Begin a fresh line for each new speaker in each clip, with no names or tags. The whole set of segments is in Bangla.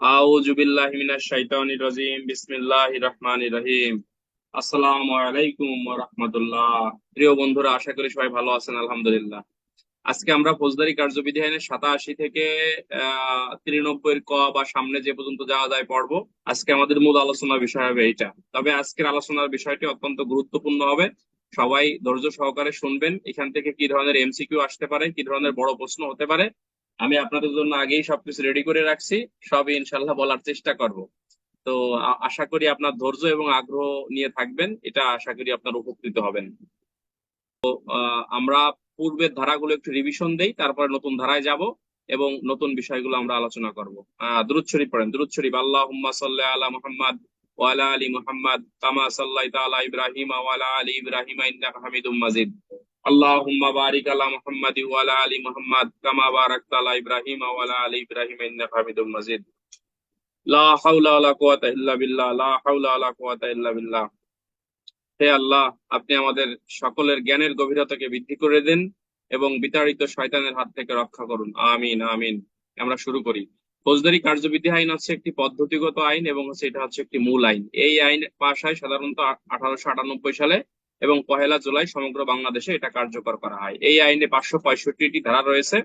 আউযু বিল্লাহি মিনাশ শাইতানির রাজিম বিসমিল্লাহির রহমানির রহিম। আসসালামু আলাইকুম ওয়া রাহমাতুল্লাহ। প্রিয় বন্ধুরা, আশা করি সবাই ভালো আছেন, আলহামদুলিল্লাহ। আজকে আমরা ফৌজদারি কার্যবিধি আইনের 87 থেকে 93 এর ক বা সামনে যে পর্যন্ত যাওয়া যায় পড়বো। আজকে আমাদের মূল আলোচনার বিষয় হবে এইটা। তবে আজকের আলোচনার বিষয়টি অত্যন্ত গুরুত্বপূর্ণ হবে। সবাই ধৈর্য সহকারে শুনবেন। এখান থেকে কি ধরনের এমসিকিউ আসতে পারে, কি ধরনের বড় প্রশ্ন হতে পারে, আমি আপনাদের জন্য আগেই সবকিছু রেডি করে রাখছি। সবই ইনশাল্লাহ বলার চেষ্টা করব। তো আশা করি আপনার ধৈর্য এবং আগ্রহ নিয়ে থাকবেন, এটা আশা করি আপনার উপকৃত হবেন। আমরা পূর্বের ধারাগুলো একটু রিভিশন দেই, তারপরে নতুন ধারায় যাব এবং নতুন বিষয়গুলো আমরা আলোচনা করব। দুরূদ শরীফ পড়েন। দুরূদ শরীফ। আল্লাহুম্মা সাল্লি আলা মুহাম্মাদ ওয়া আলা আলি মুহাম্মাদ কামা সাল্লাইতা আলা ইব্রাহিম ওয়া আলা আলি ইব্রাহিম ইন্নাকা হামিদুম মাজিদ। আল্লাহুম্মা বারিক আলা মুহাম্মাদ ওয়া আলা আলি মুহাম্মাদ কামা বারাকতা আলা ইব্রাহিম ওয়া আলা আলি ইব্রাহিম ইন্নাকা হামিদুম মাজিদ। লা হাওলা ওয়ালা কুওয়াতা ইল্লা বিল্লাহ, লা হাওলা ওয়ালা কুওয়াতা ইল্লা বিল্লাহ। হে আল্লাহ, আপনি আমাদের সকলের জ্ঞানের গভীরতাকে বৃদ্ধি করে দেন এবং বিতাড়িত শয়তানের হাত থেকে রক্ষা করুন। আমিন আমিন। আমরা শুরু করি। ফৌজদারি কার্যবিধি আইন হচ্ছে একটি পদ্ধতিগত আইন এবং এটা হচ্ছে একটি মূল আইন। এই আইন পাশ হয় সাধারণত 1898 সালে এবং 1 জুলাই সমগ্র বাংলাদেশে এটা কার্যকর করা হয়। এই আইনে 565টি ধারা রয়েছে।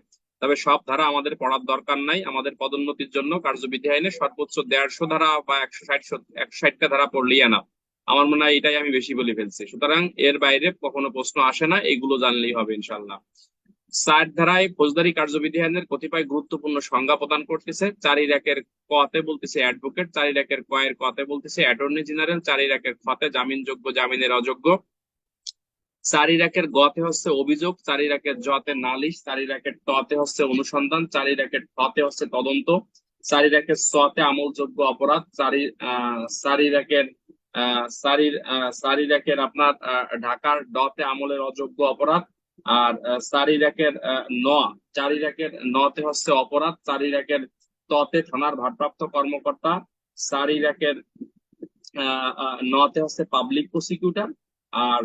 তবে সব ধারা আমাদের পড়ার দরকার নাই। আমাদের পদোন্নতির জন্য কার্যবিধি আইনে সর্বোচ্চ 150 ধারা বা 160টা ধারা পড়লেই না। আমার মনে হয় এটাই আমি বেশি বলে ফেলছি, সুতরাং এর বাইরে কখনো প্রশ্ন আসে না, এগুলো জানলেই হবে ইনশাল্লাহ। 4 ধারায় ফৌজদারি কার্যবিধি আইনের কতিপয় গুরুত্বপূর্ণ সংজ্ঞা প্রদান করতেছে। 4-এর কতে বলতেছে অ্যাডভোকেট, 4-ক কতে বলতেছে অ্যাটর্নি জেনারেল, 4-এর খতে জামিনযোগ্য জামিনের অযোগ্য, 4-এর গতে হচ্ছে অভিযোগ, 4-এর জতে নালিশ, 4-এর টতে হচ্ছে অনুসন্ধান, 4-এর হতে হচ্ছে তদন্ত, 4-এর আমলযোগ্য অপরাধ, 4-এর আপনার ঢাকার ডতে আমলের অযোগ্য অপরাধ। আর 4-এর নতে হচ্ছে অপরাধ, 4-এর ততে থানার ভারপ্রাপ্ত কর্মকর্তা, 4-এর নতে হচ্ছে পাবলিক প্রসিকিউটর। আর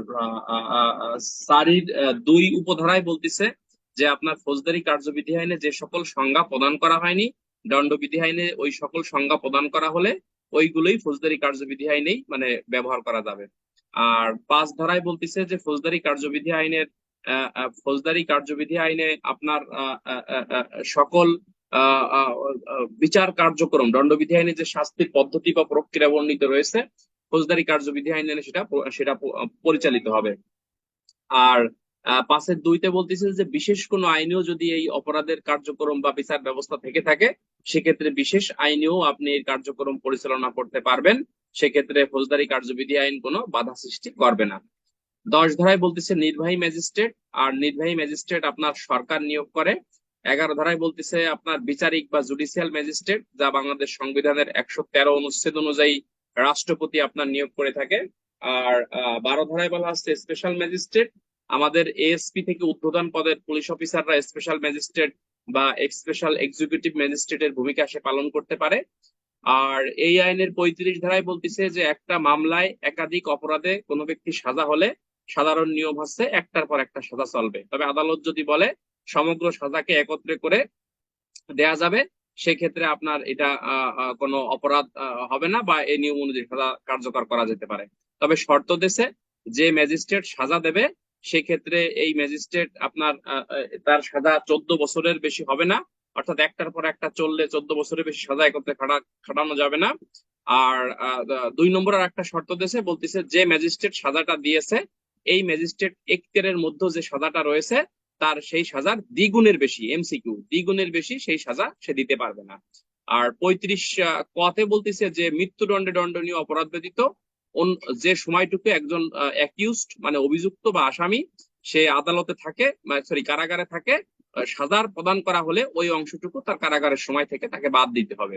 সারির 2 উপধারায় বলতেছে যে আপনার ফৌজদারি কার্যবিধি আইনে যে সকল সংজ্ঞা প্রদান করা হয়নি, দণ্ডবিধি আইনে ওই সকল সংজ্ঞা প্রদান করা হলে ওইগুলোই ফৌজদারি কার্যবিধি আইনেই মানে ব্যবহার করা যাবে। আর 5 ধারায় বলতেছে যে ফৌজদারি কার্যবিধি আইনে আপনার সকল আহ, আহ, বিচার কার্যক্রম, দণ্ডবিধি আইনে যে শাস্তির পদ্ধতি বা প্রক্রিয়া বর্ণিত রয়েছে, ফৌজদারি কার্যবিধি আইনে সেটা সেটা পরিচালিত হবে। আর 5-এর 2-তে বলতেছে যে বিশেষ কোনো আইনেও যদি এই অপরাধের কার্যক্রম বা বিচার ব্যবস্থা থেকে থাকে, সেক্ষেত্রে বিশেষ আইনেও আপনি এই কার্যক্রম পরিচালনা করতে পারবেন। সেক্ষেত্রে ফৌজদারি কার্যবিধি আইন কোনো বাধা সৃষ্টি করবে না। 10 ধারায় বলতেছে নির্বাহী ম্যাজিস্ট্রেট, আর নির্বাহী ম্যাজিস্ট্রেট আপনার সরকার নিয়োগ করে। 11 ধারায় বলতেছে আপনার বিচারিক বা জুডিশিয়াল ম্যাজিস্ট্রেট, যা বাংলাদেশ সংবিধানের 113 অনুচ্ছেদ অনুযায়ী রাষ্ট্রপতি আপনার নিয়োগ করে থাকে। আর 12 ধারায় বলা হচ্ছে স্পেশাল ম্যাজিস্ট্রেট, আমাদের এএসপি থেকে ঊর্ধ্বতন পদের পুলিশ অফিসাররা স্পেশাল ম্যাজিস্ট্রেট বা স্পেশাল এক্সিকিউটিভ ম্যাজিস্ট্রেটের ভূমিকা সে পালন করতে পারে। আর এই আইনের 35 ধারায় বলতেছে যে একটা মামলায় একাধিক অপরাধে কোনো ব্যক্তি সাজা হলে সাধারণ নিয়ম হচ্ছে একটার পর একটা সাজা চলবে। তবে আদালত যদি বলে সমগ্র সাজাকে একত্রে করে দেয়া যাবে, সেক্ষেত্রে আপনার এটা কোনো অপরাধ হবে না বা এই নিয়ম অনুযায়ী সাজা কার্যকর করা যেতে পারে। তবে শর্ত দেশে যে ম্যাজিস্ট্রেট সাজা দেবে, সেক্ষেত্রে এই ম্যাজিস্ট্রেট আপনার তার সাজা 14 বছরের বেশি হবে না। অর্থাৎ একটার পর একটা চললে 14 বছরের বেশি সাজা একত্রে খাটানো যাবে না। আর 2 নম্বরের একটা শর্ত দেশে বলতেছে যে ম্যাজিস্ট্রেট সাজাটা দিয়েছে, এই ম্যাজিস্ট্রেট এখতিয়ারের মধ্যে যে সাজাটা রয়েছে তার সেই সাজার দ্বিগুণের বেশি, এমসিকিউ দ্বিগুণের বেশি সেই সাজা সে দিতে পারবে না। আর 35 কতে বলতেছে যে মৃত্যুদণ্ডে দণ্ডনীয় অপরাধ ব্যতীত যে সময়টুকু একজন অ্যাকিউজড মানে অভিযুক্ত বা আসামি সে আদালতে থাকে, সরি কারাগারে থাকে, সাজার প্রদান করা হলে ওই অংশটুকু তার কারাগারের সময় থেকে তাকে বাদ দিতে হবে।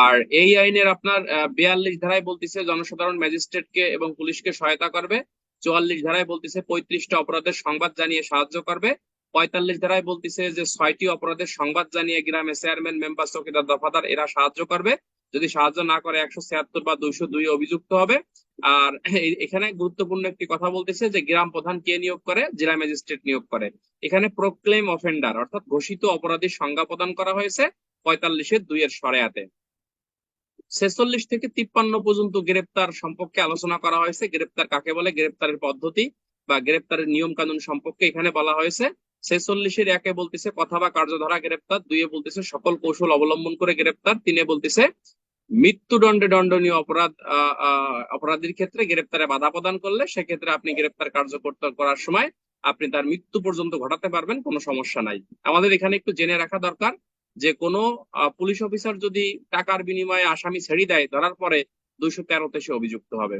আর এই আইনের আপনার 42 ধারায় বলতেছে জনসাধারণ ম্যাজিস্ট্রেটকে এবং পুলিশকে সহায়তা করবে। 44 ধারায় বলতেছে 35টা অপরাধের সংবাদ জানিয়ে সাহায্য করবে। 45 ধারায় বলতেছে যে 6টি অপরাধের সংবাদ জানিয়ে গ্রামে চেয়ারম্যান, মেম্বার, চৌকিদার, দফাদার এরা সাহায্য করবে। যদি সাহায্য না করে 176 বা 202 অভিযুক্ত হবে। আর এখানে গুরুত্বপূর্ণ একটি কথা বলতেছে যে গ্রাম প্রধান কে নিয়োগ করে, জেলা ম্যাজিস্ট্রেট নিয়োগ করে। এখানে প্রোক্লেম অফেন্ডার অর্থাৎ ঘোষিত অপরাধীর সংজ্ঞা প্রদান করা হয়েছে। 45-2 শরেয়াতে। 46 থেকে 53 পর্যন্ত গ্রেপ্তার সম্পর্কে আলোচনা করা হয়েছে। গ্রেপ্তার কাকে বলে, গ্রেপ্তারের পদ্ধতি বা গ্রেপ্তারের নিয়ম কানুন সম্পর্কে এখানে বলা হয়েছে। 46-এর 1-এ বলতেছে কথা বা কার্যধারা গ্রেপ্তার, 2-এ বলতেছে সকল কৌশল অবলম্বন করে গ্রেপ্তার, 3-এ বলতেছে মৃত্যুদণ্ডে দণ্ডনীয় অপরাধীর ক্ষেত্রে গ্রেপ্তারে বাধা প্রদান করলে সেক্ষেত্রে আপনি গ্রেপ্তার কার্যকর করার সময় আপনি তার মৃত্যু পর্যন্ত ঘটাতে পারবেন, কোনো সমস্যা নাই। আমাদের এখানে একটু জেনে রাখা দরকার যে কোনো পুলিশ অফিসার যদি টাকার বিনিময়ে আসামি ছেড়ে দেয়, ধরার পরে 213-তে সে অভিযুক্ত হবে।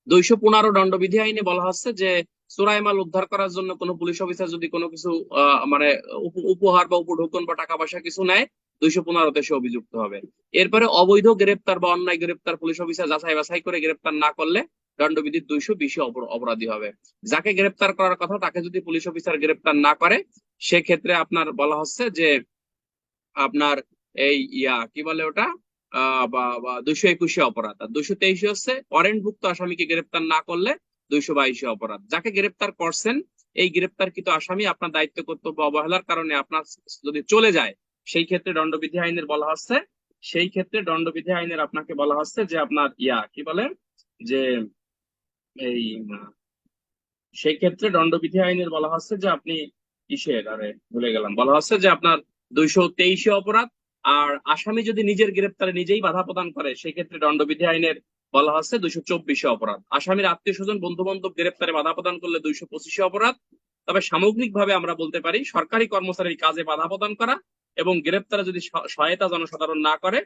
215 দণ্ডবিধি আইনে বলা হচ্ছে যে চোরাই মাল উদ্ধার করার জন্য কোনো পুলিশ অফিসার যদি কোনো কিছু মানে উপহার বা উপঢৌকন বা টাকা পয়সা কিছু নেয়, 215-তে সে অভিযুক্ত হবে। এরপরে অবৈধ গ্রেপ্তার বা অন্যায় গ্রেপ্তার পুলিশ অফিসার যাচাই বাছাই করে গ্রেপ্তার না করলে দণ্ডবিধির 220-এ অপরাধী হবে। যাকে গ্রেপ্তার করার কথা তাকে যদি পুলিশ অফিসার গ্রেপ্তার না করে, সেক্ষেত্রে আপনার বলা হচ্ছে যে আপনার এই কি বলে ওটা 221-এ অপরাধ। আর 223-এ হচ্ছে ওয়ারেন্টভুক্ত আসামিকে গ্রেপ্তার না করলে 222-এ অপরাধ। যাকে গ্রেপ্তার করছেন, এই গ্রেপ্তারকৃত আসামি আপনার দায়িত্ব কর্তব্য অবহেলার কারণে আপনার যদি চলে যায়, সেই ক্ষেত্রে দণ্ডবিধি আইনের বলা হচ্ছে, সেই ক্ষেত্রে দণ্ডবিধি আইনের আপনাকে বলা হচ্ছে যে আপনার কি বলে যে এই সেই ক্ষেত্রে দণ্ডবিধি আইনের বলা হচ্ছে যে আপনি ভুলে গেলাম, বলা হচ্ছে যে আপনার 223-এ অপরাধ। আর আসামি যদি নিজের গ্রেপ্তারে নিজেই বাধা প্রদান করে, সেক্ষেত্রে দণ্ডবিধি আইনের বলা হচ্ছে 224-এ অপরাধ। আসামির আত্মীয় স্বজন বন্ধু বান্ধব গ্রেপ্তারে বাধা প্রদান করলে 225-এ অপরাধ। তবে সামগ্রিকভাবে আমরা বলতে পারি সরকারি কর্মচারীর কাজে বাধা প্রদান করা এবং গ্রেপ্তারে যদি সহায়তা জনসাধারণ না করে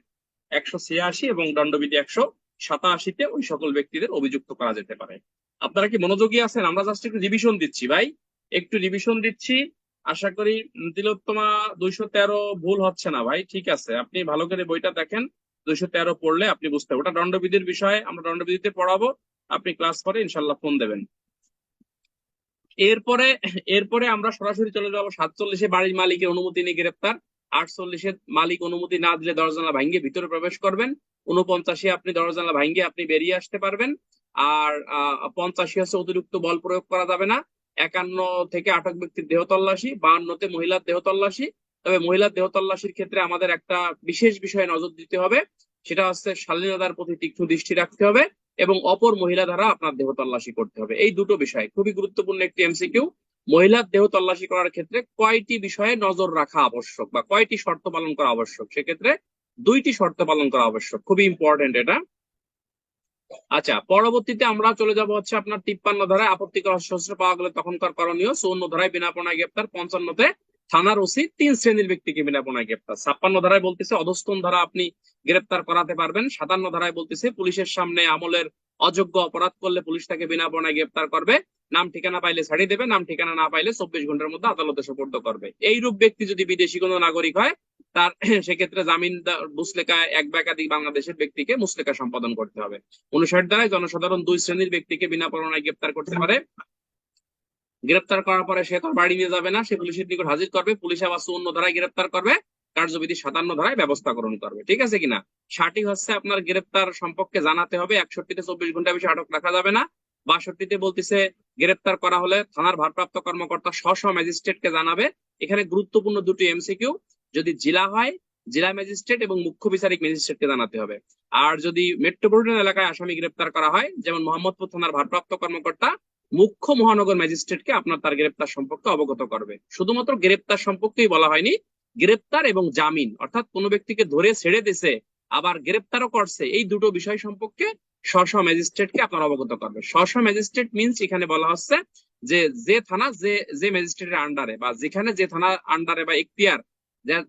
186 এবং দণ্ডবিধি 187-তে ওই সকল ব্যক্তিদের অভিযুক্ত করা যেতে পারে। আপনারা কি মনোযোগী আছেন? আমরা জাস্ট একটু রিভিশন দিচ্ছি ভাই, একটু রিভিশন দিচ্ছি। আশা করি তিলোত্তমা 213 ভুল হচ্ছে না ভাই, ঠিক আছে? আপনি ভালো করে বইটা দেখেন, 213 পড়লে আপনি বুঝতে পারবেন। ওটা দণ্ডবিধির বিষয়ে, আমরা দণ্ডবিধিতে পড়াবো, আপনি ক্লাস করে ইনশাল্লাহ ফোন দেবেন। এরপরে এরপরে আমরা সরাসরি চলে যাবো 47-এ বাড়ির মালিকের অনুমতি নিয়ে গ্রেপ্তার। 48-এ মালিক অনুমতি না দিলে দরজা জানালা ভাঙিয়ে ভিতরে প্রবেশ করবেন। 49-এ আপনি দরজা জানালা ভাঙিয়ে আপনি বেরিয়ে আসতে পারবেন। আর 85 হচ্ছে অতিরিক্ত বল প্রয়োগ করা যাবে না। 51 থেকে আটক ব্যক্তির দেহ তল্লাশি। 52-তে মহিলার দেহ তল্লাশি। তবে মহিলার দেহ তল্লাশির ক্ষেত্রে আমাদের একটা বিশেষ বিষয়ে নজর দিতে হবে, সেটা হচ্ছে শালীনতার প্রতি তীক্ষ্ণ দৃষ্টি রাখতে হবে এবং অপর মহিলা দ্বারা আপনার দেহ তল্লাশি করতে হবে। এই দুটো বিষয় খুবই গুরুত্বপূর্ণ একটি এমসিকিউ। মহিলার দেহ তল্লাশি করার ক্ষেত্রে কয়টি বিষয়ে নজর রাখা আবশ্যক বা কয়টি শর্ত পালন করা আবশ্যক? সেক্ষেত্রে 2টি শর্ত পালন করা আবশ্যক, খুবই ইম্পর্টেন্ট এটা। আচ্ছা, পরবর্তীতে আমরা চলে যাব হচ্ছে আপনার 53 ধারায় আপত্তিকর অস্ত্র পাওয়া গেলে তখনকার করণীয়। 54 ধারায় বিনা প্রণয় গ্রেপ্তার। 55-তে থানার ওসি 3 শ্রেণীর ব্যক্তিকে বিনা প্রণয় গ্রেপ্তার। 56 ধারায় বলতেছে অধস্তন ধারা আপনি গ্রেপ্তার করাতে পারবেন। 57 ধারায় বলতেছে পুলিশের সামনে আমলের অযোগ্য অপরাধ করলে পুলিশ তাকে বিনা প্রণয় গ্রেপ্তার করবে। নাম ঠিকানা পাইলে ছাড়িয়ে দেবে, নাম ঠিকানা না পাইলে 24 ঘন্টার মধ্যে আদালতে সোপর্দ করবে। এইরূপ ব্যক্তি যদি বিদেশি কোনো নাগরিক হয়, তার সেক্ষেত্রে জামিন মুসলেকা এক বা একাধিক বাংলাদেশের ব্যক্তিকে মুসলেকা সম্পাদন করতে হবে। 59 ধারায় জনসাধারণ 2 শ্রেণীর ব্যক্তিকে বিনা প্রণয় গ্রেপ্তার করতে পারে। গ্রেপ্তার করার পরে সে তার বাড়ি নিয়ে যাবে না, সে পুলিশের নিকট হাজির করবে। পুলিশ আবার 54 ধারায় গ্রেপ্তার করবে, কার্যবিধি 57 ধারায় ব্যবস্থা গ্রহণ করবে। ঠিক আছে কিনা? 60 হচ্ছে আপনার গ্রেপ্তার সম্পর্কে জানাতে হবে। 61-তে 24 ঘন্টা বেশি আটক রাখা যাবে না। 62-তে বলতেছে গ্রেপ্তার করা হলে থানার ভারপ্রাপ্ত কর্মকর্তা স্ব ম্যাজিস্ট্রেটকে জানাবে। এখানে গুরুত্বপূর্ণ দুটি এমসিকিউ, যদি জেলা হয় জেলা ম্যাজিস্ট্রেট এবং মুখ্য বিচারিক ম্যাজিস্ট্রেটকে জানাতে হবে। আর যদি মেট্রোপলিটন এলাকায় আসামি গ্রেপ্তার করা হয়, যেমন মোহাম্মদপুর থানার ভারপ্রাপ্ত কর্মকর্তা মুখ্য মহানগর ম্যাজিস্ট্রেটকে আপনার তার গ্রেপ্তার সম্পর্কে অবগত করবে। শুধুমাত্র গ্রেপ্তার সম্পর্কেই বলা হয়নি, গ্রেপ্তার এবং জামিন, অর্থাৎ কোনো ব্যক্তিকে ধরে ছেড়ে দিয়েছে আবার গ্রেপ্তারও করছে, এই দুটো বিষয় সম্পর্কে স্ব ম্যাজিস্ট্রেটকে আপনার অবগত করবে। স্ব ম্যাজিস্ট্রেট মিনস এখানে বলা হচ্ছে যে থানা যে ম্যাজিস্ট্রেটের আন্ডারে বা যেখানে যে থানা আন্ডারে বা এখতিয়ার,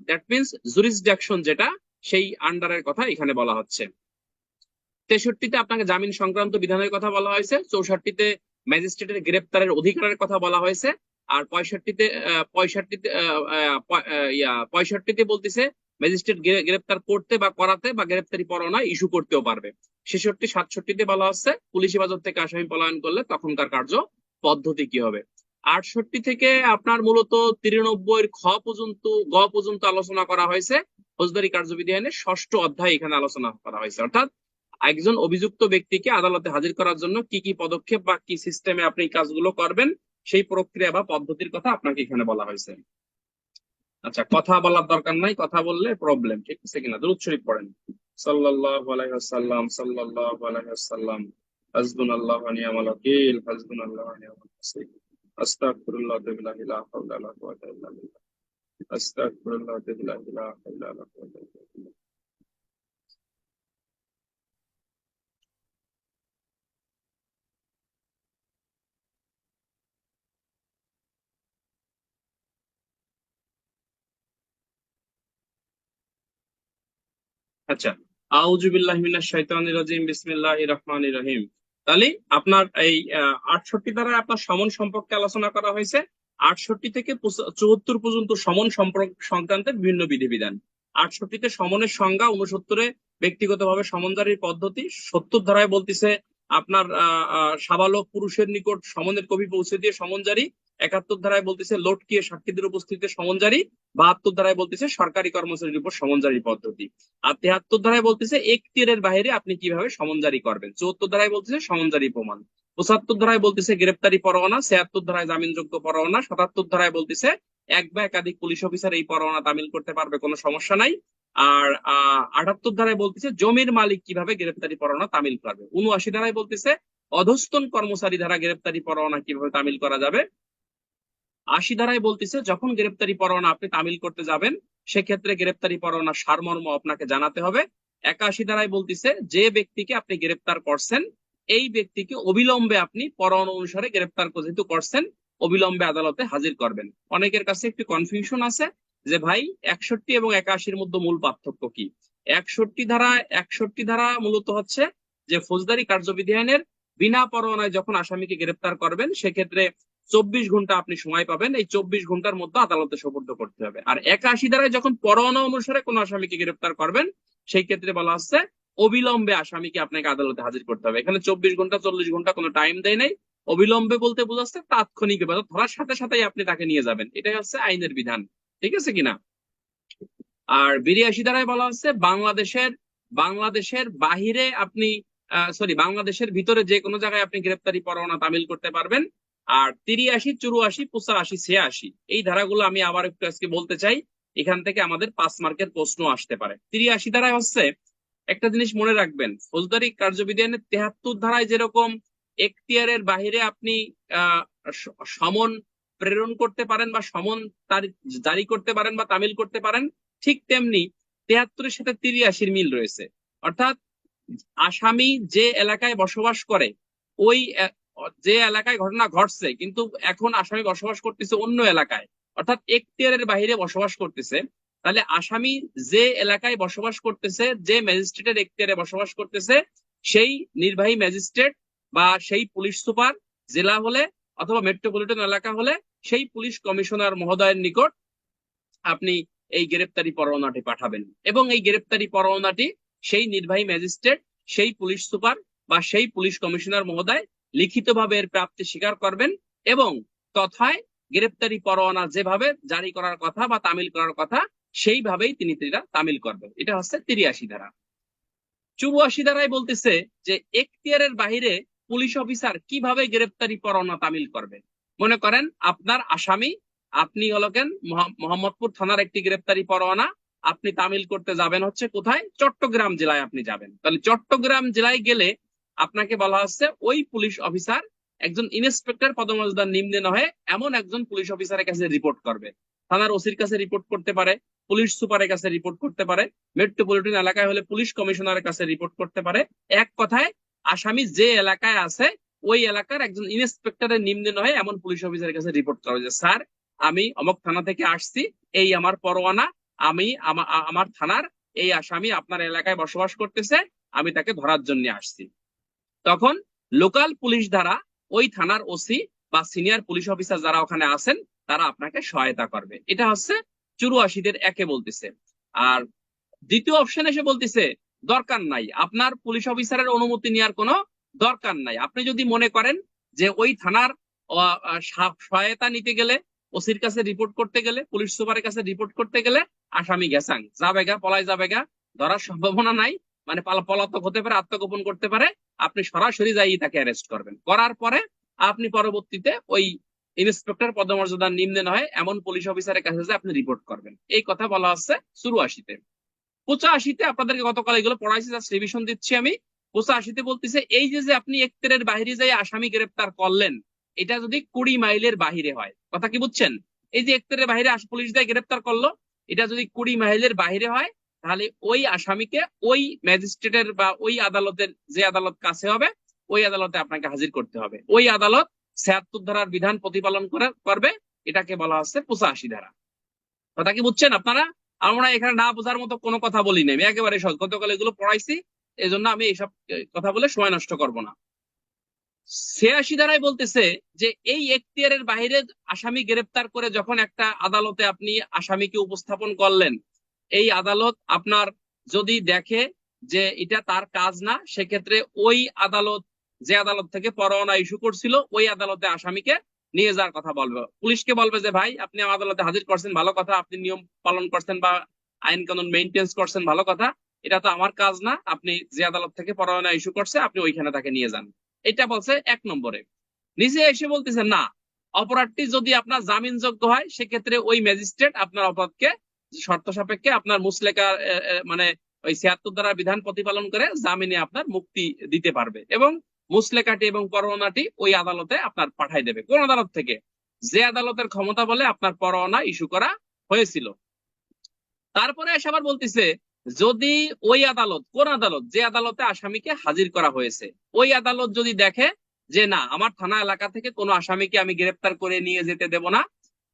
দ্যাট মিনস জুরিসডিকশন যেটা, সেই আন্ডারের কথা এখানে বলা হচ্ছে। 63-তে আপনাকে জামিন সংক্রান্ত বিধানের কথা বলা হয়েছে। 64-তে ম্যাজিস্ট্রেটের গ্রেপ্তারের অধিকারের কথা বলা হয়েছে। আর 65-তে বলতেছে ম্যাজিস্ট্রেট গ্রেপ্তার করতে বা করাতে বা গ্রেপ্তারি পরোয়ানা ইস্যু করতেও পারবে। 66, 67-তে বলা হচ্ছে পুলিশ হেফাজত থেকে আসামি পলায়ন করলে তখনকার কার্য পদ্ধতি কি হবে। 68 থেকে আপনার মূলত 93 গ পর্যন্ত আলোচনা করা হয়েছে। ফৌজদারি কার্যবিধি আইনের 6ষ্ঠ অধ্যায় এখানে আলোচনা করা হয়েছে, অর্থাৎ একজন অভিযুক্ত ব্যক্তিকে আদালতে হাজির করার জন্য কি কি পদক্ষেপ বা কি সিস্টেমে আপনি কাজগুলো করবেন, সেই প্রক্রিয়া বা পদ্ধতির কথা আপনাকে এখানে বলা হয়েছে। আচ্ছা, কথা বলার দরকার নাই, কথা বললে প্রবলেম, ঠিক আছে কিনা? দুরূদ শরীফ পড়েন। সাল্লাল্লাহু আলাইহি ওয়াসাল্লাম, সাল্লাল্লাহু আলাইহি ওয়াসাল্লাম। হাসবুনাল্লাহু ওয়া নি'মাল ওয়াকিল, হাসবুনাল্লাহু ওয়া নি'মাল ওয়াকিল। আস্তাগফিরুল্লাহ বিল্লাহি লা হাওলা ওয়া লা কুওয়াতা ইল্লা বিল্লাহ। আস্তাগফিরুল্লাহ বিল্লাহি লা হাওলা ওয়া লা কুওয়াতা ইল্লা বিল্লাহ। আচ্ছা, আউযু বিল্লাহি মিনাশ শাইতানির রাজিম, বিসমিল্লাহির রহমানির রহিম। তাহলে আপনার এই 68 দ্বারা আপনার সমন সম্পর্কে আলোচনা করা হয়েছে। 68 থেকে 74 পর্যন্ত সমন সম্পর্ক সংক্রান্তে বিভিন্ন বিধিবিধান। 68-তে সমনের সংজ্ঞা, 69-এ ব্যক্তিগতভাবে সমন জারির পদ্ধতি, 70 ধারায় বলতেছে আপনার সাবালক পুরুষের নিকট সমনের কপি পৌঁছে দিয়ে সমন জারি। 71 ধারায় বলতেছে লটকিয়ে সাক্ষীদের উপস্থিতিতে সমন জারি। 72 ধারায় বলতেছে সরকারি কর্মচারীর উপর সমন জারির পদ্ধতি। আর 73 ধারায় বলতেছে এখতিয়ারের বাইরে আপনি কিভাবে সমন জারি করবেন। 74 ধারায় বলতেছে সমন জারি প্রমাণ। 75 ধারায় বলতেছে গ্রেপ্তারি পরোয়ানা। 76 ধারায় জামিনযোগ্য পরোয়ানা। 77 ধারায় বলতেছে এক বা একাধিক পুলিশ অফিসার এই পরোয়ানা তামিল করতে পারবে, কোনো সমস্যা নাই। আর 78 ধারায় বলতেছে জমির মালিক কিভাবে গ্রেপ্তারি পরোয়ানা তামিল করবে। 79 ধারায় বলতেছে অধস্তন কর্মচারী দ্বারা গ্রেপ্তারি পরোয়ানা কিভাবে তামিল করা যাবে। 80 ধারায় বলতেছে যখন গ্রেপ্তারি পরোয়ানা আপনি তামিল করতে যাবেন, সেক্ষেত্রে গ্রেপ্তারি পরোয়ানার সারমর্ম আপনাকে জানাতে হবে। 81 ধারায় বলতেছে যে ব্যক্তিকে আপনি গ্রেপ্তার করছেন, এই ব্যক্তিকে অবিলম্বে আপনি পরোয়ানা অনুসারে গ্রেপ্তার যেহেতু করছেন, অবিলম্বে আদালতে হাজির করবেন। অনেকের কাছে একটু কনফিউশন আছে যে ভাই 61 এবং 81-র মধ্যে মূল পার্থক্য কি। 61 ধারা মূলত হচ্ছে যে ফৌজদারি কার্যবিধি আইনের বিনা পরোয়ানায় যখন আসামিকে গ্রেপ্তার করবেন, সেক্ষেত্রে 24 ঘন্টা আপনি সময় পাবেন, এই 24 ঘন্টার মধ্যে আদালতে সোপর্দ করতে হবে। আর 81 ধারায় যখন পরোয়ানা অনুসারে কোন আসামিকে গ্রেপ্তার করবেন, সেই ক্ষেত্রে বলা হচ্ছে অবিলম্বে আসামিকে আপনাকে আদালতে হাজির করতে হবে। এখানে 24 ঘন্টা 40 ঘন্টা কোনো টাইম দেয় নাই। অবিলম্বে বলতে বোঝাচ্ছে তাৎক্ষণিক, ধরার সাথে সাথেই আপনি তাকে নিয়ে যাবেন, এটাই হচ্ছে আইনের বিধান, ঠিক আছে কিনা? আর 82 ধারায় বলা হচ্ছে বাংলাদেশের বাহিরে আপনি বাংলাদেশের ভিতরে যে কোনো জায়গায় আপনি গ্রেপ্তারি পরোয়ানা তামিল করতে পারবেন। আর 83, 84, 85, 86 এই ধারাগুলো আমি আবার একটু আজকে বলতে চাই, এখান থেকে আমাদের 5 মার্কের প্রশ্ন আসতে পারে। 83 ধারায় হচ্ছে, একটা জিনিস মনে রাখবেন, ফৌজদারি কার্যবিধি আইনের 73 ধারায় যেরকম এখতিয়ারের বাহিরে আপনি আহ সমন প্রেরণ করতে পারেন বা সমন জারি করতে পারেন বা তামিল করতে পারেন, ঠিক তেমনি 73-এর সাথে 83-র মিল রয়েছে। অর্থাৎ আসামি যে এলাকায় বসবাস করে, ওই যে এলাকায় ঘটনা ঘটছে, কিন্তু এখন আসামি বসবাস করতেছে অন্য এলাকায়, অর্থাৎ এখতিয়ারের বাইরে বসবাস করতেছে, তাহলে আসামি যে এলাকায় বসবাস করতেছে, যে ম্যাজিস্ট্রেটের এখতিয়ারে বসবাস করতেছে, সেই নির্বাহী ম্যাজিস্ট্রেট বা সেই পুলিশ সুপার, জেলা হলে অথবা মেট্রোপলিটন এলাকা হলে সেই পুলিশ কমিশনার মহোদয়ের নিকট আপনি এই গ্রেপ্তারি পরোয়ানাটি পাঠাবেন। এবং এই গ্রেপ্তারি পরোয়ানাটি সেই নির্বাহী ম্যাজিস্ট্রেট, সেই পুলিশ সুপার বা সেই পুলিশ কমিশনার মহোদয় লিখিতভাবে এর প্রাপ্তি স্বীকার করবেন এবং তথায় গ্রেপ্তারি পরোয়ানা যেভাবে জারি করার কথা বা তামিল করার কথা, সেইভাবেই তিনি তামিল করবেন। এটা হচ্ছে 83 ধারা। 84 ধারায় বলতেছে যে এখতিয়ারের বাহিরে পুলিশ অফিসার কিভাবে গ্রেপ্তারি পরোয়ানা তামিল করবে। মনে করেন আপনার আসামি, আপনি হলেন মোহাম্মদপুর থানার একটি গ্রেপ্তারি পরোয়ানা, আপনি তামিল করতে যাবেন হচ্ছে কোথায়, চট্টগ্রাম জেলায় আপনি যাবেন। তাহলে চট্টগ্রাম জেলায় গেলে আপনাকে বলা হচ্ছে ওই পুলিশ অফিসার একজন ইন্সপেক্টর পদমর্যাদার নিম্নে নহে এমন একজন পুলিশ অফিসারের কাছে রিপোর্ট করবে। থানার ওসির কাছে রিপোর্ট করতে পারে, পুলিশ সুপারের কাছে রিপোর্ট করতে পারে, মেট্রোপলিটন এলাকায় হলে পুলিশ কমিশনারের কাছে রিপোর্ট করতে পারে। এক কথায় আসামি যে এলাকায় আছে, ওই এলাকার একজন ইন্সপেক্টরের নিম্নে নয় এমন পুলিশ অফিসারের কাছে রিপোর্ট করা, যে স্যার আমি অমক থানা থেকে আসছি, এই আমার পরোয়ানা, আমি আমার থানার এই আসামি আপনার এলাকায় বসবাস করতেছে, আমি তাকে ধরার জন্য আসছি। তখন লোকাল পুলিশ দ্বারা ওই থানার ওসি বা সিনিয়র পুলিশ অফিসার যারা ওখানে আছেন, তারা আপনাকে সহায়তা করবে। এটা হচ্ছে 84-দের একে বলতেছে। আর দ্বিতীয় অপশন এসে বলতেছে দরকার নাই, আপনার পুলিশ অফিসারের অনুমতি নেওয়ার কোনো দরকার নাই। আপনি যদি মনে করেন যে ওই থানার সহায়তা নিতে গেলে, ওসির কাছে রিপোর্ট করতে গেলে, পুলিশ সুপারের কাছে রিপোর্ট করতে গেলে আসামি গেছাং যাবেগা, পলাই যাবেগা, ধরার সম্ভাবনা নাই, মানে পলাতক হতে পারে, আত্মগোপন করতে পারে, আপনি সরাসরি যাই তাকে অ্যারেস্ট করবেন। করার পরে আপনি পরবর্তীতে ওই ইন্সপেক্টর পদমর্যাদার নিম্নে নয় এমন পুলিশ অফিসারের কাছে যে আপনি রিপোর্ট করবেন। এই কথা বলা হচ্ছে 84-তে। 85-তে আপনাদেরকে গতকাল এগুলো পড়াইছি, জাস্ট রিভিশন দিচ্ছি আমি। 85-তে বলতেছে এই যে যে আপনি এখতিয়ারের বাইরে যাই আসামি গ্রেপ্তার করলেন, এটা যদি 20 মাইলের বাহিরে হয়, কথা কি বুঝছেন? এই যে এখতিয়ারের বাইরে পুলিশ দিয়ে গ্রেপ্তার করলো, এটা যদি 20 মাইলের বাহিরে হয়, তাহলে ওই আসামিকে ওই ম্যাজিস্ট্রেটের বা ওই আদালতের, যে আদালত কাছে হবে ওই আদালতে আপনাকে হাজির করতে হবে। ওই আদালত 76 ধারার বিধান প্রতিপালন করবে, এটাকে বলা হচ্ছে 85 ধারা। কথা কি বুঝছেন আপনারা? আমরা এখানে না বোঝার মতো কোনো কথা বলি নাই, আমি একেবারে সহজ, গতকাল এগুলো পড়াইছি, এই জন্য আমি এইসব কথা বলে সময় নষ্ট করব না। 86 ধারায় বলতেছে যে এই এখতিয়ারের বাইরে আসামি গ্রেপ্তার করে যখন একটা আদালতে আপনি আসামিকে উপস্থাপন করলেন, এই আদালত আপনার যদি দেখে যে এটা তার কাজ না, সেক্ষেত্রে ওই আদালত, যে আদালত থেকে পরোয়ানা ইস্যু করছিল, ওই আদালতে আসামিকে নিয়ে যাওয়ার কথা বলবে। পুলিশকে বলবে যে ভাই আপনি আমার আদালতে হাজির করছেন, ভালো কথা, আপনি নিয়ম পালন করছেন বা আইন কানুন মেনটেন্স করছেন, ভালো কথা, এটা তো আমার কাজ না, আপনি যে আদালত থেকে পরোয়ানা ইস্যু করছে আপনি ওইখানে তাকে নিয়ে যান। এটা বলছে 1 নম্বরে। নিচে এসে বলতেছে না, অপরাধটি যদি আপনার জামিনযোগ্য হয় সেক্ষেত্রে ওই ম্যাজিস্ট্রেট আপনার অপরাধকে শর্ত সাপেক্ষে আপনার মুসলেকা মানে ওই 76 ধারার বিধান প্রতিপালন করে জামিনে আপনার মুক্তি দিতে পারবে, এবং মুসলেকাটি এবং পরোয়ানাটি ওই আদালতে আপনার পাঠাই দেবে। কোন আদালত থেকে? যে আদালতের ক্ষমতা বলে আপনার পরোয়ানা ইস্যু করা হয়েছিল। তারপরে এসে আবার বলতেছে যদি ওই আদালত, কোন আদালত? যে আদালতে আসামিকে হাজির করা হয়েছে, ওই আদালত যদি দেখে যে না, আমার থানা এলাকা থেকে কোনো আসামিকে আমি গ্রেপ্তার করে নিয়ে যেতে দেব না,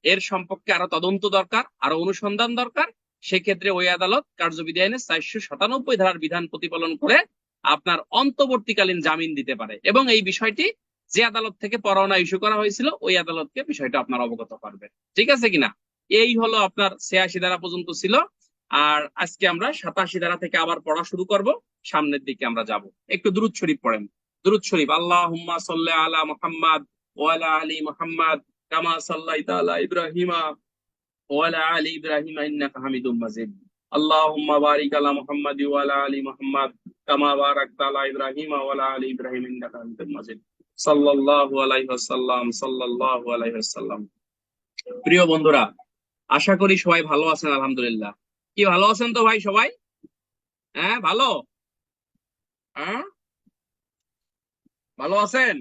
এর সম্পর্কে আরো তদন্ত দরকার, আরো অনুসন্ধান দরকার, সেক্ষেত্রে ওই আদালত কার্যবিধি আইনে 497 ধারার বিধান প্রতিপালন করে আপনার অন্তর্বর্তীকালীন জামিন দিতে পারে, এবং এই বিষয়টি যে আদালত থেকে পরোয়ানা ইস্যু করা হয়েছিল ওই আদালতকে বিষয়টা আপনার অবগত করবে। ঠিক আছে কিনা? এই হলো আপনার 86 ধারা পর্যন্ত ছিল। আর আজকে আমরা 87 ধারা থেকে আবার পড়া শুরু করব, সামনের দিকে আমরা যাব। একটু দুরূদ শরীফ পড়েন। দুরূদ শরীফ। আল্লাহুম্মা সাল্লি আলা মুহাম্মাদ ওয়া আলা আলি মুহাম্মাদ কামা সাল্লাইতা আলা ইব্রাহিমা ওয়া আলা আলি ইব্রাহিমা ইন্নাকা হামিদুম মাজিদ। আল্লাহুম্মা বারিক আলা মুহাম্মাদ ওয়া আলা আলি মুহাম্মাদ কামা বারাকতা আলা ইব্রাহিমা ওয়া আলা আলি ইব্রাহিম ইন্নাকা হামিদুম মাজিদ। সাল্লাল্লাহু আলাইহি ওয়াসাল্লাম, সাল্লাল্লাহু আলাইহি ওয়াসাল্লাম। প্রিয় বন্ধুরা, আশা করি সবাই ভালো আছেন, আলহামদুলিল্লাহ। কি ভালো আছেন তো ভাই সবাই? হ্যাঁ, ভালো। হ্যাঁ, ভালো আছেন?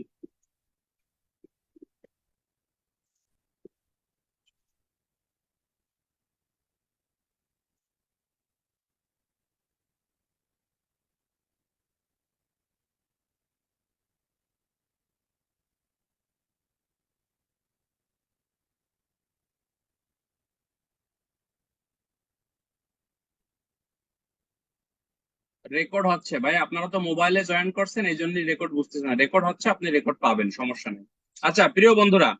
রেকর্ড হচ্ছে ভাই, আপনারা তো মোবাইলে জয়েন করছেন, এই জন্যই রেকর্ড বুঝতেছেন না। রেকর্ড হচ্ছে, আপনি রেকর্ড পাবেন, সমস্যা নেই। আচ্ছা প্রিয় বন্ধুরা,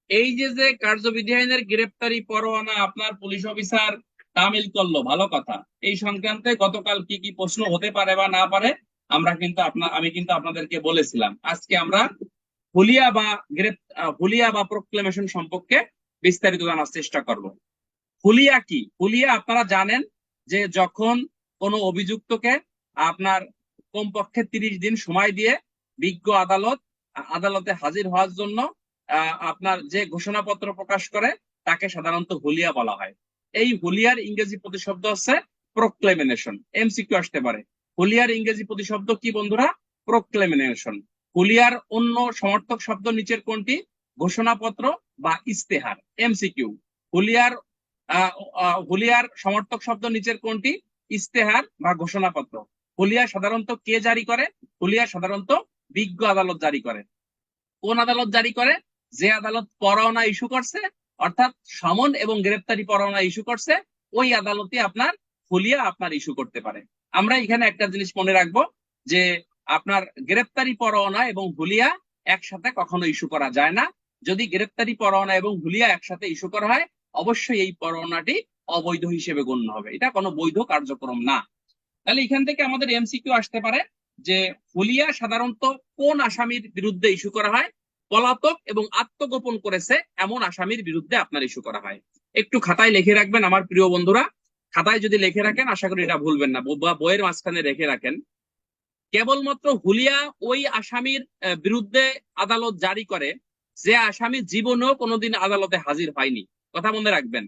এই যে যে কার্যবিধি আইনের গ্রেপ্তারি পরোয়ানা আপনার পুলিশ অফিসার তামিল করলো, ভালো কথা। এই সংক্রান্তে গতকাল কি কি প্রশ্ন হতে পারে বা না পারে আমি কিন্তু আপনাদেরকে বলেছিলাম। আজকে আমরা হুলিয়া বা প্রোক্লেমেশন সম্পর্কে বিস্তারিত জানার চেষ্টা করব। হুলিয়া কি? হুলিয়া আপনারা জানেন যে যখন কোনো অভিযুক্তকে আপনার কমপক্ষে 30 দিন সময় দিয়ে বিজ্ঞ আদালতে হাজির হওয়ার জন্য আপনার যে ঘোষণাপত্র প্রকাশ করে তাকে সাধারণত হুলিয়া বলা হয়। এই হুলিয়ার ইংরেজি প্রতিশব্দ হচ্ছে প্রোক্লেমিনেশন। এমসিকিউ আসতে পারে, হুলিয়ার ইংরেজি প্রতিশব্দ কি বন্ধুরা? প্রোক্লেমিনেশন। হুলিয়ার অন্য সমর্থক শব্দ নিচের কোনটি? ঘোষণাপত্র বা ইস্তেহার। এমসিকিউ। হুলিয়ার হুলিয়ার সমর্থক শব্দ নিচের কোনটি? ইস্তেহার বা ঘোষণাপত্র। হুলিয়া সাধারণত কে জারি করে? হুলিয়া সাধারণত বিজ্ঞ আদালত জারি করে। কোন আদালত জারি করে? যে আদালত পরোয়ানা ইস্যু করছে, অর্থাৎ সমন এবং গ্রেপ্তারি পরোয়ানা ইস্যু করছে, ওই আদালতে আপনার হুলিয়া আপনার ইস্যু করতে পারে। আমরা এখানে একটা জিনিস মনে রাখবো যে আপনার গ্রেপ্তারি পরোয়ানা এবং হুলিয়া একসাথে কখনো ইস্যু করা যায় না। যদি গ্রেপ্তারি পরোয়ানা এবং হুলিয়া একসাথে ইস্যু করা হয়, অবশ্যই এই পরোয়ানাটি অবৈধ হিসেবে গণ্য হবে, এটা কোনো বৈধ কার্যক্রম না। তাহলে এখান থেকে আমাদের এমসিকিউ আসতে পারে যে হুলিয়া সাধারণত কোন আসামির বিরুদ্ধে ইস্যু করা হয়? পলাতক এবং আত্মগোপন করেছে এমন আসামির বিরুদ্ধে আপনার ইস্যু করা হয়। একটু খাতায় লিখে রাখবেন আমার প্রিয় বন্ধুরা, খাতায় যদি লিখে রাখেন আশা করি এটা ভুলবেন না, বা বইয়ের মাঝখানে রেখে রাখেন। কেবলমাত্র হুলিয়া ওই আসামির বিরুদ্ধে আদালত জারি করে যে আসামি জীবনেও কোনোদিন আদালতে হাজির হয়নি, কথা মনে রাখবেন,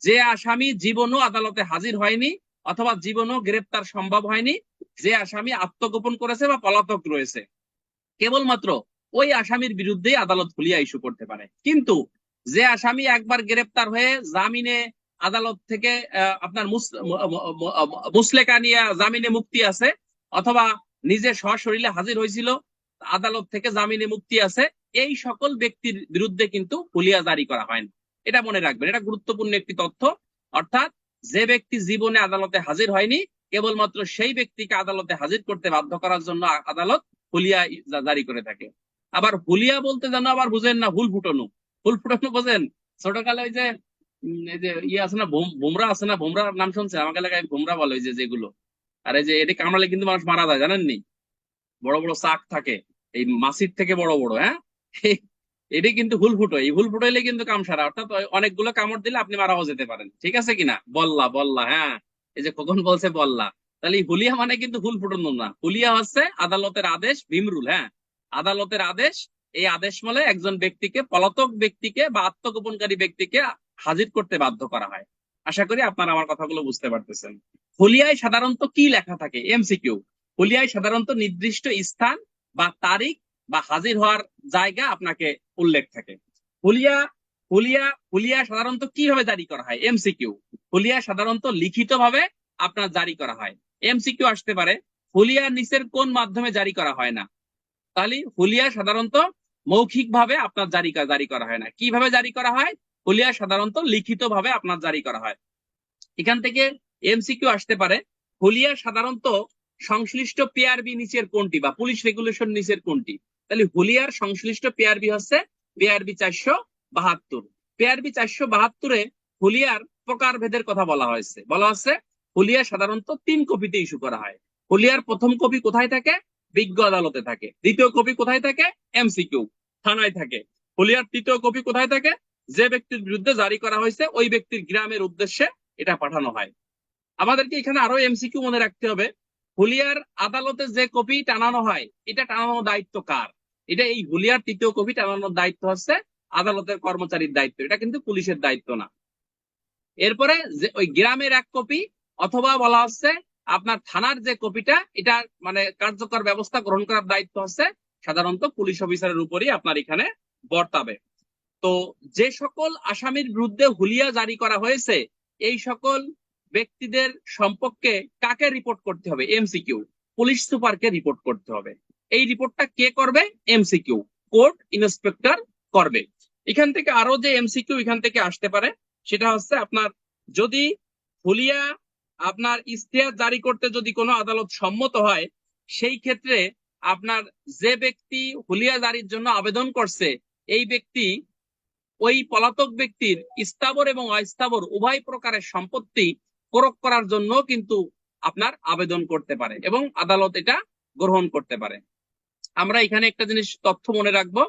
যে আসামি জীবনও আদালতে হাজির হয়নি অথবা জীবনও গ্রেপ্তার সম্ভব হয়নি, যে আসামি আত্মগোপন করেছে বা পলাতক রয়েছে, কেবলমাত্র ওই আসামির বিরুদ্ধেই আদালত হুলিয়া ইস্যু করতে পারে। কিন্তু যে আসামি একবার গ্রেপ্তার হয়ে জামিনে আদালত থেকে আপনার মুসলেকা নিয়ে জামিনে মুক্তি আছে, অথবা নিজে সশরীরে হাজির হয়েছিল, আদালত থেকে জামিনে মুক্তি আছে, এই সকল ব্যক্তির বিরুদ্ধে কিন্তু হুলিয়া জারি করা হয় না। এটা মনে রাখবেন, এটা গুরুত্বপূর্ণ একটি তথ্য। অর্থাৎ যে ব্যক্তি জীবনে আদালতে হাজির হয়নি, কেবলমাত্র সেই ব্যক্তিকে আদালতে হাজির করতে বাধ্য করার জন্য আদালত হুলিয়া জারি করে থাকে। আবার হুলিয়া বলতে যেন আবার বুঝেন না হুল ফুটানো। হুল ফুটানো বোঝেন? ছোটকালে ওই যে এই যে ইয়ে আছে না, বোমরা আছে না, বোমরার নাম শুনছে? আমাকে এলাকায় বোমরা বলে, ওই যে যেগুলো, আর এই যে এটা কামড়ালে কিন্তু মানুষ মারা যায়, জানেননি? বড় বড় চাক থাকে, এই মাছির থেকে বড় বড়, হ্যাঁ। এটি কিন্তু হুল ফুটো, এই হুল ফুটাইলে কিন্তু কাম সারা, অর্থাৎ অনেকগুলো কামড় দিলে আপনি মারাও যেতে পারেন, ঠিক আছে কিনা? বল্লা বল্লা, হ্যাঁ, এই যে খোকন বলছে বল্লা। তাহলে এই হুলিয়া মানে কিন্তু হুল ফুটানো না, হুলিয়া হচ্ছে আদালতের আদেশ, ভীমরুল, হ্যাঁ, আদালতের আদেশ। এই আদেশ বলে একজন ব্যক্তিকে, পলাতক ব্যক্তিকে বা আত্মগোপনকারী ব্যক্তিকে হাজির করতে বাধ্য করা হয়। আশা করি আপনারা আমার কথাগুলো বুঝতে পারতেছেন। হুলিয়ায় সাধারণত কি লেখা থাকে? এমসিকিউ। হুলিয়ায় সাধারণত নির্দিষ্ট স্থান বা তারিখ বা হাজির হওয়ার জায়গা আপনাকে উল্লেখ থাকে। হুলিয়া হুলিয়া হুলিয়া সাধারণত কিভাবে জারি করা হয়? এমসিকিউ। হুলিয়া সাধারণত লিখিত ভাবে আপনার জারি করা হয়। এমসিকিউ আসতে পারে, হুলিয়া নিচের কোন মাধ্যমে জারি করা হয় না? তাহলে হুলিয়া সাধারণত মৌখিক ভাবে আপনার জারি করা হয় না। কিভাবে জারি করা হয়? হুলিয়া সাধারণত লিখিত ভাবে আপনার জারি করা হয়। এখান থেকে এমসিকিউ আসতে পারে, হুলিয়া সাধারণত সংশ্লিষ্ট পিআরবি নিচের কোনটি, বা পুলিশ রেগুলেশন নিচের কোনটি? তাহলে হুলিয়ার সংশ্লিষ্ট পিআরবি হচ্ছে পিআরবি 472। পিআরবি 472-এ হুলিয়ার প্রকার ভেদের কথা বলা হয়েছে। বলা হচ্ছে হুলিয়া সাধারণত 3 কপিতে ইস্যু করা হয়। হুলিয়ার প্রথম কপি কোথায় থাকে? বিজ্ঞ আদালতে থাকে। দ্বিতীয় কপি কোথায় থাকে? এমসিকিউ, থানায় থাকে। হুলিয়ার তৃতীয় কপি কোথায় থাকে? যে ব্যক্তির বিরুদ্ধে জারি করা হয়েছে ওই ব্যক্তির গ্রামের উদ্দেশ্যে এটা পাঠানো হয়। আমাদেরকে এখানে আরো এমসিকিউ মনে রাখতে হবে, হুলিয়ার আদালতে যে কপি টানানো হয়, এটা টানানোর দায়িত্ব কার? এটা এই হুলিয়ার তৃতীয় কপি টানানোর দায়িত্ব হচ্ছে আদালতের কর্মচারীর দায়িত্ব, এটা কিন্তু পুলিশের দায়িত্ব না। এরপরে যে ওই গ্রামের এক কপি, অথবা বলা হচ্ছে আপনার থানার যে কপিটা, এটা মানে কার্যকর ব্যবস্থা গ্রহণ করার দায়িত্ব হচ্ছে সাধারণত পুলিশ অফিসারের উপরই আপনার এখানে বর্তাবে। তো যে সকল আসামির বিরুদ্ধে হুলিয়া জারি করা হয়েছে, এই সকল ব্যক্তিদের সম্পর্কে কাকে রিপোর্ট করতে হবে? এমসিকিউ, পুলিশ সুপারকে রিপোর্ট করতে হবে। এই রিপোর্টটা কে করবে? এমসিকিউ, কোর্ট ইন্সপেক্টর করবে। এখান থেকে আরো যে এমসিকিউ এখান থেকে আসতে পারে, সেটা হচ্ছে আপনার, যদি হুলিয়া আপনার ইশতেহার জারি করতে যদি কোনো আদালত সম্মত হয়, সেই ক্ষেত্রে আপনার যে ব্যক্তি হুলিয়া জারির জন্য আবেদন করছে, এই ব্যক্তি ওই পলাতক ব্যক্তির স্থাবর এবং অস্থাবর উভয় প্রকারের সম্পত্তি ক্রয় করার জন্য কিন্তু আপনার আবেদন করতে পারে এবং আদালত এটা গ্রহণ করতে পারে। আমরা এখানে একটা জিনিস তথ্য মনে রাখবো,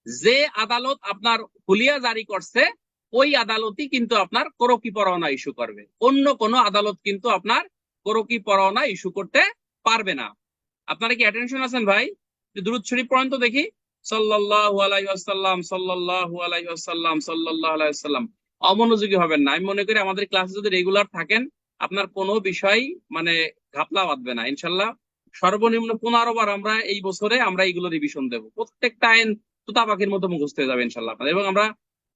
যে আদালত আপনার হুলিয়া জারি করছে ওই আদালতই কিন্তু আপনার করকি পরোয়ানা ইস্যু করবে। অন্য কোনো আদালত কিন্তু আপনার করকি পরোয়ানা ইস্যু করতে পারবে না। আপনারা কি অ্যাটেনশন আছেন ভাই? দুরূদ শরীফ পড়েন তো দেখি। সাল্লাল্লাহু আলাইহি ওয়াসাল্লাম, সাল্লাল্লাহু আলাইহি ওয়াসাল্লাম, সাল্লাল্লাহু আলাইহি ওয়াসাল্লাম। অমনোযোগী হবেন না। আমি মনে করি আমাদের ক্লাসে যদি রেগুলার থাকেন, আপনার কোনো বিষয় মানে ঘাপলা বাঁধবে না ইনশাল্লাহ। সর্বনিম্ন 15 বার আমরা এই বছরে আমরা এইগুলো রিভিশন দেবো। প্রত্যেকটা আইন তুতা পাখির মতো মুখস্থ হয়ে যাবে ইনশাল্লাহ আপনাদের। এবং আমরা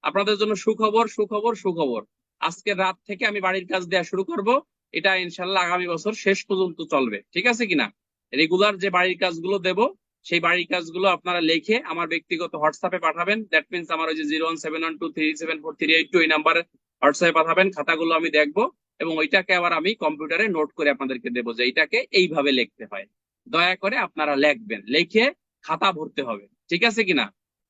আপনাদের জন্য সুখবর সুখবর সুখবর, আজকের রাত থেকে আমি বাড়ির কাজ দেওয়া শুরু করব। এটা ইনশাল্লাহ আগামী বছর শেষ পর্যন্ত চলবে, ঠিক আছে কিনা? রেগুলার যে বাড়ির কাজগুলো দেব, সেই বাড়ির কাজগুলো আপনারা লিখে আমার ব্যক্তিগত হোয়াটসঅ্যাপে পাঠাবেন। দ্যাট মিনস আমার ওই যে 01712374382 এই নাম্বারে হোয়াটসঅ্যাপে পাঠাবেন। খাতাগুলো আমি দেখবো এবং ওইটাকে আবার আমি কম্পিউটারে নোট করে আপনাদেরকে দেবো যে এইটাকে এইভাবে লিখতে হয়। দয়া করে আপনারা লিখবেন, লিখে খাতা ভরতে হবে, ঠিক আছে কিনা?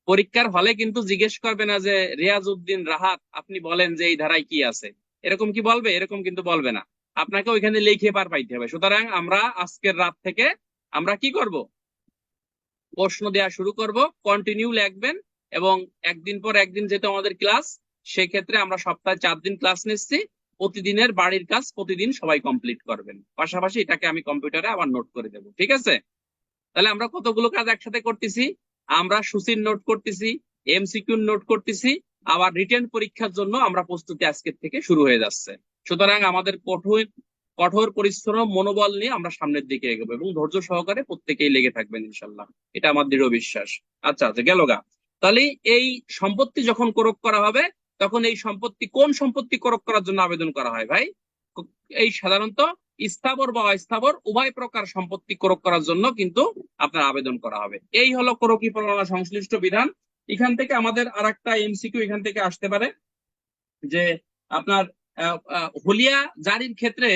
পরীক্ষার হলে কিন্তু জিজ্ঞেস করবে না যে রিয়াজউদ্দিন রাহাত আপনি বলেন যে এই ধারায় কি আছে, এরকম কি বলবে? এরকম কিন্তু বলবে না। আপনাকে ওইখানে লিখে পার পাইতে হবে। সুতরাং আমরা আজকের রাত থেকে আমরা কি করব? প্রশ্ন দেওয়া শুরু করব, কন্টিনিউ লিখবেন। এবং একদিন পর একদিন যেহেতু আমাদের ক্লাস, সেক্ষেত্রে আমরা সপ্তাহে 4 দিন ক্লাস নিচ্ছি। প্রতিদিনের বাড়ির কাজ প্রতিদিন সবাই কমপ্লিট করবেন, পাশাপাশি এটাকে আমি কম্পিউটারে আবার নোট করে দেবো, ঠিক আছে? তাহলে আমরা কতগুলো কাজ একসাথে করতেছি। আমরা সূচির নোট করতেছি, এমসিকিউ নোট করতেছি, আবার রিটেন পরীক্ষার জন্য আমরা প্রস্তুতি আজকের থেকে শুরু হয়ে যাচ্ছে। সুতরাং আমাদের কঠোর কঠোর পরিশ্রম মনোবল নিয়ে আমরা সামনের দিকে এগোবো এবং ধৈর্য সহকারে প্রত্যেকেই লেগে থাকবেন ইনশাল্লাহ, এটা আমার দৃঢ় বিশ্বাস। আচ্ছা আচ্ছা, গেল গা। তাহলে এই সম্পত্তি যখন ক্রয় করা হবে, তখন এই সম্পত্তি, কোন সম্পত্তি ক্রয় করার জন্য আবেদন করা হয় ভাই? এই সাধারণত স্থাবর বা অস্থাবর উভয় প্রকার সম্পত্তি ক্রয় করার জন্য কিন্তু আপনার আবেদন করা হবে। এই হলো ক্রয় প্রণালী সংশ্লিষ্ট বিধান। এখান থেকে আমাদের আর একটা এমসিকিউ এখান থেকে আসতে পারে যে আপনার হুলিয়া জারির ক্ষেত্রে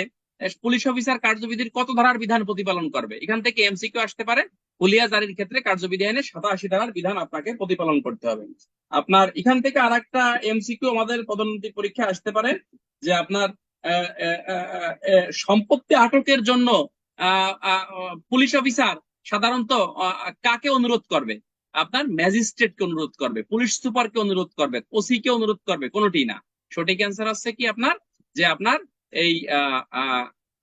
পুলিশ অফিসার কার্যবিধির কত ধারার বিধান প্রতিপালন করবে? এখান থেকে এমসিকিউ আসতে পারে। হুলিয়া জারির ক্ষেত্রে কার্যবিধি আইনে 87 ধারার বিধান আপনাকে প্রতিপালন করতে হবে। আপনার এখান থেকে আর একটা এমসিকিউ আমাদের পদোন্নতি পরীক্ষা আসতে পারে যে আপনার সম্পত্তি আটকের জন্য পুলিশ অফিসার সাধারণত কাকে অনুরোধ করবে? আপনার ম্যাজিস্ট্রেটকে অনুরোধ করবে, পুলিশ সুপারকে অনুরোধ করবে, ওসি কে অনুরোধ করবে? কোনটি না। সঠিক অ্যান্সার হচ্ছে কি আপনার, যে আপনার এই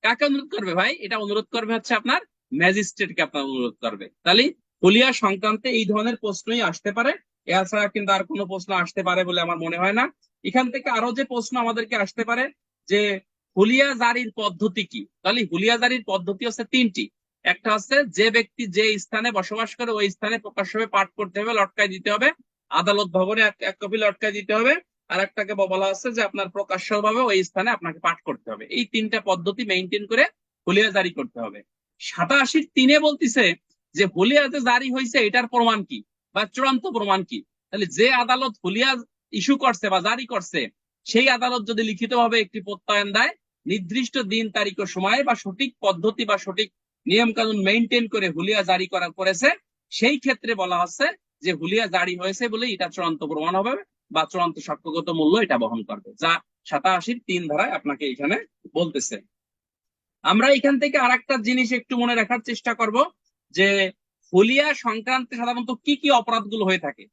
কাকে অনুরোধ করবে ভাই? এটা অনুরোধ করবে হচ্ছে আপনার ম্যাজিস্ট্রেটকে আপনার অনুরোধ করবে। তাহলে হুলিয়া সংক্রান্তে এই ধরনের প্রশ্নই আসতে পারে, এছাড়া কিন্তু আর কোনো প্রশ্ন আসতে পারে বলে আমার মনে হয় না। এখান থেকে আরো যে প্রশ্ন আমাদেরকে আসতে পারে যে হুলিয়া জারির পদ্ধতি কি? তাহলে হুলিয়া জারির পদ্ধতি হচ্ছে তিনটি। একটা হচ্ছে যে ব্যক্তি যে স্থানে বসবাস করে ওই স্থানে প্রকাশ্যভাবে পাঠ করতে হবে, লটকায় দিতে হবে, আদালত ভবনে এক কপি লটকায় দিতে হবে। আর একটাকে বলা হচ্ছে যে আপনার প্রকাশ্যভাবে ওই স্থানে আপনাকে পাঠ করতে হবে। এই তিনটা পদ্ধতি মেনটেন করে হুলিয়া জারি করতে হবে। 87 বলতিছে যে হুলিয়া যে জারি হয়েছে এটার প্রমাণ কি বা চূড়ান্ত প্রমাণ কি? তাহলে যে আদালত হুলিয়া ইস্যু করছে বা জারি করছে সেই আদালত যদি লিখিতভাবে একটি প্রত্যয়ন দেয়, নির্দিষ্ট দিন তারিখ ও সময়ে বা সঠিক পদ্ধতি বা সঠিক নিয়ম কানুন মেনটেন করে হুলিয়া জারি করেছে, সেই ক্ষেত্রে বলা হচ্ছে যে হুলিয়া জারি হয়েছে বলে এটা চূড়ান্ত প্রমাণ হবে বা চূড়ান্ত সাক্ষ্যগত মূল্য এটা বহন করবে, যা 87 ধারায় আপনাকে এখানে বলতেছে। আমরা এখান থেকে আর একটা জিনিস একটু মনে রাখার চেষ্টা করব যে হুলিয়া সংক্রান্তে সাধারণত কি কি অপরাধগুলো হয়ে থাকে।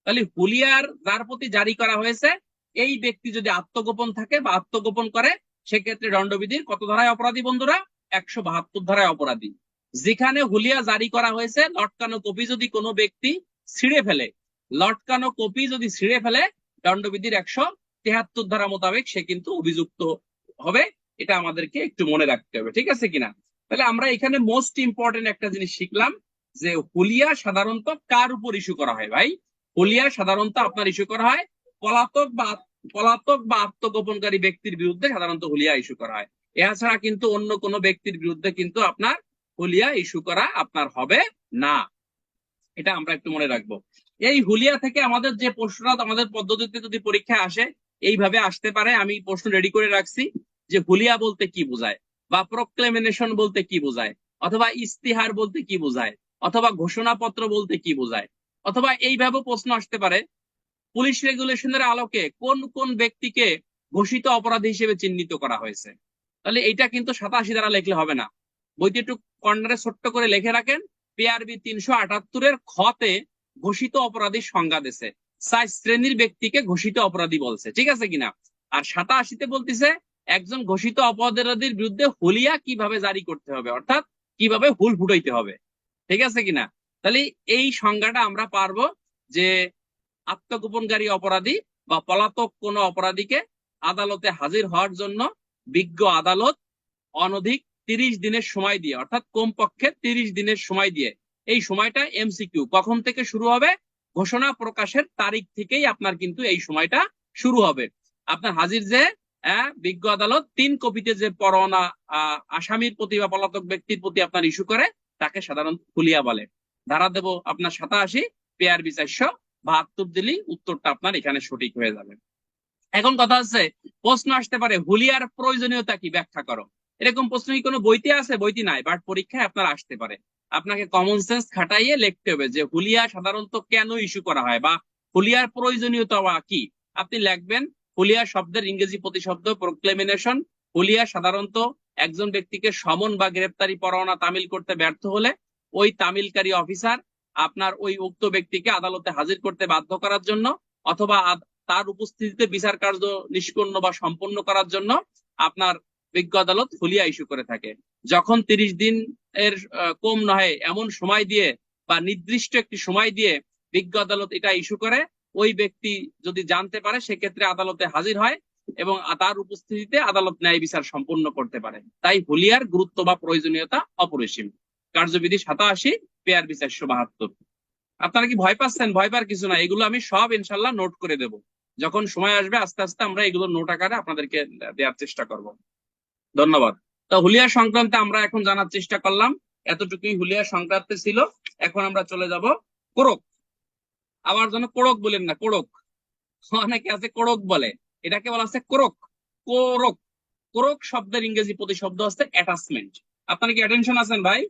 তাহলে হুলিয়ার যার প্রতি জারি করা হয়েছে এই ব্যক্তি যদি আত্মগোপন থাকে বা আত্মগোপন করে, সেক্ষেত্রে দণ্ডবিধির কত ধারায় অপরাধী বন্ধুরা? 172 ধারায় অপরাধী। যেখানে হুলিয়া জারি করা হয়েছে লটকানো কপি যদি কোনো ব্যক্তি ছিঁড়ে ফেলে, লটকানো কপি যদি ছিঁড়ে ফেলে, দণ্ডবিধির 173 ধারা মোতাবেক সে কিন্তু অভিযুক্ত হবে। এটা আমাদেরকে একটু মনে রাখতে হবে, ঠিক আছে কিনা? তাহলে আমরা এখানে মোস্ট ইম্পর্টেন্ট একটা জিনিস শিখলাম যে হুলিয়া সাধারণত কার উপর ইস্যু করা হয় ভাই? হুলিয়া সাধারণত আপনার ইস্যু করা হয় পলাতক বা আত্মগোপনকারী ব্যক্তির বিরুদ্ধে সাধারণত হুলিয়া ইস্যু করা হয়। এছাড়া কিন্তু অন্য কোনো ব্যক্তির বিরুদ্ধে কিন্তু আপনার হুলিয়া ইস্যু করা আপনার হবে না। এটা আমরা একটু মনে রাখবো। এই হুলিয়া থেকে আমাদের যে প্রশ্নটা আমাদের পদ্ধতিতে যদি পরীক্ষায় আসে, এইভাবে আসতে পারে। আমি প্রশ্ন রেডি করে রাখছি যে হুলিয়া বলতে কি বোঝায়, বা প্রোক্লেমেশন বলতে কি বোঝায়, অথবা ইস্তিহার বলতে কি বোঝায়, অথবা ঘোষণাপত্র বলতে কি বোঝায়, অথবা এইভাবে প্রশ্ন আসতে পারে পুলিশ রেগুলেশনের আলোকে কোন কোন ব্যক্তিকে ঘোষিত অপরাধী হিসেবে চিহ্নিত করা হয়েছে। তাহলে এটা কিন্তু 87 দ্বারা লিখলে হবে না, বইতে একটু কর্নারে ছোট্ট করে লিখে রাখেন। পিআরবি 378 খতে ঘোষিত অপরাধীর সংজ্ঞা দিয়েছে, 4 শ্রেণীর ব্যক্তিকে ঘোষিত অপরাধী বলছে, ঠিক আছে কিনা? আর 87 বলতেছে একজন ঘোষিত অপরাধীর বিরুদ্ধে হুলিয়া কিভাবে জারি করতে হবে, অর্থাৎ কিভাবে হুল ফুটাইতে হবে, ঠিক আছে কিনা? তাহলে এই সংজ্ঞাটা আমরা পারবো যে আত্মগোপনকারী অপরাধী বা পলাতক কোন অপরাধীকে আদালতে হাজির হওয়ার জন্য বিজ্ঞ আদালত অনধিক 30 দিনের সময় দিয়ে, অর্থাৎ কমপক্ষে 30 দিনের সময় দিয়ে, এই সময়টা এমসিকিউ কখন থেকে শুরু হবে? ঘোষণা প্রকাশের তারিখ থেকেই আপনার কিন্তু এই সময়টা শুরু হবে। আপনার হাজির যে বিজ্ঞ আদালত 3 কপিতে যে পরোয়ানা আসামির প্রতি বা পলাতক ব্যক্তির প্রতি আপনার ইস্যু করে তাকে সাধারণত হুলিয়া বলে। ধারা দেব আপনার 87 পিআরবি 472 দিলেই উত্তরটা আপনার এখানে সঠিক হয়ে যাবে। এখন কথা হচ্ছে, প্রশ্ন আসতে পারে হুলিয়ার প্রয়োজনীয়তা কি, ব্যাখ্যা করো। এরকম প্রশ্ন কি কোনো বইতে আছে? বইতে নাই, বাট পরীক্ষায় আপনার আসতে পারে। আপনাকে কমন সেন্স খাটাইয়ে লিখতে হবে যে হুলিয়া সাধারণত কেন ইস্যু করা হয় বা হুলিয়ার প্রয়োজনীয়তা কি। আপনি লিখবেন হুলিয়া শব্দের ইংরেজি প্রতিশব্দ প্রোক্লেমিনেশন। হুলিয়া সাধারণত একজন ব্যক্তিকে সমন বা গ্রেপ্তারি পরোয়ানা তামিল করতে ব্যর্থ হলে ওই তামিলকারী অফিসার আপনার ওই উক্ত ব্যক্তিকে আদালতে হাজির করতে বাধ্য করার জন্য, অথবা তার উপস্থিতিতে বিচার কার্য নিষ্পন্ন বা সম্পন্ন করার জন্য আপনার বিজ্ঞ আদালত হুলিয়া ইস্যু করে থাকে। যখন 30 দিন এর কম নয় এমন সময় দিয়ে বা নির্দিষ্ট একটি সময় দিয়ে বিজ্ঞ আদালত এটা ইস্যু করে, ওই ব্যক্তি যদি জানতে পারে সেক্ষেত্রে আদালতে হাজির হয় এবং তার উপস্থিতিতে আদালত ন্যায় বিচার সম্পন্ন করতে পারে। তাই হুলিয়ার গুরুত্ব বা প্রয়োজনীয়তা অপরিসীম। কার্যবিধি 87, পেয়ারবি 472। আপনারা কি ভয় পাচ্ছেন? ভয় পাওয়ার কিছু না, এগুলো আমি সব ইনশাল্লাহ নোট করে দেব। যখন সময় আসবে আস্তে আস্তে আমরা এগুলো নোট আকারে আপনাদেরকে দেওয়ার চেষ্টা করব। ধন্যবাদ। তো হুলিয়া সংক্রান্তে আমরা এখন জানার চেষ্টা করলাম, এতটুকুই হুলিয়া সংক্রান্তে ছিল। এখন আমরা চলে যাব কোরক। আবার যেন কোরক বলেন না, কোরক। অনেকে আছে কোরক বলে, এটাকে বলা আছে কোরক। কোরক। কোরক শব্দের ইংরেজি প্রতিশব্দ হচ্ছে অ্যাটাচমেন্ট। আপনারা কি অ্যাটেনশন আছেন ভাই?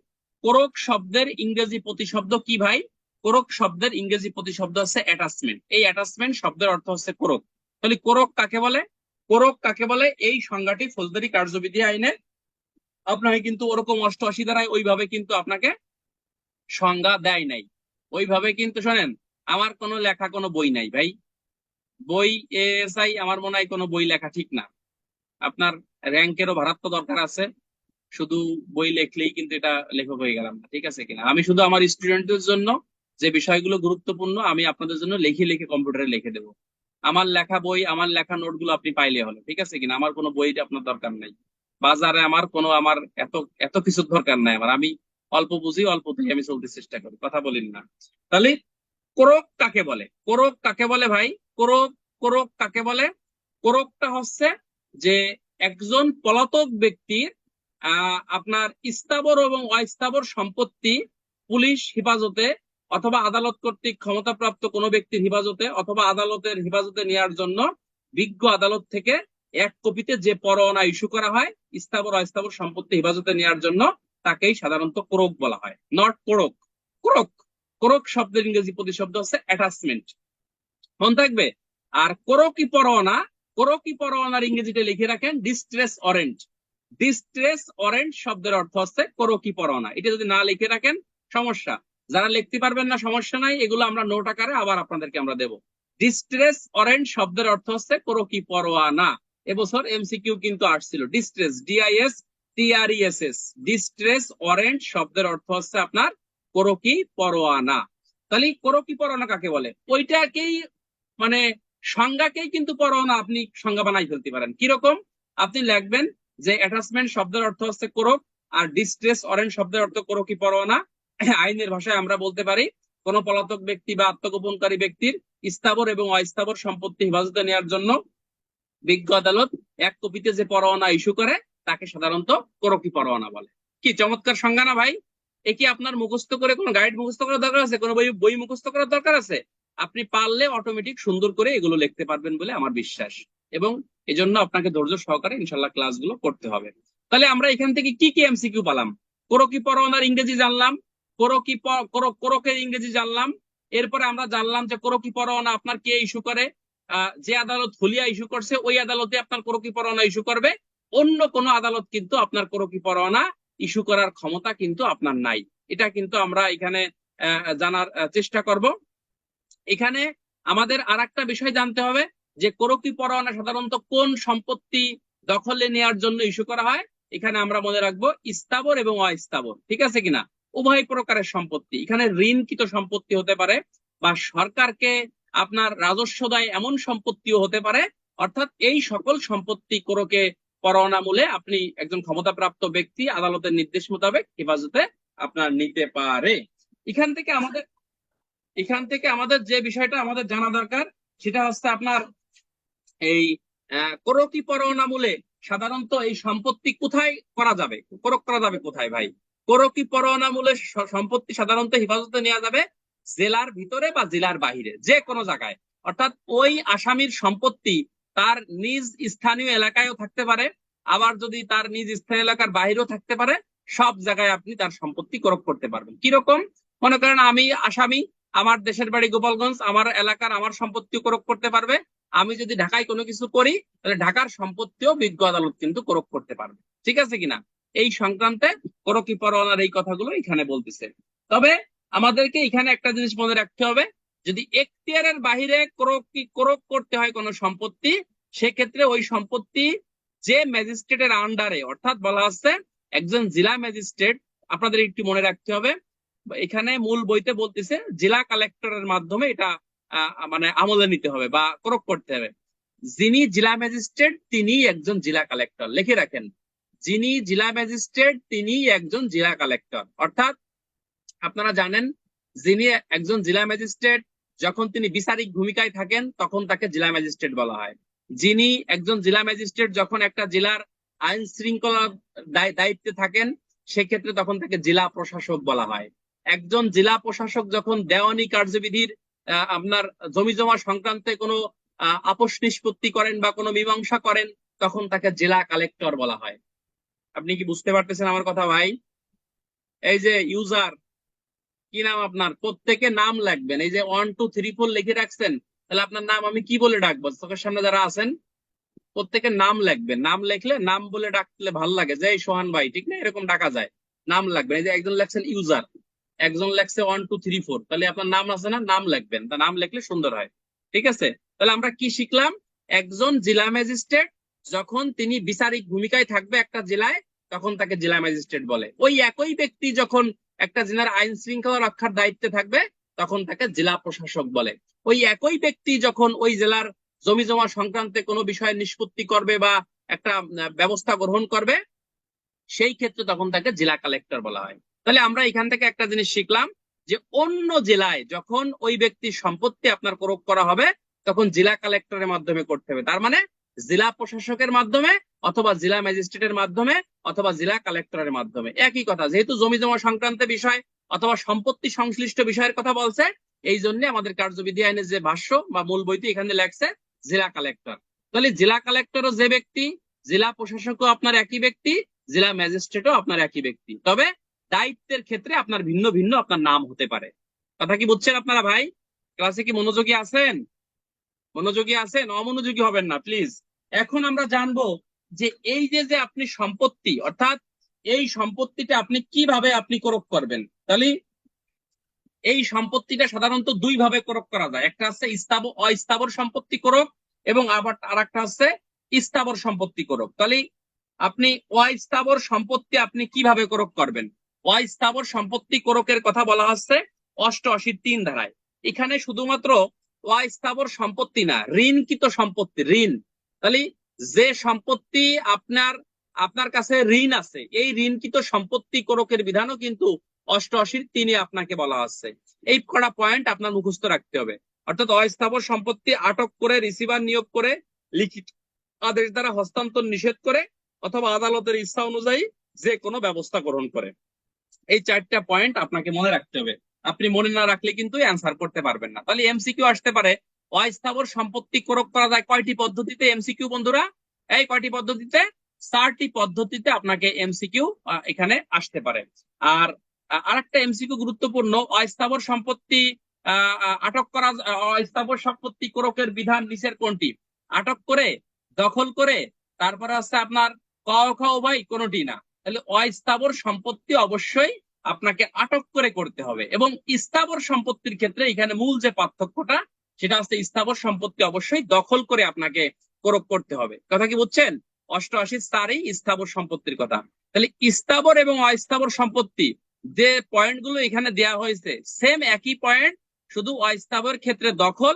কোরক শব্দের ইংরেজি প্রতিশব্দ কি ভাই? কোরক শব্দের ইংরেজি প্রতিশব্দ হচ্ছে অ্যাটাচমেন্ট। এই অ্যাটাচমেন্ট শব্দের অর্থ হচ্ছে কোরক। তাহলে কোরক কাকে বলে? কোরক কাকে বলে এই সংজ্ঞাটি ফৌজদারি কার্যবিধি আইনে আপনাকে কিন্তু ওরকম 88 ধারায় ওইভাবে কিন্তু আপনাকে সংজ্ঞা দেয় নাই। ওইভাবে কিন্তু শোনেন, আমার কোনো লেখা কোনো বই নাই ভাই। বই এএসআই আমার মনে হয় কোনো বই লেখা ঠিক না। আপনার র্যাঙ্কেরও ভাড়াত্ম দরকার আছে, শুধু বই লেখলেই কিন্তু এটা লেখক হয়ে গেলাম না, ঠিক আছে কিনা? আমি শুধু আমার স্টুডেন্টদের জন্য যে বিষয়গুলো গুরুত্বপূর্ণ আমি আপনাদের জন্য লিখে লিখে কম্পিউটারে লিখে দেবো। আমার লেখা বই, আমার লেখা নোটগুলো আপনি পাইলে হলো, ঠিক আছে কিনা? আমার কোনো বই আপনার দরকার নাই। বাজারে আমার এত এত কিছুর দরকার নাই। আমি অল্প বুঝি, অল্পতেই আমি চলতে চেষ্টা করি, কথা বলেন না। তাহলে কোরক কাকে বলে? কোরক কাকে বলে ভাই? কোরক কোরক কাকে বলে? কোরকটা হচ্ছে যে একজন পলাতক ব্যক্তির আপনার স্থাবর এবং অস্থাবর সম্পত্তি পুলিশ হেফাজতে অথবা আদালত কর্তৃক ক্ষমতাপ্রাপ্ত কোনো ব্যক্তির হেফাজতে অথবা আদালতের হেফাজতে নেওয়ার জন্য বিজ্ঞ আদালত থেকে এক কপিতে যে পরোয়ানা ইস্যু করা হয় স্থাবর অস্থাবর সম্পত্তি হেফাজতে নেওয়ার জন্য, তাকেই সাধারণত কোরক বলা হয়। নট কোরক। কোরক। কোরক শব্দের ইংরেজি প্রতিশব্দ হচ্ছে অ্যাটাচমেন্ট, মনে থাকবে। আর কোরকি পরোয়ানা, কোরকি পরোয়ানার ইংরেজিতে লিখে রাখেন ডিস্ট্রেস ওয়ারেন্ট। ডিস্ট্রেস ওয়ারেন্ট শব্দের অর্থ হচ্ছে কোরকি পরোয়ানা। এটা যদি না লিখে রাখেন সমস্যা। যারা লিখতে পারবেন না সমস্যা নাই, এগুলো আমরা নোট আকারে আবার আপনাদেরকে আমরা দেব। ডিস্ট্রেস ওয়ারেন্ট শব্দের অর্থ হচ্ছে কোরকি পরোয়ানা। এবছর এমসিকিউ কিন্তু আসছিল। ডিস্ট্রেস, ডিআইএস টিআরইএসএস, ডিস্ট্রেস ওয়ারেন্ট শব্দের অর্থ হচ্ছে আপনার কোরকি পরোয়ানা। তাহলে কোরকি পরোয়ানা কাকে বলে? ওইটাকেই মানে সংজ্ঞাকেই কিন্তু পরোয়ানা আপনি সংজ্ঞা বানাই ফেলতে পারেন। কিরকম? আপনি লিখবেন যে অ্যাটাচমেন্ট শব্দের অর্থ হচ্ছে কোরক, আর ডিস্ট্রেস ওয়ারেন্ট শব্দের অর্থ কোরকি পরোয়ানা। আইনের ভাষায় আমরা বলতে পারি কোন পলাতক ব্যক্তি বা আত্মগোপনকারী ব্যক্তির স্থাবর এবং অস্থাবর সম্পত্তি হেফাজতে নেওয়ার জন্য বিজ্ঞ আদালত এক কপিতে যে পরোয়ানা ইস্যু করে তাকে সাধারণত কোরকি পরোয়ানা বলে। কি চমৎকার সংজ্ঞা না ভাই? এ কি আপনার মুখস্থ করে কোনো গাইড মুখস্থ করার দরকার আছে? কোনো বই মুখস্থ করার দরকার আছে? আপনি পারলে অটোমেটিক সুন্দর করে এগুলো লিখতে পারবেন বলে আমার বিশ্বাস, এবং এজন্য আপনাকে ধৈর্য সহকারে ইনশাল্লাহ ক্লাসগুলো করতে হবে। তাহলে আমরা এখান থেকে কি কি এমসিকিউ পেলাম? কোরকি পরোয়ানার ইংরেজি জানলাম, কোরকের ইংরেজি জানলাম। এরপরে আমরা জানলাম যে কোরকি পরোয়ানা আপনার কে ইস্যু করে? যে আদালত হুলিয়া ইস্যু করছে ওই আদালতে আপনার কোরকি পরোয়ানা ইস্যু করবে। অন্য কোনো আদালত কিন্তু আপনার কোরকি পরোয়ানা ইস্যু করার ক্ষমতা কিন্তু আপনার নাই। এটা কিন্তু আমরা এখানে জানার চেষ্টা করব। এখানে আমাদের আর একটা বিষয় জানতে হবে যে কোরকি পরোয়ানা সাধারণত কোন সম্পত্তি দখলে নেওয়ার জন্য ইস্যু করা হয়। এখানে আমরা মনে রাখবো স্থাবর এবং অস্থাবর, ঠিক আছে কিনা? উভয় প্রকারের সম্পত্তি। এখানে ঋণকৃত সম্পত্তি হতে পারে বা সরকারকে আপনার রাজস্ব দেয় এমন সম্পত্তিও হতে পারে। অর্থাৎ এই সকল সম্পত্তি কোরকে পরোয়ানা মূলে আপনি একজন ক্ষমতাপ্রাপ্ত ব্যক্তি আদালতের নির্দেশ মোতাবেক হেফাজতে আপনার নিতে পারে। এখান থেকে আমাদের যে বিষয়টা আমাদের জানা দরকার সেটা হচ্ছে আপনার এই কোরকি পরোয়ানা মূলে সাধারণত এই সম্পত্তি কোথায় করা যাবে, কোরক করা যাবে কোথায় ভাই? কোরকি পরোয়ানা মূলে সম্পত্তি সাধারণত হেফাজতে নেওয়া যাবে জেলার ভিতরে বা জেলার বাহিরে, যে কোনো জায়গায়। অর্থাৎ ওই আসামির সম্পত্তি তার নিজ স্থানীয় এলাকায়ও থাকতে পারে, আবার যদি তার নিজ স্থানীয় এলাকার বাহিরেও থাকতে পারে। সব জায়গায় আপনি তার সম্পত্তি কোরক করতে পারবেন। কিরকম? মনে করেন আমি আসামি, আমার দেশের বাড়ি গোপালগঞ্জ, আমার এলাকার আমার সম্পত্তি কোরক করতে পারবে। আমি যদি ঢাকায় কোনো কিছু করি তাহলে ঢাকার সম্পত্তিও বিজ্ঞ আদালত কিন্তু কোরক করতে পারবে, ঠিক আছে কিনা? এই সংক্রান্তে কোরকি পরোয়ানার এই কথাগুলো এখানে বলতেছে। তবে আমাদেরকে এখানে একটা জিনিস মনে রাখতে হবে, যদি এখতিয়ারের বাহিরে কোরক করতে হয় কোনো সম্পত্তি, সেক্ষেত্রে ওই সম্পত্তি যে ম্যাজিস্ট্রেটের আন্ডারে, অর্থাৎ বলা হচ্ছে একজন জেলা ম্যাজিস্ট্রেট। আপনাদের একটু মনে রাখতে হবে, এখানে মূল বইতে বলতেছে জেলা কালেক্টরের মাধ্যমে এটা মানে আমলে নিতে হবে বা ক্রোক করতে হবে। যিনি জেলা ম্যাজিস্ট্রেট তিনি একজন জেলা কালেক্টর, লিখে রাখেন, যিনি জেলা ম্যাজিস্ট্রেট তিনি একজন জেলা কালেক্টর। অর্থাৎ আপনারা জানেন, যিনি একজন জেলা ম্যাজিস্ট্রেট যখন তিনি বিচারিক ভূমিকায় থাকেন তখন তাকে জেলা ম্যাজিস্ট্রেট বলা হয়। যিনি একজন জেলা ম্যাজিস্ট্রেট যখন একটা জেলার আইন শৃঙ্খলা দায়িত্বে থাকেন সেক্ষেত্রে তখন তাকে জেলা প্রশাসক বলা হয়। একজন জেলা প্রশাসক যখন দেওয়ানি কার্যবিধির আপনার জমি জমা সংক্রান্তে কোনো আপোষ নিষ্পত্তি করেন বা কোনো মীমাংসা করেন তখন তাকে জেলা কালেক্টর বলা হয়। আপনি কি বুঝতে পারতেছেন আমার কথা ভাই? এই যে ইউজার, কি নাম আপনার? প্রত্যেকে নাম লিখবেন। এই যে 1 2 3 4 লিখে রাখছেন, তাহলে আপনার নাম আমি কি বলে ডাকবো? চোখের সামনে যারা আছেন প্রত্যেকে নাম লিখবেন। নাম লিখলে নাম বলে ডাকলে ভালো লাগে, যে এই সোহান ভাই, ঠিক না? এরকম ডাকা যায়। নাম লিখবেন। এই যে একজন লেখছেন ইউজার, একজন লেখছে 1 2 3 4, তাহলে আপনার নাম আছে না? নাম লিখবেন, তা নাম লিখলে সুন্দর হয়। ঠিক আছে? তাহলে আমরা কি শিখলাম? একজন জেলা ম্যাজিস্ট্রেট যখন তিনি বিচারিক ভূমিকায় থাকবে একটা জেলায় তখন তাকে জেলা ম্যাজিস্ট্রেট বলে। ওই একই ব্যক্তি যখন একটা জেলার আইন শৃঙ্খলা রক্ষার দায়িত্বে থাকবে তখন তাকে জেলা প্রশাসক বলে। ওই একই ব্যক্তি যখন ওই জেলার জমি জমা সংক্রান্তে কোনো বিষয়ে নিষ্পত্তি করবে বা একটা ব্যবস্থা গ্রহণ করবে সেই ক্ষেত্রে তখন তাকে জেলা কালেক্টর বলা হয়। তাহলে আমরা এখান থেকে একটা জিনিস শিখলাম যে অন্য জেলায় যখন ওই ব্যক্তির সম্পত্তি আপনার ক্রোক করা হবে তখন জেলা কালেক্টরের মাধ্যমে করতে হবে। তার মানে জেলা প্রশাসকের মাধ্যমে অথবা জেলা ম্যাজিস্ট্রেটের মাধ্যমে অথবা জেলা কালেক্টরের মাধ্যমে, একই কথা। যেহেতু জমি জমা সংক্রান্ত বিষয় অথবা সম্পত্তি সংশ্লিষ্ট বিষয়ের কথা বলছে, এই জন্য আমাদের কার্যবিধি আইনের যে ভাষ্য বা মূল বইটি এখানে লেখছে জেলা কালেক্টর। তাহলে জেলা কালেক্টরও যে ব্যক্তি, জেলা প্রশাসকও আপনার একই ব্যক্তি, জেলা ম্যাজিস্ট্রেটও আপনার একই ব্যক্তি, তবে দায়িত্বের ক্ষেত্রে আপনার ভিন্ন ভিন্ন আপনার নাম হতে পারে। কথা কি বুঝছেন আপনারা ভাই? ক্লাসে কি মনোযোগী আছেন? মনোযোগী আছেন? অমনোযোগী হবেন না প্লিজ। এখন আমরা জানবো যে এই যে যে আপনি সম্পত্তি, অর্থাৎ এই সম্পত্তিটা আপনি কিভাবে আপনি ক্রোক করবেন। তাহলে এই সম্পত্তিটা সাধারণত দুই ভাবে ক্রোক করা যায়। একটা হচ্ছে অস্থাবর সম্পত্তি ক্রোক এবং আবার আরেকটা হচ্ছে স্থাবর সম্পত্তি ক্রোক। তাহলে আপনি অস্থাবর সম্পত্তি আপনি কিভাবে ক্রোক করবেন? অস্থাবর সম্পত্তি ক্রোকের কথা বলা হচ্ছে 88(3) ধারায়। এখানে শুধুমাত্র অস্থাবর সম্পত্তি না, ঋণকৃত সম্পত্তি, ঋণ। তাহলে যে সম্পত্তি আপনার আপনার কাছে ঋণ আছে, এই ঋণকৃত সম্পত্তি ক্রোকের বিধানও কিন্তু 88(3) আপনাকে বলা হচ্ছে। এই কটা পয়েন্ট আপনার মুখস্থ রাখতে হবে। অর্থাৎ অস্থাবর সম্পত্তি আটক করে, রিসিভার নিয়োগ করে, লিখিত আদেশ দ্বারা হস্তান্তর নিষেধ করে অথবা আদালতের ইচ্ছা অনুযায়ী যে কোনো ব্যবস্থা গ্রহণ করে। এই 4টা পয়েন্ট আপনাকে মনে রাখতে হবে। আপনি মনে না রাখলে কিন্তু অ্যান্সার করতে পারবেন না। তাহলে এমসিকিউ আসতে পারে, অস্থাবর সম্পত্তি ক্রোক করা যায় কয়টি পদ্ধতিতে? এমসিকিউ বন্ধুরা, এই কয়টি পদ্ধতিতে? 4টি পদ্ধতিতে আপনাকে এমসিকিউ এখানে আসতে পারে। আর আরেকটা এমসিকিউ গুরুত্বপূর্ণ, অস্থাবর সম্পত্তি আটক করা, অস্থাবর সম্পত্তি ক্রোকের বিধান নিচের কোনটি? আটক করে, দখল করে, তারপরে হচ্ছে আপনার ক খ উভয় কোনটি না। তাহলে অস্থাবর সম্পত্তি অবশ্যই আপনাকে আটক করে করতে হবে। এবং স্থাবর সম্পত্তির ক্ষেত্রে এখানে মূল যে পার্থক্যটা সেটা হচ্ছে স্থাবর সম্পত্তি অবশ্যই দখল করে আপনাকে ক্রোক করতে হবে। কথা কি বুঝছেন? 88(4) স্থাবর সম্পত্তির কথা। তাহলে স্থাবর এবং অস্থাবর সম্পত্তি যে পয়েন্টগুলো এখানে দেওয়া হয়েছে সেম একই পয়েন্ট, শুধু অস্থাবর ক্ষেত্রে দখল,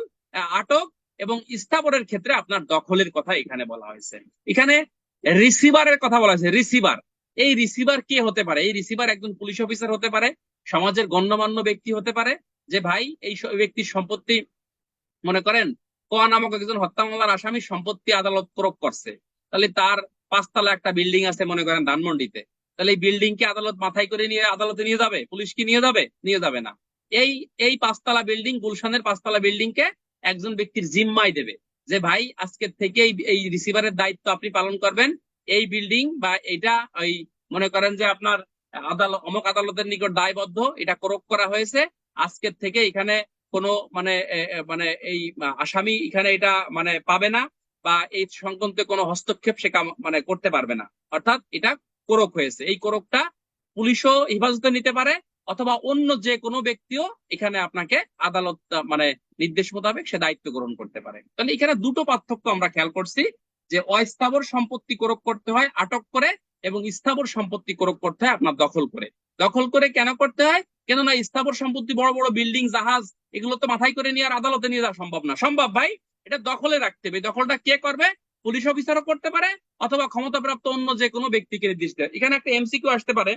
আটক, এবং স্থাবরের ক্ষেত্রে আপনার দখলের কথা এখানে বলা হয়েছে। এখানে রিসিভারের কথা বলা হয়েছে। রিসিভার, এই রিসিভার কে হতে পারে? এই রিসিভার একজন পুলিশ অফিসার হতে পারে, সমাজের গণ্যমান্য ব্যক্তি হতে পারে। যে ভাই এই ব্যক্তির সম্পত্তি, মনে করেন ক নামক একজন হত্যা মামলার আসামি সম্পত্তি আদালত ক্রোক করছে, তাহলে তার 5তলা একটা বিল্ডিং আছে মনে করেন ধানমন্ডিতে, তাহলে এই বিল্ডিং কে আদালত মাথায় করে নিয়ে আদালতে নিয়ে যাবে? পুলিশ কি নিয়ে যাবে? নিয়ে যাবে না। এই এই 5তলা বিল্ডিং, গুলশানের 5তলা বিল্ডিং কে একজন ব্যক্তির জিম্মায় দেবে যে ভাই আজকের থেকে এই রিসিভারের দায়িত্ব আপনি পালন করবেন। এই বিল্ডিং বা এটা ওই মনে করেন যে আপনার আদালত, অমুক আদালতের নিকট দায়বদ্ধ, এটা ক্রোক করা হয়েছে, আজকের থেকে এখানে কোনো মানে মানে এই আসামি এখানে এটা মানে পাবে না বা এই সংক্রান্ত কোনো হস্তক্ষেপ সে মানে করতে পারবে না। অর্থাৎ এটা ক্রোক হয়েছে। এই ক্রোকটা পুলিশও হেফাজতে নিতে পারে অথবা অন্য যে কোনো ব্যক্তিও এখানে আপনাকে আদালত মানে নির্দেশ মোতাবেক সে দায়িত্ব গ্রহণ করতে পারে। তাহলে এখানে দুটো পার্থক্য আমরা খেয়াল করছি, যে অস্থাবর সম্পত্তি ক্রোক করতে হয় আটক করে এবং স্থাবর সম্পত্তি ক্রোক করতে হয় আপনার দখল করে। দখল করে কেন করতে হয়? কেননা স্থাবর সম্পত্তি, বড় বড় বিল্ডিং, জাহাজ, এগুলো তো মাথায় করে নিয়ে আর আদালতে নিয়ে যাওয়া সম্ভব না। সম্ভব ভাই, এটা দখলে রাখতে হবে। দখলটা কে করবে? পুলিশ অফিসারও করতে পারে, অথবা ক্ষমতাপ্রাপ্ত অন্য যে কোনো ব্যক্তিকে নির্দেশ দেয়। এখানে একটা এমসিকিউ আসতে পারে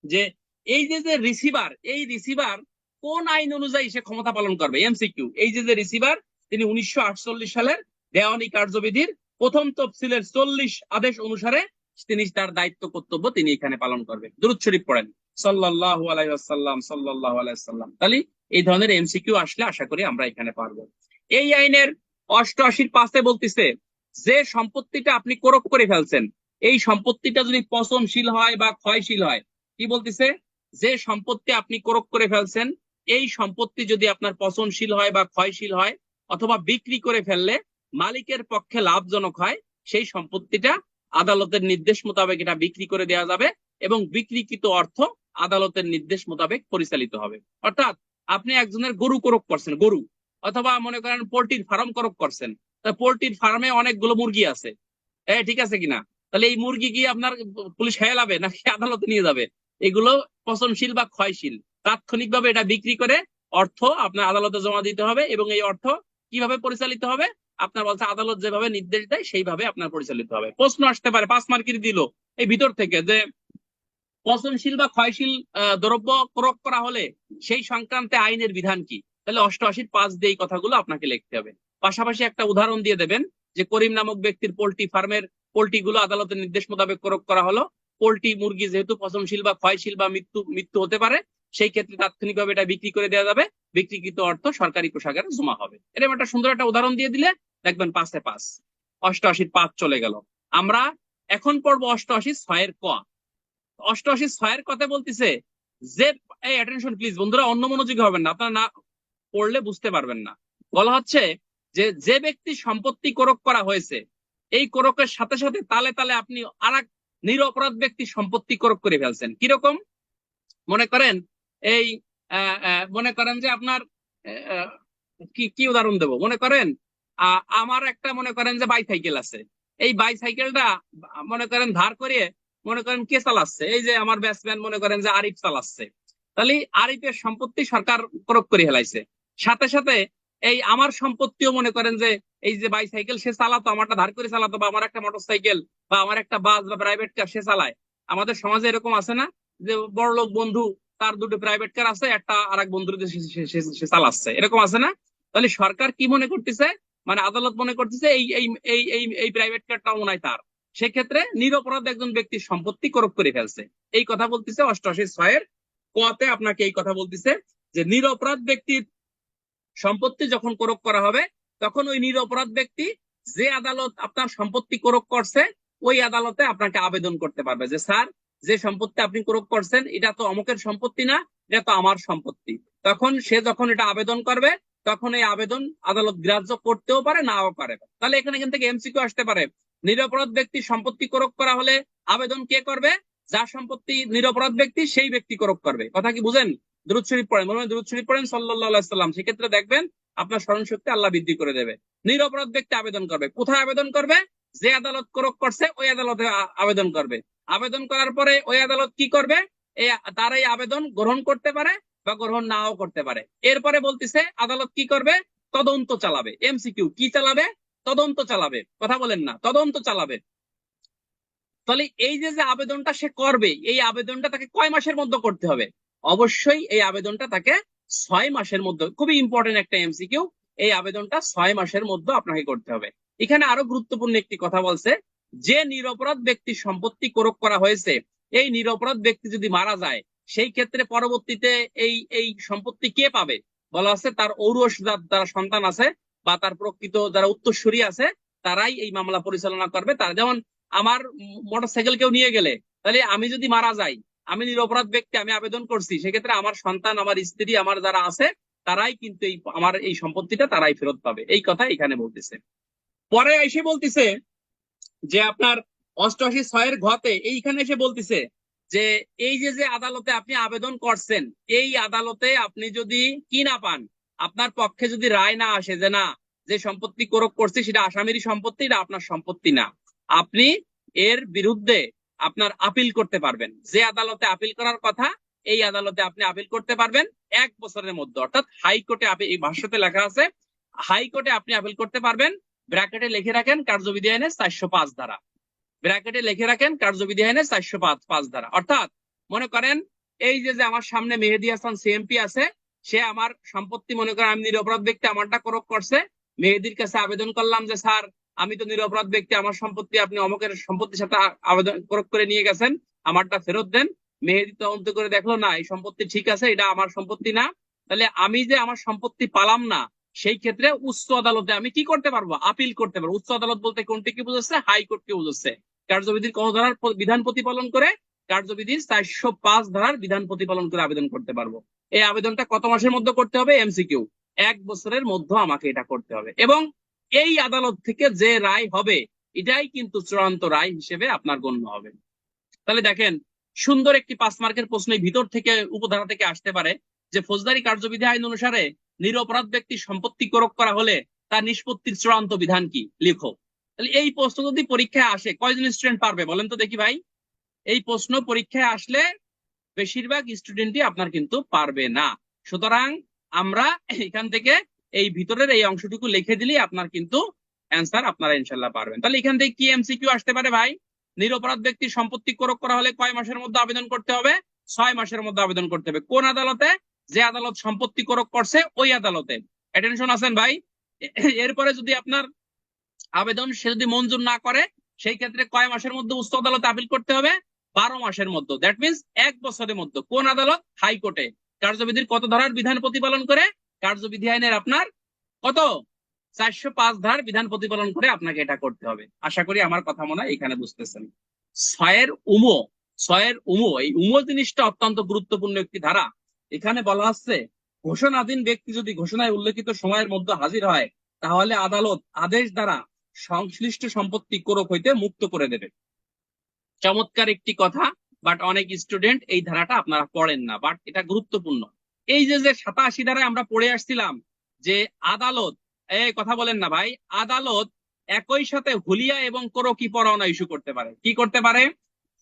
যে এই যে রিসিভার, এই রিসিভার কোন আইন অনুযায়ী সে ক্ষমতা পালন করবে? এমসিকিউ, এই যে রিসিভার, তিনি 1948 সালের দেওয়ানি কার্যবিধির প্রথম তফসিলের 40 আদেশ অনুসারে তিনি তার দায়িত্ব কর্তব্য তিনি এখানে পালন করবেন। দুরূদ শরীফ পড়েন, সাল্লাল্লাহু আলাইহি ওয়াসাল্লাম, সাল্লাল্লাহু আলাইহি ওয়াসাল্লাম। তাহলে এই ধরনের এমসিকিউ আসলে আশা করি আমরা এখানে পারবো। এই আইনের 88 বলতেছে যে সম্পত্তিটা আপনি ক্রোক করে ফেলছেন, এই সম্পত্তিটা যদি পচনশীল হয় বা ক্ষয়শীল হয়, কি বলতেছে? যে সম্পত্তি আপনি ক্রোক করে ফেলছেন, এই সম্পত্তি যদি আপনার পচনশীল হয় বা ক্ষয়শীল হয়, অথবা বিক্রি করে ফেললে মালিকের পক্ষে লাভজনক হয়, সেই সম্পত্তিটা আদালতের নির্দেশ মোতাবেক এটা বিক্রি করে দেওয়া যাবে এবং বিক্রিকৃত অর্থ আদালতের নির্দেশ মোতাবেক পরিচালিত হবে। অর্থাৎ আপনি একজনের গরু ক্রোক করছেন, গরু, অথবা মনে করেন পোল্ট্রির ফার্ম ক্রোক করছেন, পোল্ট্রির ফার্মে অনেকগুলো মুরগি আছে, ঠিক আছে কিনা? তাহলে এই মুরগি কি আপনার পুলিশ খেয়ে যাবে নাকি আদালতে নিয়ে যাবে? এগুলো পচনশীল বা ক্ষয়শীল, তাৎক্ষণিকভাবে এটা বিক্রি করে অর্থ আপনার আদালতে জমা দিতে হবে। এবং এই অর্থ কিভাবে পরিচালিত হবে? আপনার বলছে আদালত যেভাবে নির্দেশ দেয় সেইভাবে আপনার পরিচালিত হবে। প্রশ্ন আসতে পারে 5 মার্কের দিল এই ভিতর থেকে যে পচনশীল বা ক্ষয়শীল দ্রব্য ক্রয় করা হলে সেই সংক্রান্তে আইনের বিধান কি? তাহলে 88 দিয়ে এই কথাগুলো আপনাকে লিখতে হবে। পাশাপাশি একটা উদাহরণ দিয়ে দেবেন যে করিম নামক ব্যক্তির পোল্ট্রি ফার্মের পোল্ট্রি গুলো আদালতের নির্দেশ মোতাবেক ক্রয় করা হলো। পোল্ট্রি মুরগি যেহেতু পচনশীল বা ক্ষয়শীল বা মৃত্যু হতে পারে, সেই ক্ষেত্রে তাৎক্ষণিকভাবে এটা বিক্রি করে দেওয়া যাবে, বিক্রিকৃত অর্থ সরকারি কোষাগারে জমা হবে। এরকম একটা সুন্দর একটা উদাহরণ দিয়ে দিলে দেখবেন 5-5, 88 চলে গেল। আমরা এখন পড়বো 88 ক। 88 কথা বলতেছে যে, এই অ্যাটেনশন প্লিজ বন্ধুরা, অন্য মনোযোগী হবেন না, আপনারা না পড়লে বুঝতে পারবেন না। বলা হচ্ছে যে যে ব্যক্তি সম্পত্তি ক্রয় করা হয়েছে, এই ক্রয়ের সাথে সাথে তালে তালে আপনি আরেক নিরপরাধ ব্যক্তি সম্পত্তি ক্রয় করে ফেলছেন। কিরকম? মনে করেন এই মনে করেন যে আপনার আহ, কি কি উদাহরণ দেব? মনে করেন আমার একটা মনে করেন যে বাইসাইকেল আছে, এই বাইসাইকেলটা মনে করেন ধার করে মনে করেন কে চালাচ্ছে? এই যে আমার ব্যাটসম্যান মনে করেন যে আরিফ চালাচ্ছে। তাহলে আরিফের সম্পত্তি সরকার ক্রয় করে ফেলাইছে, সাথে সাথে এই আমার সম্পত্তিও মনে করেন যে এই যে বাইসাইকেল সে চালাতো, আমারটা ধার করে চালাতো, বা আমার একটা মোটরসাইকেল বা আমার একটা বাস বা প্রাইভেট কার সে চালায়। আমাদের সমাজে এরকম আছে না যে বড় লোক বন্ধু, তার দুটো প্রাইভেট কার আছে, একটা আর এক বন্ধুর সে চালাচ্ছে, এরকম আছে না? তাহলে সরকার কি মনে করতেছে, মানে আদালত মনে করতেছে এই এই এই এই এই প্রাইভেট কারটাও মনে হয় তার, সেক্ষেত্রে নিরপরাধ একজন ব্যক্তির সম্পত্তি ক্রয় করে ফেলছে। এই কথা বলতেছে 88 কতে, আপনাকে এই কথা বলতেছে যে নিরপরাধ ব্যক্তির সম্পত্তি যখন ক্রয় করা হবে, তখন ওই নিরপরাধ ব্যক্তি যে আদালত আপনার সম্পত্তি ক্রয় করছে, ওই আদালতে আপনাকে আবেদন করতে পারবে যে স্যার, যে সম্পত্তি আপনি ক্রয় করছেন এটা তো অমুকের সম্পত্তি না, এটা তো আমার সম্পত্তি। তখন সে যখন এটা আবেদন করবে, তখন এই আবেদন আদালত গ্রাহ্য করতেও পারে, নাও পারে। তাহলে এখান থেকে এমসিকিউ আসতে পারে, নিরপরাধ ব্যক্তির সম্পত্তি ক্রয় করা হলে আবেদন কে করবে? যার সম্পত্তি নিরপরাধ ব্যক্তি সেই ব্যক্তি ক্রয় করবে। কথা কি বুঝেন? দুরূদ শরীফ পড়েন, মনে হয় দুরূদ শরীফ পড়েন সাল্লাল্লাহু আলাইহি সাল্লাম, সেক্ষেত্রে দেখবেন আপনার স্মরণ শক্তি আল্লাহ বৃদ্ধি করে দেবে। নিরপরাধ ব্যক্তি আবেদন করবে, কোথায় আবেদন করবে? যে আদালত ক্রয় করছে ওই আদালতে আবেদন করবে। আবেদন করার পরে ওই আদালত কি করবে? তার এই আবেদন গ্রহণ করতে পারে বা গ্রহণ নাও করতে পারে। এরপরে বলতেছে আদালত কি করবে? তদন্ত চালাবে। এমসিকিউ, কি চালাবে? তদন্ত চালাবে। কথা বলেন না, তদন্ত চালাবে। তাহলে এই যে আবেদনটা সে করবে, এই আবেদনটা তাকে কয় মাসের মধ্যে করতে হবে? অবশ্যই এই আবেদনটা তাকে 6 মাসের মধ্যে, খুবই ইম্পর্টেন্ট একটা এমসিকিউ, এই আবেদনটা 6 মাসের মধ্যে আপনাকে করতে হবে। এখানে আরো গুরুত্বপূর্ণ একটি কথা বলছে, যে নিরপরাধ ব্যক্তির সম্পত্তি ক্রয় করা হয়েছে, এই নিরপরাধ ব্যক্তি যদি মারা যায়, সেই ক্ষেত্রে পরবর্তীতে এই এই সম্পত্তি কে পাবে? বলা আছে তার ঔরস যারা সন্তান আছে বা তার প্রকৃত যারা উত্তরসূরি আছে, তারাই এই মামলা পরিচালনা করবে। তার যেমন আমার মোটরসাইকেল কেউ নিয়ে গেলে, তাহলে আমি যদি মারা যাই, আমি নিরপরাধ ব্যক্তি, আমি আবেদন করছি, সেক্ষেত্রে আমার সন্তান, আমার স্ত্রী, আমার যারা আছে, তারাই কিন্তু এই আমার এই সম্পত্তিটা তারাই ফেরত পাবে। এই কথা এখানে বলতেছে। পরে এসে বলতেছে যে আপনার 88 ঘতে এইখানে এসে বলতেছে যে এই যে আদালতে আপনি আবেদন করছেন, এই আদালতে আপনি যদি কি না পান, আপনার পক্ষে যদি রায় না আসে যে না, যে সম্পত্তি ক্রয় করছে সেটা আসামিরই সম্পত্তি, এটা আপনার সম্পত্তি না, আপনি এর বিরুদ্ধে আপনার আপিল করতে পারবেন। যে আদালতে আপিল করার কথা, এই আদালতে আপনি আপিল করতে পারবেন 1 বছরের মধ্যে। অর্থাৎ হাইকোর্টে আপিল, এই ভাষ্যতে লেখা আছে হাইকোর্টে আপনি আপিল করতে পারবেন, ব্র্যাকেটে লিখে রাখেন কার্যবিধি আইনের 405 ধারা, ব্র্যাকেটে লিখে রাখেন কার্যবিধি আইনের 405 ধারা। অর্থাৎ মনে করেন এই যে আমার সামনে মেহেদী হাসান সিএমপি আছে, সে আমার সম্পত্তি, মনে করেন আমি নিরপরাধ ব্যক্তি, আমারটা ক্রোক করছে, মেহেদির কাছে আবেদন করলাম যে স্যার আমি তো নিরপরাধ ব্যক্তি, আমার সম্পত্তি আপনি অমুকের সম্পত্তির সাথে আবেদন ক্রোক করে নিয়ে গেছেন, আমারটা ফেরত দেন। মেহেদি তদন্ত করে দেখলো না এই সম্পত্তি ঠিক আছে, এটা আমার সম্পত্তি না, তাহলে আমি যে আমার সম্পত্তি পালাম না, সেই ক্ষেত্রে উচ্চ আদালতে আমি কি করতে পারবো? আপিল করতে পারবো। উচ্চ আদালত বলতে কোনটি কি বুঝাচ্ছে? হাইকোর্টকে বুঝাচ্ছে। কার্যবিধির কত ধারার বিধান প্রতিপালন করে? কার্যবিধির 405 ধারার বিধান প্রতিপালন করে আবেদন করতে পারবো। এই আবেদনটা কত মাসের মধ্যে করতে হবে? এমসিকিউ 1 বছরের মধ্যে আমাকে এটা করতে হবে, এবং এই আদালত থেকে যে রায় হবে এটাই কিন্তু চূড়ান্ত রায় হিসেবে আপনার গণ্য হবে। তাহলে দেখেন, সুন্দর একটি 5 মার্কের প্রশ্ন ভিতর থেকে উপধারা থেকে আসতে পারে যে ফৌজদারি কার্যবিধি আইন অনুসারে নিরপরাধ ব্যক্তি সম্পত্তি ক্রোক করা হলে তার নিষ্পত্তির চূড়ান্ত বিধান কি? লিখো। তাহলে এই প্রশ্ন যদি পরীক্ষায় আসে কয়জন স্টুডেন্ট পারবে বলেন তো দেখি ভাই? এই প্রশ্ন পরীক্ষায় আসলে বেশিরভাগ স্টুডেন্টই আপনার কিন্তু পারবে না। সুতরাং আমরা এখান থেকে এই ভিতরের এই অংশটুকু লিখে দিলেই আপনার কিন্তু অ্যান্সার আপনারা ইনশাল্লাহ পারবেন। তাহলে এখান থেকে কি এমসিকিউ আসতে পারে ভাই? নিরপরাধ ব্যক্তির সম্পত্তি ক্রোক করা হলে কয় মাসের মধ্যে আবেদন করতে হবে? 6 মাসের মধ্যে আবেদন করতে হবে। কোন আদালতে? যে আদালত সম্পত্তি ক্রোক করছে ওই আদালতে। অ্যাটেনশন আছেন ভাই? এরপরে যদি আপনার আবেদন সে যদি মঞ্জুর না করে, সেই ক্ষেত্রে কয় মাসের মধ্যে উচ্চ আদালতে আপিল করতে হবে? 12 মাসের মধ্যে। দ্যাট মিনস 1 বছরের মধ্যে। কোন আদালত? হাইকোর্টে। কার্যবিধির কত ধারার বিধান প্রতিপালন করে? কার্যবিধি আইনের আপনার কত? 405 ধারার বিধান প্রতিপালন করে আপনাকে এটা করতে হবে। আশা করি আমার কথা মনে হয় এখানে বুঝতেছেন। 6 উমো, এই উমো জিনিসটা অত্যন্ত গুরুত্বপূর্ণ একটি ধারা। এখানে বলা হচ্ছে ঘোষণাধীন ব্যক্তি যদি ঘোষণায় উল্লেখিত সময়ের মধ্যে হাজির হয়, তাহলে আদালত আদেশ দ্বারা সংশ্লিষ্ট সম্পত্তি ক্রোক হইতে মুক্ত করে দেবে। চমৎকার একটি কথা, বাট অনেক স্টুডেন্ট এই ধারাটা আপনারা পড়েন না, বাট এটা গুরুত্বপূর্ণ। এই যে 87 ধারায় আমরা পড়ে আসছিলাম যে আদালত, এই কথা বলেন না ভাই, আদালত একই সাথে হুলিয়া এবং ক্রোকি পরোয়ানা ইস্যু করতে পারে। কি করতে পারে?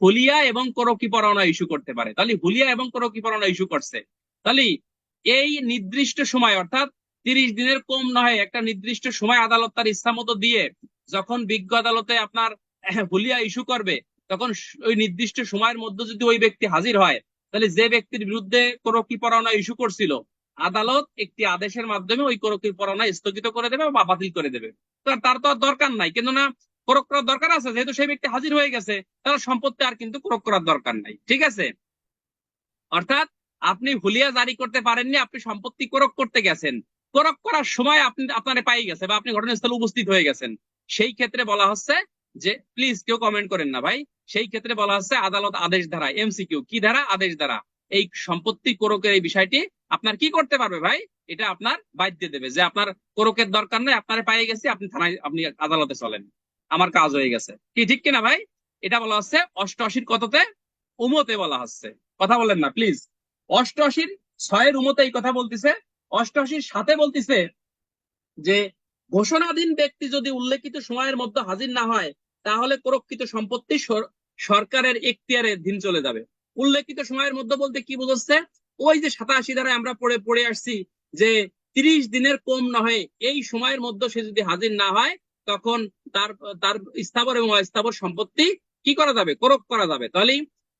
হুলিয়া এবং ক্রোকি পরোয়ানা ইস্যু করতে পারে। তাহলে হুলিয়া এবং ক্রোকি পরোয়ানা ইস্যু করছে, তাহলে এই নির্দিষ্ট সময় অর্থাৎ 30 দিনের কম নয়, একটা নির্দিষ্ট সময় আদালত তার ইচ্ছা মতো দিয়ে যখন বিজ্ঞ আদালতে আপনার হুলিয়া ইস্যু করবে, তখন ওই নির্দিষ্ট সময়ের মধ্যে যদি ওই ব্যক্তি হাজির হয়, তাহলে যে ব্যক্তির বিরুদ্ধে ক্রোকি পরোয়ানা ইস্যু করছিল, আদালত একটি আদেশের মাধ্যমে ওই ক্রোকি পরোয়ানা স্থগিত করে দেবে বা বাতিল করে দেবে। তার তো আর দরকার নাই, কিন্তু না ক্রোক করার দরকার আছে, যেহেতু সেই ব্যক্তি হাজির হয়ে গেছে, তার সম্পত্তি আর কিন্তু ক্রোক করার দরকার নাই। ঠিক আছে? অর্থাৎ আপনি হুলিয়া জারি করতে পারেননি, আপনি সম্পত্তি ক্রোক করতে গেছেন, ক্রোক করার সময় আপনি আপনারে পাই গেছে বা আপনি ঘটনাস্থলে উপস্থিত হয়ে গেছেন, সেই ক্ষেত্রে বলা হচ্ছে যে, প্লিজ কেউ কমেন্ট করেন না ভাই, সেই ক্ষেত্রে বলা হচ্ছে আদালত আদেশ দ্বারা, এমসিকিউ কি দ্বারা? আদেশ দ্বারা এই সম্পত্তি ক্রোকের এই বিষয়টি আপনার কি করতে পারবে ভাই? এটা আপনার বাদ দিয়ে দেবে যে আপনার ক্রোকের দরকার নেই, আপনারে পাই গেছে, আপনি থানায়, আপনি আদালতে চলেন, আমার কাজ হয়ে গেছে। কি ঠিক কিনা ভাই? এটা বলা হচ্ছে 88 কততে? উমতে বলা হচ্ছে। কথা বলেন না প্লিজ। 88 6 উমতে এই কথা বলতেছে। 88 7 বলতেছে যে ঘোষণাধীন ব্যক্তি যদি উল্লেখিত সময়ের মধ্যে হাজির না হয়, তাহলে ক্রোককৃত সম্পত্তি সরকারের এখতিয়ারের দিন চলে যাবে। উল্লেখিত সময়ের মধ্যে বলতে কি বোঝাচ্ছে? ওই যে 87 ধারায় আমরা পড়ে আসছি যে 30 দিনের কম নয়, এই সময়ের মধ্যে সে যদি হাজির না হয়, তখন তার তার স্থাবর এবং অস্থাবর সম্পত্তি কি করা যাবে? ক্রোক করা যাবে। তাহলে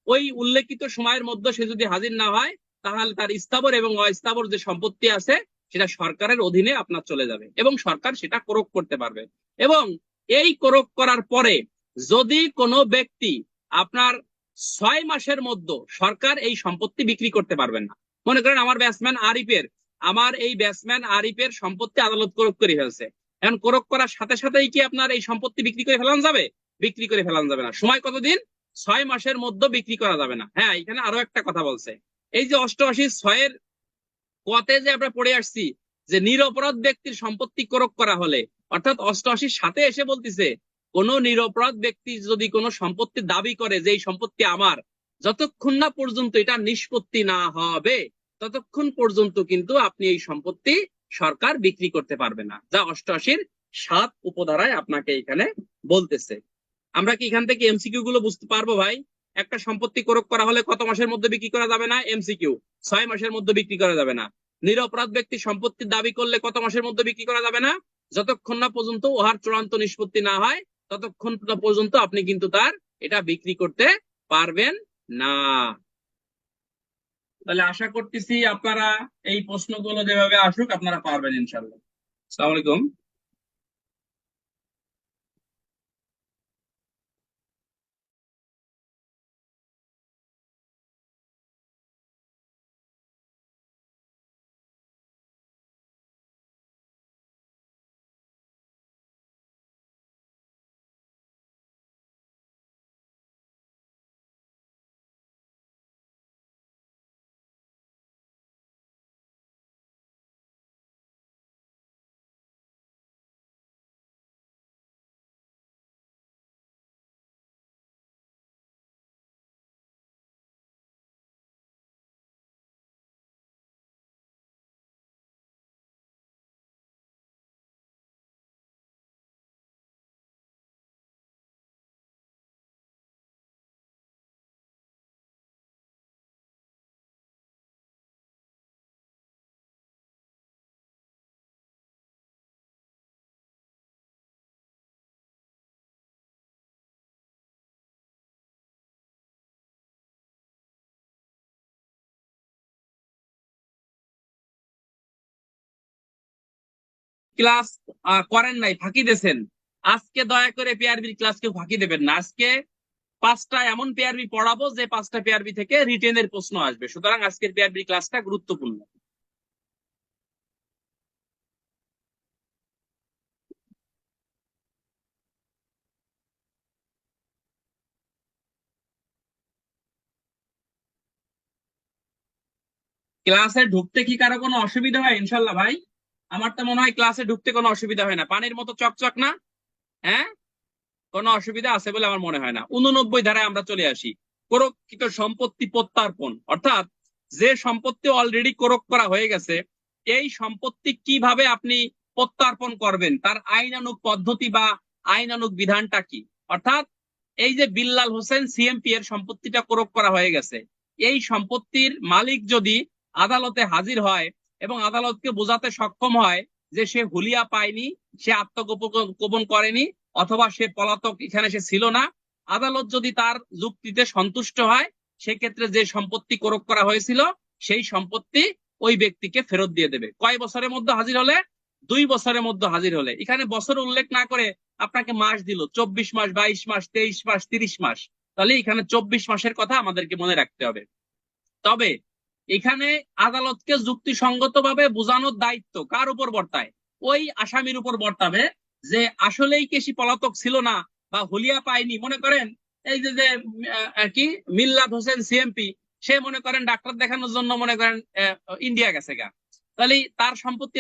ওই উল্লেখিত সময়ের মধ্যে সে যদি হাজির না হয়, তাহলে তার স্থাবর এবং অস্থাবর যে সম্পত্তি আছে সেটা সরকারের অধীনে আপনার চলে যাবে এবং সরকার সেটা ক্রোক করতে পারবে। এবং এই ক্রোক করার পরে যদি কোনো ব্যক্তি আপনার 6 মাসের মধ্যে, সরকার এই সম্পত্তি বিক্রি করতে পারবেন না। মনে করেন আমার ব্যাটসম্যান আরিফের সম্পত্তি আদালত ক্রোক করে ফেলছে, এখন ক্রোক করার সাথে সাথেই কি আপনার এই সম্পত্তি বিক্রি করে ফেলানো যাবে? বিক্রি করে ফেলানো যাবে না। সময় কতদিন? 6 মাসের মধ্যে বিক্রি করা যাবে না। হ্যাঁ, এখানে আরো একটা কথা বলছে, এই যে 88 6 কতে যে আমরা পড়ে আসছি যে নিরপরাধ ব্যক্তির সম্পত্তি ক্রোক করা হলে, অর্থাৎ 88 সাথে এসে বলতেছে কোন নিরপরাধ ব্যক্তি যদি কোনো সম্পত্তি দাবি করে যে এই সম্পত্তি আমার, যতক্ষণ না পর্যন্ত এটা নিষ্পত্তি না হবে, ততক্ষণ পর্যন্ত কিন্তু আপনি এই সম্পত্তি সরকার বিক্রি করতে পারবে না, যা 88 7 উপধারায় আপনাকে এখানে বলতেছে। আমরা কি এখান থেকে এমসিকিউ গুলো বুঝতে পারবো ভাই? একটা সম্পত্তি ক্রয় করা হলে কত মাসের মধ্যে বিক্রি করা যাবে না? এমসিকিউ, 6 মাসের মধ্যে বিক্রি করা যাবে না। নিরপরাধ ব্যক্তি সম্পত্তির দাবি করলে কত মাসের মধ্যে বিক্রি করা যাবে না? যতক্ষণ না পর্যন্ত উহার চূড়ান্ত নিষ্পত্তি না হয় ততক্ষণ না পর্যন্ত আপনি কিন্তু তার এটা বিক্রি করতে পারবেন না। তাহলে আশা করতেছি আপনারা এই প্রশ্নগুলো যেভাবে আসুক আপনারা পারবেন ইনশাল্লাহ। আসসালামু আলাইকুম। ক্লাস করেন নাই, ফাঁকি দিয়েছেন, আজকে দয়া করে পিআরবির ক্লাস কেউ ফাঁকি দেবেন না। আজকে 5টা এমন পিআরবি পড়াবো যে 5টা পিআরবি থেকে রিটেনের প্রশ্ন আসবে, সুতরাং আজকের পিআরবি ক্লাসটা গুরুত্বপূর্ণ। ক্লাসে ঢুকতে কি কারো কোনো অসুবিধা হয়? ইনশাল্লাহ ভাই, আমার তো মনে হয় ক্লাসে ঢুকতে কোনো অসুবিধা হয় না, পানির মতো চকচক না? হ্যাঁ, কোনো অসুবিধা আছে বলে আমার মনে হয় না। 89 ধারায় আমরা চলে আসি। করকৃত সম্পত্তি প্রত্যার্পণ, অর্থাৎ যে সম্পত্তি অলরেডি করক করা হয়ে গেছে এই সম্পত্তি কিভাবে আপনি প্রত্যার্পণ করবেন, তার আইনানুগ পদ্ধতি বা আইনানুগ বিধানটা কি? অর্থাৎ এই যে বিল্লাল হোসেন সিএমপি এর সম্পত্তিটা করক করা হয়ে গেছে, এই সম্পত্তির মালিক যদি আদালতে হাজির হয় এবং আদালতকে বোঝাতে সক্ষম হয় যে সে হুলিয়া পায়নি, সে আত্মগোপন করেনি, অথবা সে পলাতক, এখানে সে ছিল না, আদালত যদি তার যুক্তিতে সন্তুষ্ট হয় সেক্ষেত্রে যে সম্পত্তি করক করা হয়েছিল সেই সম্পত্তি ওই ব্যক্তিকে ফেরত দিয়ে দেবে। কয় বছরের মধ্যে হাজির হলে? 2 বছরের মধ্যে হাজির হলে। এখানে বছর উল্লেখ না করে আপনাকে মাস দিল, 24 মাস, 22 মাস, 23 মাস, 30 মাস, তাহলে এখানে 24 মাসের কথা আমাদেরকে মনে রাখতে হবে। তবে এখানে আদালতকে যুক্তিসঙ্গত ভাবে বোঝানোর দায়িত্ব কার উপর বর্তায়? ওই আসামির উপর বর্তাবে যে আসলেই কেসি পলাতক ছিল না বা হুলিয়া পায়নি। মনে করেন এই যে যে কি মিল্লাত হোসেন সিএমপি, সে মনে করেন ডাক্তার দেখানোর জন্য মনে করেন ইন্ডিয়া গেছে গা, তাহলে তার সম্পত্তি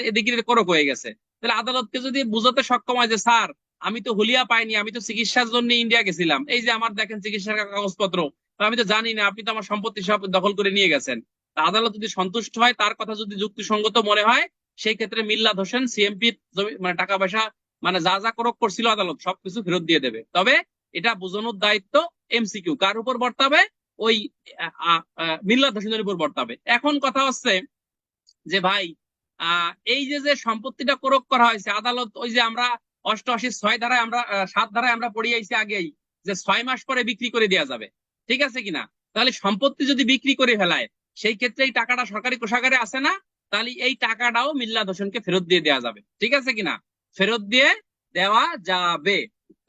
এদিকে করক হয়ে গেছে। তাহলে আদালতকে যদি বুঝাতে সক্ষম হয় যে স্যার আমি তো হুলিয়া পাইনি, আমি তো চিকিৎসার জন্য ইন্ডিয়া গেছিলাম, এই যে আমার দেখেন চিকিৎসার কাগজপত্র, আমি তো জানি না, আপনি তো আমার সম্পত্তি সব দখল করে নিয়ে গেছেন, আদালত যদি সন্তুষ্ট হয়, তার কথা যদি যুক্তিসঙ্গত মনে হয়, সেই ক্ষেত্রে মিল্লাত হোসেন সিএমপি মানে টাকা পয়সা মানে যা যা করক করছিল আদালত সবকিছু ফেরত দিয়ে দেবে। তবে এটা বোঝানোর দায়িত্ব এমসিকিউ কার উপর বর্তাবে? ওই মিল্লাত হোসেনের উপর বর্তাবে। এখন কথা হচ্ছে যে ভাই এই যে যে সম্পত্তিটা করক করা হয়েছে, আদালত ওই যে আমরা 88 6 ধারায় আমরা 7 ধারায় আমরা পড়ে আইছি আগেই যে 6 মাস পরে বিক্রি করে দেওয়া যাবে, ঠিক আছে কিনা? তাহলে সম্পত্তি যদি বিক্রি করে ফেলায় সেই ক্ষেত্রে এই টাকাটা সরকারি কোষাগারে আছে না, তাহলে এই টাকাটাও মিল্লাত হোসেনকে ফেরত দিয়ে দেওয়া যাবে, ঠিক আছে কিনা? ফেরত দিয়ে দেওয়া যাবে।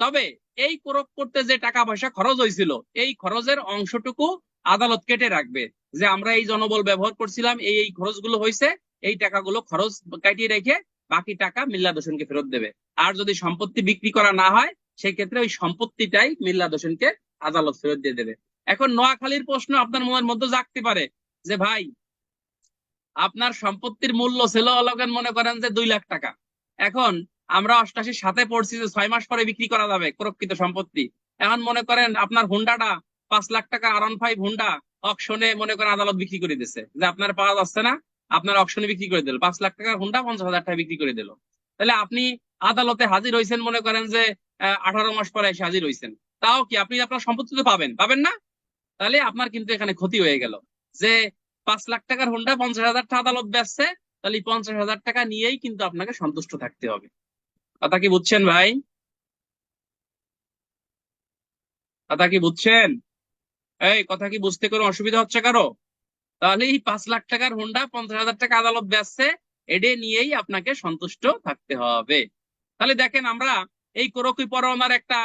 তবে এই করক করতে যে টাকা পয়সা খরচ হয়েছিল এই খরচের অংশটুকু আদালত কেটে রাখবে, যে আমরা এই জনবল ব্যবহার করছিলাম, এই খরচগুলো হয়েছে, এই টাকাগুলো খরচ কাটিয়ে রেখে বাকি টাকা মিল্লাত হোসেনকে ফেরত দেবে। আর যদি সম্পত্তি বিক্রি করা না হয় সেই ক্ষেত্রে ওই সম্পত্তিটাই মিল্লাত হোসেনকে আদালত ফেরত দিয়ে দেবে। এখন নোয়াখালীর প্রশ্ন আপনার মনের মধ্যে জাগতে পারে যে ভাই আপনার সম্পত্তির মূল্য ছিল অলগেন মনে করেন যে 2 লাখ টাকা, এখন আমরা 88 7 পড়ছি যে 6 মাস পরে বিক্রি করা যাবে প্রকৃত সম্পত্তি, এখন মনে করেন আপনার হুন্ডাটা 5 লাখ টাকা R15 হুন্ডা অকশনে মনে করেন আদালত বিক্রি করে দিচ্ছে যে আপনার পাওয়া যাচ্ছে না, আপনার অকশনে বিক্রি করে দিল 5 লাখ টাকার হুন্ডা 50,000 টাকা বিক্রি করে দিল। তাহলে আপনি আদালতে হাজির হয়েছেন মনে করেন যে 18 মাস পরে এসে হাজির হয়েছেন, তাও কি আপনি আপনার সম্পত্তি তো পাবেন, পাবেন না? তাহলে আপনার কিন্তু এখানে ক্ষতি হয়ে গেল যে 5 লাখ টাকার হোন্ডা 50,000 টাকা আদালত বেচছে, তাহলে 50,000 টাকা নিয়েই কিন্তু আপনাকে সন্তুষ্ট থাকতে হবে। কথা কি বুঝছেন ভাই? কথা কি বুঝছেন? এই কথা কি বুঝতে কোনো অসুবিধা হচ্ছে কারো? তাহলে এই 5 লাখ টাকার হোন্ডা 50,000 টাকা আদালত বেচছে, এডে নিয়েই আপনাকে সন্তুষ্ট থাকতে হবে। তাহলে দেখেন আমরা এই কোরকি পরোয়ানার একটা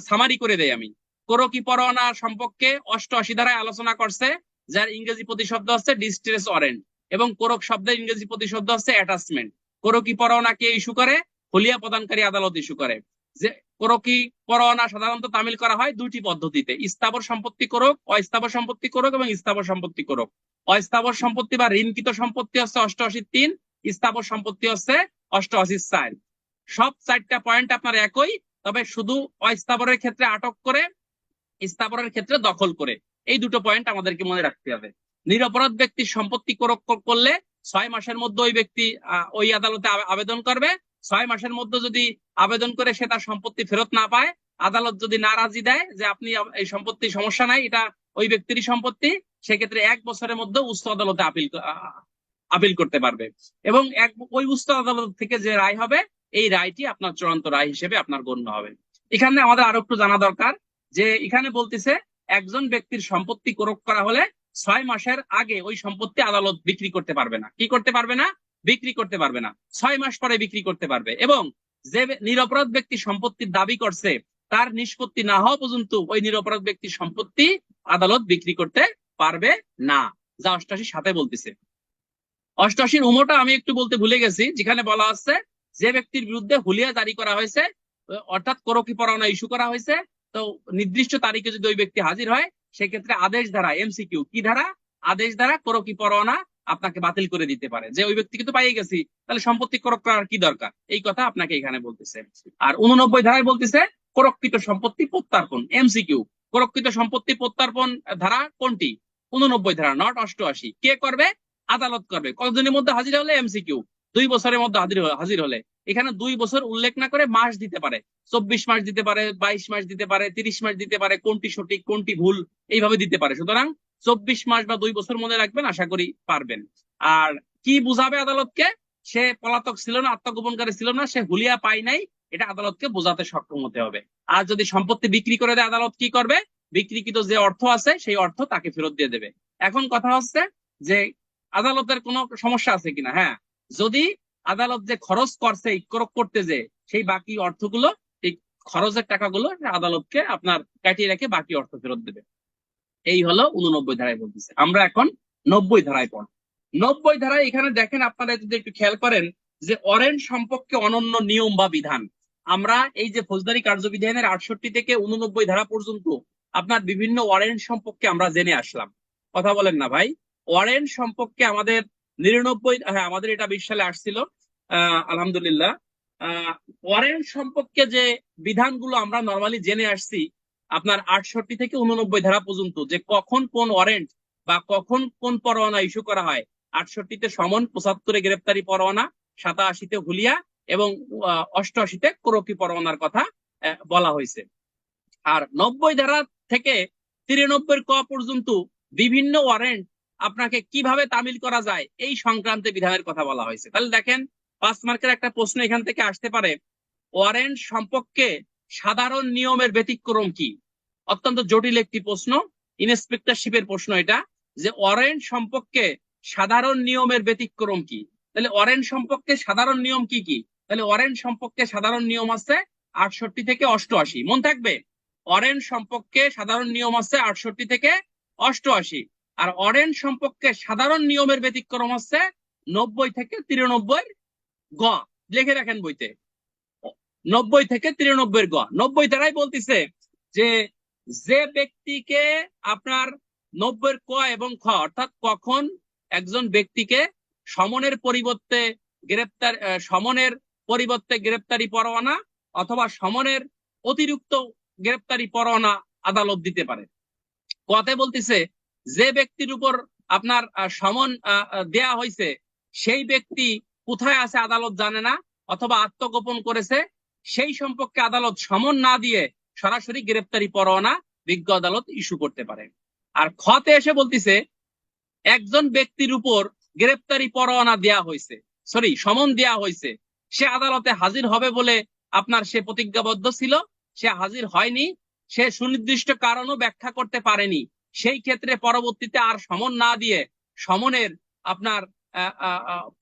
সামারি করে দেই আমি। কোরকি পরোয়ানা সম্পর্কে 88 ধারায় আলোচনা করছে, যার ইংরেজি প্রতিশব্দ হচ্ছে ডিস্ট্রেস ওয়ারেন্ট, এবং কোরক শব্দের ইংরেজি প্রতিশব্দ হচ্ছে অ্যাটাচমেন্ট। কোরকি পরোয়ানা কে ইস্যু করে? হুলিয়া প্রদানকারী আদালত ইস্যু করে। যে কোরকি পরোয়ানা সাধারণত তামিল করা হয় দুইটি পদ্ধতিতে, স্থাবর সম্পত্তি কোরক, অস্থাবর সম্পত্তি কোরক এবং স্থাবর সম্পত্তি কোরক। অস্থাবর সম্পত্তি বা ঋণকৃত সম্পত্তি হচ্ছে 88(3), স্থাবর সম্পত্তি হচ্ছে 88(4). সব 4টা পয়েন্ট আপনার একই, তবে শুধু অস্থাবরের ক্ষেত্রে আটক করে, স্থাবরের ক্ষেত্রে দখল করে। এই দুটো পয়েন্ট আমাদেরকে মনে রাখতে হবে। নিরপরাধ ব্যক্তির সম্পত্তি কোরক করলে 6 মাসের মধ্যে ওই ব্যক্তি ওই আদালতে আবেদন করবে। 6 মাসের মধ্যে যদি আবেদন করে সে তার সম্পত্তি ফেরত না পায়, আদালত যদি নারাজি দেয় যে আপনি এই সম্পত্তি সমস্যা নাই, এটা ওই ব্যক্তিরই সম্পত্তি, সেক্ষেত্রে 1 বছরের মধ্যে উচ্চ আদালতে আপিল করতে পারবে। এবং ওই উচ্চ আদালত থেকে যে রায় হবে, এই রায়টি আপনার চূড়ান্ত রায় হিসেবে আপনার গণ্য হবে। এখানে আমাদের আরো একটু জানা দরকার যে এখানে বলতেছে একজন ব্যক্তির সম্পত্তি কোরক করা হলে 6 মাসের আগে ওই সম্পত্তি আদালত বিক্রি করতে পারবে না। কি করতে পারবে না? বিক্রি করতে পারবে না। 6 মাস পরে বিক্রি করতে পারবে। এবং যে নিরপরাধ ব্যক্তি সম্পত্তির দাবি করছে, তার নিষ্পত্তি না হওয়া পর্যন্ত ওই নিরপরাধ ব্যক্তির সম্পত্তি আদালত বিক্রি করতে পারবে না, যা 88 বলতেছে। 88 উমোটা আমি একটু বলতে ভুলে গেছি, যেখানে বলা হচ্ছে যে ব্যক্তির বিরুদ্ধে হুলিয়া জারি করা হয়েছে, অর্থাৎ কোরকি পরোয়ানা ইস্যু করা হয়েছে, তো নির্দিষ্ট তারিখে যদি ওই ব্যক্তি হাজির হয়, সেক্ষেত্রে আদেশ ধারা, এমসিকিউ কি ধারা, আদেশ ধারা কোরকি পরোয়ানা আপনাকে বাতিল করে দিতে পারে, যে ওই ব্যক্তিকে তো পাইয়ে গেছি, তাহলে সম্পত্তি কোরক করার কি দরকার, এই কথা আপনাকে এখানে বলতেছে। আর 89 ধারায় বলতেছে কোরককৃত সম্পত্তি প্রত্যার্পণ, এমসিকিউ। কোরককৃত সম্পত্তি প্রত্যার্পণ ধারা কোনটি? 89 ধারা, নট 88। কে করবে? আদালত করবে। কতদিনের মধ্যে হাজির হলে? এমসিকিউ 2 বছরের মধ্যে হাজির হলে। এখানে 2 বছর উল্লেখ না করে মাস দিতে পারে, 24 মাস দিতে পারে, 22 মাস দিতে পারে, 30 মাস দিতে পারে, কোনটি সঠিক কোনটি ভুল এইভাবে দিতে পারে। সুতরাং 24 মাস বা 2 বছর মনে রাখবেন, আশা করি পারবেন। আর কি বুঝাবে আদালতকে? সে পলাতক ছিল না, আত্মগোপনকারী ছিল না, সে হুলিয়া পায় নাই, এটা আদালতকে বোঝাতে সক্ষম হতে হবে। আর যদি সম্পত্তি বিক্রি করে দেয়, আদালত কি করবে? বিক্রিকৃত যে অর্থ আছে সেই অর্থ তাকে ফেরত দিয়ে দেবে। এখন কথা হচ্ছে যে আদালতের কোনো সমস্যা আছে কিনা। হ্যাঁ, যদি আদালত যে খরচ করছে কোরক করতে, যে সেই বাকি অর্থগুলো, এই খরচের টাকাগুলো আদালতকে আপনার কাটিয়ে রেখে বাকি অর্থ ফেরত দেবে। এই হলো 89 ধারায় বলতেছে। আমরা এখন 90 ধারায় পড়ব। 90 ধারায় এখানে দেখেন, আপনারা যদি একটু খেয়াল করেন যে ওয়ারেন্ট সম্পর্কে অনন্য নিয়ম বা বিধান। আমরা এই যে ফৌজদারি কার্যবিধানের 68 থেকে 89 ধারা পর্যন্ত আপনার বিভিন্ন ওয়ারেন্ট সম্পর্কে আমরা জেনে আসলাম। কথা বলেন না ভাই? ওয়ারেন্ট সম্পর্কে আমাদের 99, হ্যাঁ আমাদের এটা 20 সালে আসছিল, আলহামদুলিল্লাহ। ওয়ারেন্ট সম্পর্কে যে বিধানগুলো আমরা নর্মালি জেনে আসছি আপনার 68 থেকে 89 ধারা পর্যন্ত, যে কখন কোন ওয়ারেন্ট বা কখন কোন পরোয়ানা ইস্যু করা হয়। 68-তে সমন, 75-এ গ্রেপ্তারি পরোয়ানা, 87-তে হুলিয়া এবং 88-তে কোরকি পরোয়ানার কথা বলা হয়েছে। আর 90 ধারা থেকে 93 ক পর্যন্ত বিভিন্ন ওয়ারেন্ট আপনাকে কিভাবে তামিল করা যায় এই সংক্রান্ত বিধানের কথা বলা হয়েছে। তাহলে দেখেন 5 মার্কের একটা প্রশ্ন এখান থেকে আসতে পারে, ওয়ারেন্ট সম্পর্কে সাধারণ নিয়মের ব্যতিক্রম কি? অত্যন্ত জটিল একটি প্রশ্ন, ইন্সপেক্টরশিপের প্রশ্ন এটা, যে ওয়ারেন্ট সম্পর্কে সাধারণ নিয়মের ব্যতিক্রম কি। তাহলে ওয়ারেন্ট সম্পর্কে সাধারণ নিয়ম কি কি? তাহলে ওয়ারেন্ট সম্পর্কে সাধারণ নিয়ম আছে 68 থেকে 88, মন থাকবে। ওয়ারেন্ট সম্পর্কে সাধারণ নিয়ম আছে 68 থেকে 88। আর ওয়ারেন্ট সম্পর্কে সাধারণ নিয়মের ব্যতিক্রম আছে 90 থেকে 93 গ, লিখে রাখেন বইতে। 90 থেকে 93 গ। 90 ধারাই বলতেছে যে যে ব্যক্তিকে আপনার 90 ক এবং খ, অর্থাৎ কখন একজন ব্যক্তিকে সমনের পরিবর্তে গ্রেপ্তারি পরোয়ানা অথবা সমনের অতিরিক্ত গ্রেপ্তারি পরোয়ানা আদালত দিতে পারে। কতে বলতেছে যে ব্যক্তির উপর আপনার সমন দেয়া হয়েছে, সেই ব্যক্তি কোথায় আছে আদালত জানে না অথবা আত্মগোপন করেছে, সেই সম্পর্কে আদালত সমন না দিয়ে সরাসরি গ্রেপ্তারি পরোয়ানা বিজ্ঞ আদালত ইস্যু করতে পারে। আর খতে এসে বলতিছে একজন ব্যক্তির উপর গ্রেপ্তারি পরোয়ানা দেয়া হয়েছে, সরি সমন দেয়া হয়েছে, সে আদালতে হাজির হবে বলে আপনার সে প্রতিজ্ঞাবদ্ধ ছিল, সে হাজির হয়নি, সে সুনির্দিষ্ট কারণও ব্যাখ্যা করতে পারেনি, সেই ক্ষেত্রে পরবর্তীতে আর সমন না দিয়ে সমনের আপনার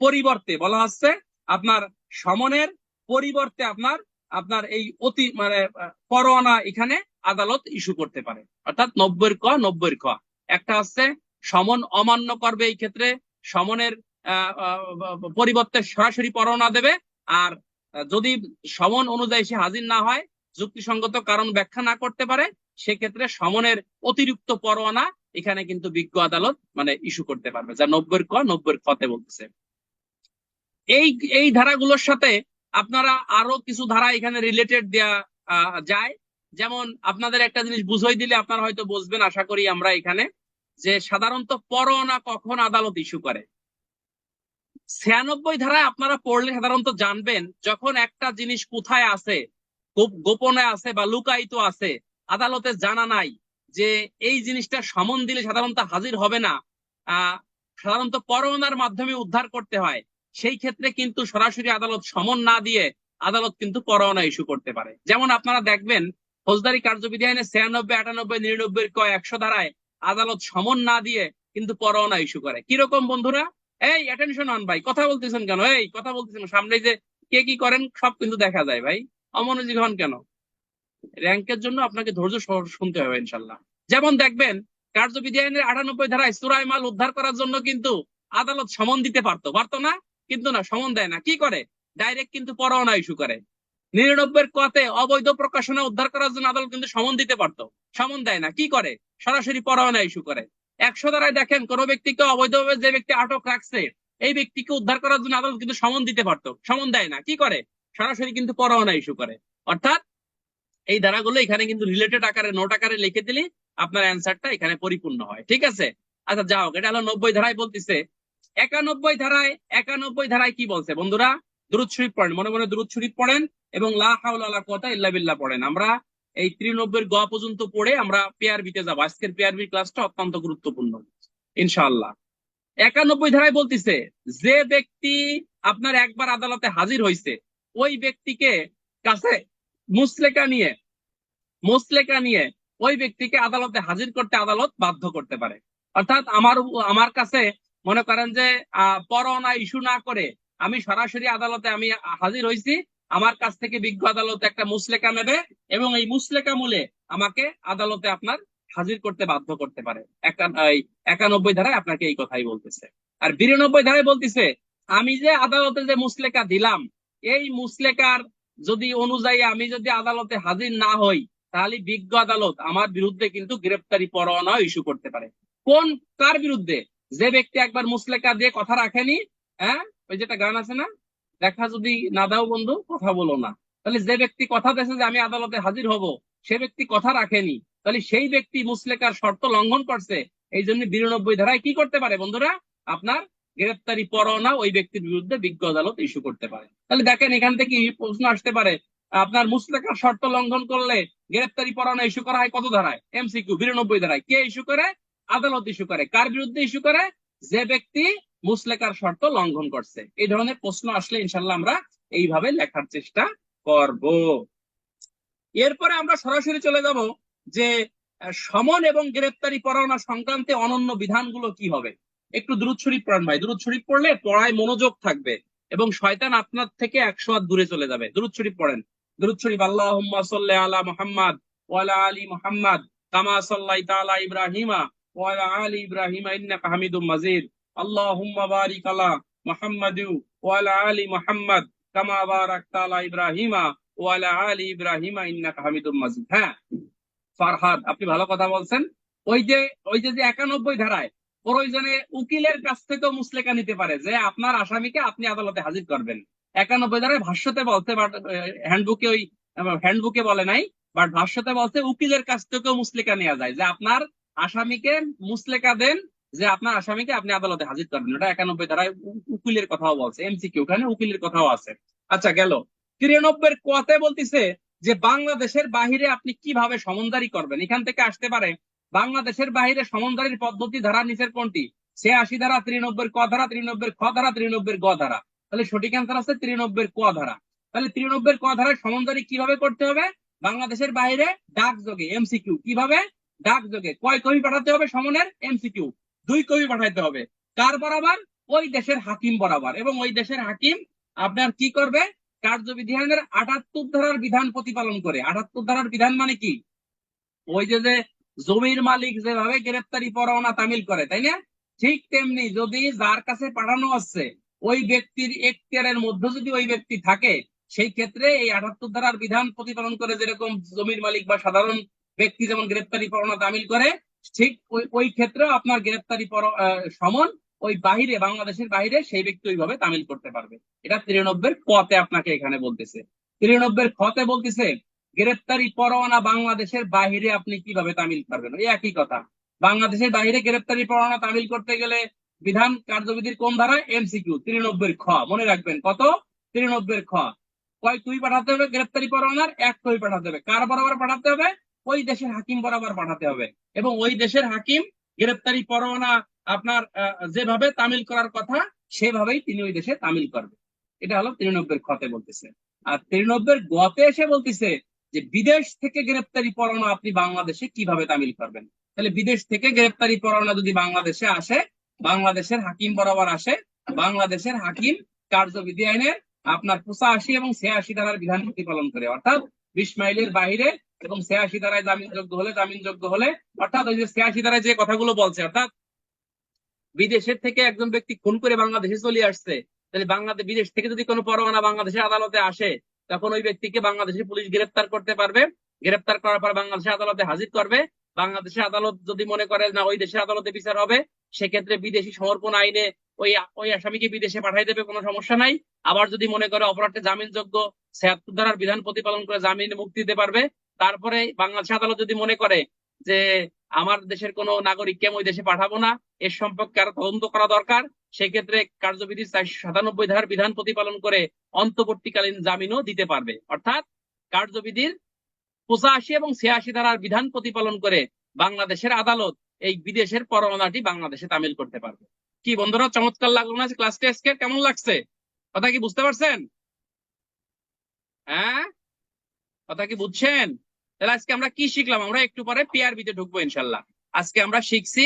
পরিবর্তে বলা হচ্ছে আপনার সমনের পরিবর্তে আপনার আপনার এই অতি মানে পরোয়ানা এখানে আদালত ইস্যু করতে পারে। অর্থাৎ 90 ক একটা হচ্ছে সমন অমান্য করবে, এই ক্ষেত্রে সমনের পরিবর্তে সরাসরি পরোয়ানা দেবে। আর যদি সমন অনুযায়ী সে হাজির না হয়, যুক্তিসঙ্গত কারণ ব্যাখ্যা না করতে পারে, সেক্ষেত্রে সমনের অতিরিক্ত পরোয়ানা এখানে কিন্তু বিজ্ঞ আদালত মানে ইস্যু করতে পারবে, যা 90 ক বলতেছে। এই এই ধারাগুলোর সাথে আপনারা আরো কিছু ধারা এখানে রিলেটেড দেয়া যায়। যেমন আপনাদের একটা জিনিস বুঝাই দিলে আপনারা হয়তো বুঝবেন, আশা করি আমরা এখানে, যে সাধারণত পরোয়ানা কখন আদালত ইস্যু করে। 96 ধারায় আপনারা পড়লে সাধারণত জানবেন, যখন একটা জিনিস কোথায় আছে, খুব গোপনে আছে বা লুকায়িত আছে, আদালতে জানা নাই, যে এই জিনিসটা সমন দিলে সাধারণত হাজির হবে না, সাধারণত পরোয়ানার মাধ্যমে উদ্ধার করতে হয়, সেই ক্ষেত্রে কিন্তু সরাসরি আদালত সমন না দিয়ে আদালত কিন্তু পরোয়ানা ইস্যু করতে পারে। যেমন আপনারা দেখবেন ফৌজদারি কার্যবিধি আইনে 96, 98, 99 ক 100 ধারায় আদালত সমন না দিয়ে কিন্তু পরোয়ানা ইস্যু করে। কিরকম বন্ধুরা? এই অ্যাটেনশন অন ভাই, কথা বলতেছেন কেন? এই কথা বলতেছেন, সামনে যে কে কি করেন সব কিন্তু দেখা যায় ভাই, অমনোযোগী হন কেন? র্যাঙ্কের জন্য আপনাকে ধৈর্য শুনতে হবে ইনশাল্লাহ। যেমন দেখবেন কার্যবিধি আইনের 98 ধারায় চোরাই মাল উদ্ধার করার জন্য কিন্তু আদালত সমন দিতে পারতো, পারতো না? কিন্তু না, সমন দেয় না, কি করে? ডাইরেক্ট কিন্তু পরোয়ানা ইস্যু করে। 99 কতে অবৈধ প্রকাশনা উদ্ধার করার জন্য আদালত কিন্তু সমন দিতে পারতো, সমন দেয় না, কি করে? সরাসরি পরোয়ানা ইস্যু করে। 100 ধারায় দেখেন কোন ব্যক্তিকে অবৈধভাবে যে ব্যক্তি আটক রাখছে, এই ব্যক্তিকে উদ্ধার করার জন্য আদালত কিন্তু সমন দিতে পারতো, সমন দেয় না, কি করে? সরাসরি কিন্তু পরোয়ানা ইস্যু করে। অর্থাৎ এই ধারাগুলো এখানে কিন্তু রিলেটেড আকারে নোট আকারে লিখে দিলে আপনার অ্যান্সারটা এখানে পরিপূর্ণ হয়। ঠিক আছে? আচ্ছা যাও, এটা হলো 90 ধারায় বলতেছে। 91 ধারায় কি বলছে বন্ধুরা? দুরূদ শরীফ পড়েন, মনে মনে দুরূদ শরীফ পড়েন এবং লা হাওলা ওয়ালা কুওয়াতা ইল্লা বিল্লাহ পড়েন। আমরা এই 93 গ পর্যন্ত পড়ে আমরা পিআরবিতে যাবো। আজকের পিআরবি ক্লাসটা অত্যন্ত গুরুত্বপূর্ণ ইনশাআল্লাহ। 91 ধারায় বলতেছে, যে ব্যক্তি আপনার একবার আদালতে হাজির হয়েছে, ওই ব্যক্তিকে কাছে মুসলেকা নিয়ে ওই ব্যক্তিকে আদালতে হাজির করতে আদালত বাধ্য করতে পারে। অর্থাৎ আমার কাছে মনে করেন যে পরোয়ানা ইস্যু না করে আমি সরাসরি আদালতে আমি হাজির হয়েছি, আমার কাছ থেকে বিজ্ঞ আদালত একটা মুসলেকা নেবে এবং এই মুসলেকা মূলে আমাকে আদালতে আপনার হাজির করতে বাধ্য করতে পারে। 91 ধারায় আপনাকে এই কথাই বলতেছে। আর 92 ধারায় বলতেছে, আমি যে আদালতে যে মুসলেকা দিলাম, এই মুসলেকার যদি অনুযায়ী আমি যদি আদালতে হাজির না হই, তাহলে বিজ্ঞ আদালত আমার বিরুদ্ধে কিন্তু গ্রেপ্তারি পরোয়ানা ইস্যু করতে পারে। কার বিরুদ্ধে? যে ব্যক্তি একবার মুসলেকা দিয়ে কথা রাখেনি। হ্যাঁ, ওই যেটা গান আছে না, দেখা যদি না দাও বন্ধু কথা বলো না। তাহলে যে ব্যক্তি কথা দিয়েছে যে আমি আদালতে হাজির হব, সে ব্যক্তি কথা রাখেনি, তাহলে সেই ব্যক্তি মুসলেকার শর্ত লঙ্ঘন করছে। এই জন্য 92 ধারায় কি করতে পারে বন্ধুরা? আপনার গ্রেপ্তারি পরোয়ানা ওই ব্যক্তির বিরুদ্ধে বিজ্ঞ আদালত ইস্যু করতে পারে। তাহলে দেখেন এখান থেকে প্রশ্ন আসতে পারে, আপনার মুসলেকার শর্ত লঙ্ঘন করলে গ্রেপ্তারি পরোয়ানা ইস্যু করা হয় কত ধারায়? এমসিকিউ 92 ধারায়। কে ইস্যু করে? আদালত ইস্যু করে। কার বিরুদ্ধে ইস্যু করে? যে ব্যক্তি মুসলেকার শর্ত লঙ্ঘন করছে। এই ধরনের প্রশ্ন আসলে ইনশাল্লাহ আমরা এইভাবে লেখার চেষ্টা করব। এরপরে আমরা সরাসরি চলে যাব যে সমন এবং গ্রেপ্তারি পরোয়ানা সংক্রান্তে অনন্য বিধানগুলো কি হবে। একটু দুরূদ শরীফ পড়েন ভাই, দুরূদ শরীফ পড়লে পড়ায় মনোযোগ থাকবে এবং শয়তান আপনার থেকে 100 হাত দূরে চলে যাবে। দুরূদ শরীফ পড়েন, দুরূদ শরীফ। আল্লাহুম্মা সাল্লি আলা মুহাম্মাদ ওয়া আলা আলি মুহাম্মাদ কামা সাল্লাইতা আলা ইব্রাহিমা ওয়া আলা আলি ইব্রাহিমা ইন্নাকা হামিদুম মাজিদ। আল্লাহুম্মা বারিক আলা মুহাম্মাদি ওয়া আলা আলি মুহাম্মাদ কামা বারাকতা আলা ইব্রাহিমা ওয়া আলা আলি ইব্রাহিমা ইন্নাকা হামিদুম মাজিদ। হ্যাঁ ফারহাদ, আপনি ভালো কথা বলছেন। ওই যে 91 ধারায় প্রয়োজনে উকিলের কাছ থেকেও মুসলেকা নিতে পারে যে আপনার আসামিকে আপনি আদালতে হাজির করবেন। 91 ধারায় ভাষ্যতে বলতে, বাট হ্যান্ডবুকে বলে নাই, বাট ভাষ্যতে বলছে উকিলের কাছ থেকেও মুসলেকা নেওয়া যায়, যে আপনার আসামিকে মুসলেকা দেন যে আপনার আসামিকে আপনি আদালতে হাজির করবেন। ওটা 91 ধারায় উকিলের কথাও বলছে। এমসিকিউ ওখানে উকিলের কথাও আছে। আচ্ছা গেল। 93 কতে বলতেছে যে বাংলাদেশের বাহিরে আপনি কিভাবে সমনজারি করবেন। এখান থেকে আসতে পারে বাংলাদেশের বাহিরে সমনজারির পদ্ধতি ধারা নিচের কোনটি? 86 ধারা, 93 ক ধারা, 93 খ ধারা, 93 গ ধারা। তাহলে সঠিক অ্যান্সার আছে 93 ক ধারা। তাহলে 93 ক ধারায় সমনজারি কিভাবে করতে হবে? বাংলাদেশের বাইরে ডাক যোগে, এমসিকিউ। কিভাবে? ডাক যোগে। কয় কপি পাঠাতে হবে সমনের? এমসিকিউ 2 কপি পাঠাইতে হবে। কার বরাবর? ওই দেশের হাকিম বরাবর। এবং ওই দেশের হাকিম আপনার কি করবে? কার্যবিধানের 78 ধারার বিধান প্রতিপালন করে। 78 ধারার বিধান মানে কি? ওই যে যে জমির মালিক যেভাবে গ্রেপ্তারি পরোয়ানা তামিল করে, তাই না? ঠিক তেমনি যদি যার কাছে পাঠানো হচ্ছে ওই ব্যক্তির এখতিয়ারের মধ্যে যদি ওই ব্যক্তি থাকে, সেই ক্ষেত্রে এই 78 ধারার বিধান প্রতিপালন করে, যেরকম জমির মালিক বা সাধারণ ব্যক্তি যেমন গ্রেপ্তারি পরোয়ানা তামিল করে, ঠিক ওই ওই ক্ষেত্রেও আপনার গ্রেপ্তারি সমন ওই বাহিরে, বাংলাদেশের বাহিরে সেই ব্যক্তি ওইভাবে তামিল করতে পারবে। এটা 93 কতে আপনাকে এখানে বলতেছে। 93 খতে বলতেছে গ্রেপ্তারি পরোয়ানা বাংলাদেশের বাহিরে আপনি কিভাবে তামিল করবেন। ওই একই কথা। বাংলাদেশের বাহিরে গ্রেপ্তারি পরোয়ানা তামিল করতে গেলে বিধান কার্যবিধির কোন ধারা? এমসিকিউ 93 খ। মনে রাখবেন কত? 93 খ। কয় কপি পাঠাতে হবে গ্রেপ্তারি পরোয়ানার? 1 কপি পাঠাতে হবে। কার বরাবর পাঠাতে হবে? ওই দেশের হাকিম বরাবর পাঠাতে হবে। এবং ওই দেশের হাকিম গ্রেপ্তারি পরোয়ানা আপনার যেভাবে তামিল করার কথা সেভাবেই তিনি ওই দেশে তামিল করবে। এটা হলো 93 খতে বলতেছে। আর 93 গতে এসে বলতেছে যে বিদেশ থেকে গ্রেপ্তারি পরোয়ানা আপনি বাংলাদেশে কিভাবে তামিল করবেন। তাহলে বিদেশ থেকে গ্রেপ্তারি পরোয়ানা যদি বাংলাদেশে আসে, বাংলাদেশের হাকিম বরাবর আসে, বাংলাদেশের হাকিম কার্যবিধি আইনের আপনার 85 এবং 86 ধারার বিধান প্রতিপালন করে। অর্থাৎ 20 মাইলের বাইরে এবং 86 ধারায় জামিনযোগ্য হলে অর্থাৎ ওই যে 86 ধারায় যে কথাগুলো বলছে, অর্থাৎ বিদেশের থেকে একজন ব্যক্তি খুন করে বাংলাদেশে চলে আসছে, তাহলে বাংলাদেশ বিদেশ থেকে যদি কোনো পরোয়ানা বাংলাদেশের আদালতে আসে, তখন ওই ব্যক্তিকে বাংলাদেশের পুলিশ গ্রেপ্তার করতে পারবে। গ্রেপ্তার করার পর বাংলাদেশের আদালতে হাজির করবে। বাংলাদেশের আদালত যদি মনে করে না ওই দেশের আদালতে বিচার হবে, সেক্ষেত্রে বিদেশি সমর্পণ আইনে ওই ওই আসামিকে বিদেশে পাঠাই দেবে, কোনো সমস্যা নাই। আবার যদি মনে করে অপরাধটা জামিনযোগ্য, 76 ধারার বিধান প্রতিপালন করে জামিনে মুক্তি দিতে পারবে। তারপরে বাংলাদেশ আদালত যদি মনে করে যে আমার দেশের কোনো নাগরিককে আমি ওই দেশে পাঠাবো না, এর সম্পর্কে আরো তদন্ত করা দরকার, সেক্ষেত্রে কার্যবিধি 497 ধারার বিধান প্রতিপালন করে অন্তর্বর্তীকালীন জামিনও দিতে পারবে। অর্থাৎ কার্যবিধির 85 এবং 86 ধারার বিধান প্রতিপালন করে বাংলাদেশের আদালত এই বিদেশের পরোয়ানাটি বাংলাদেশে তামিল করতে পারবে। কি বন্ধুরা, চমৎকার লাগলো না ক্লাসটা? আজকে কেমন লাগছে? কথা কি বুঝতে পারছেন? হ্যাঁ, কথা কি বুঝছেন? তাহলে আজকে আমরা কি শিখলাম? আমরা একটু পরে পিআরবিতে ঢুকবো ইনশাল্লাহ। আজকে আমরা শিখছি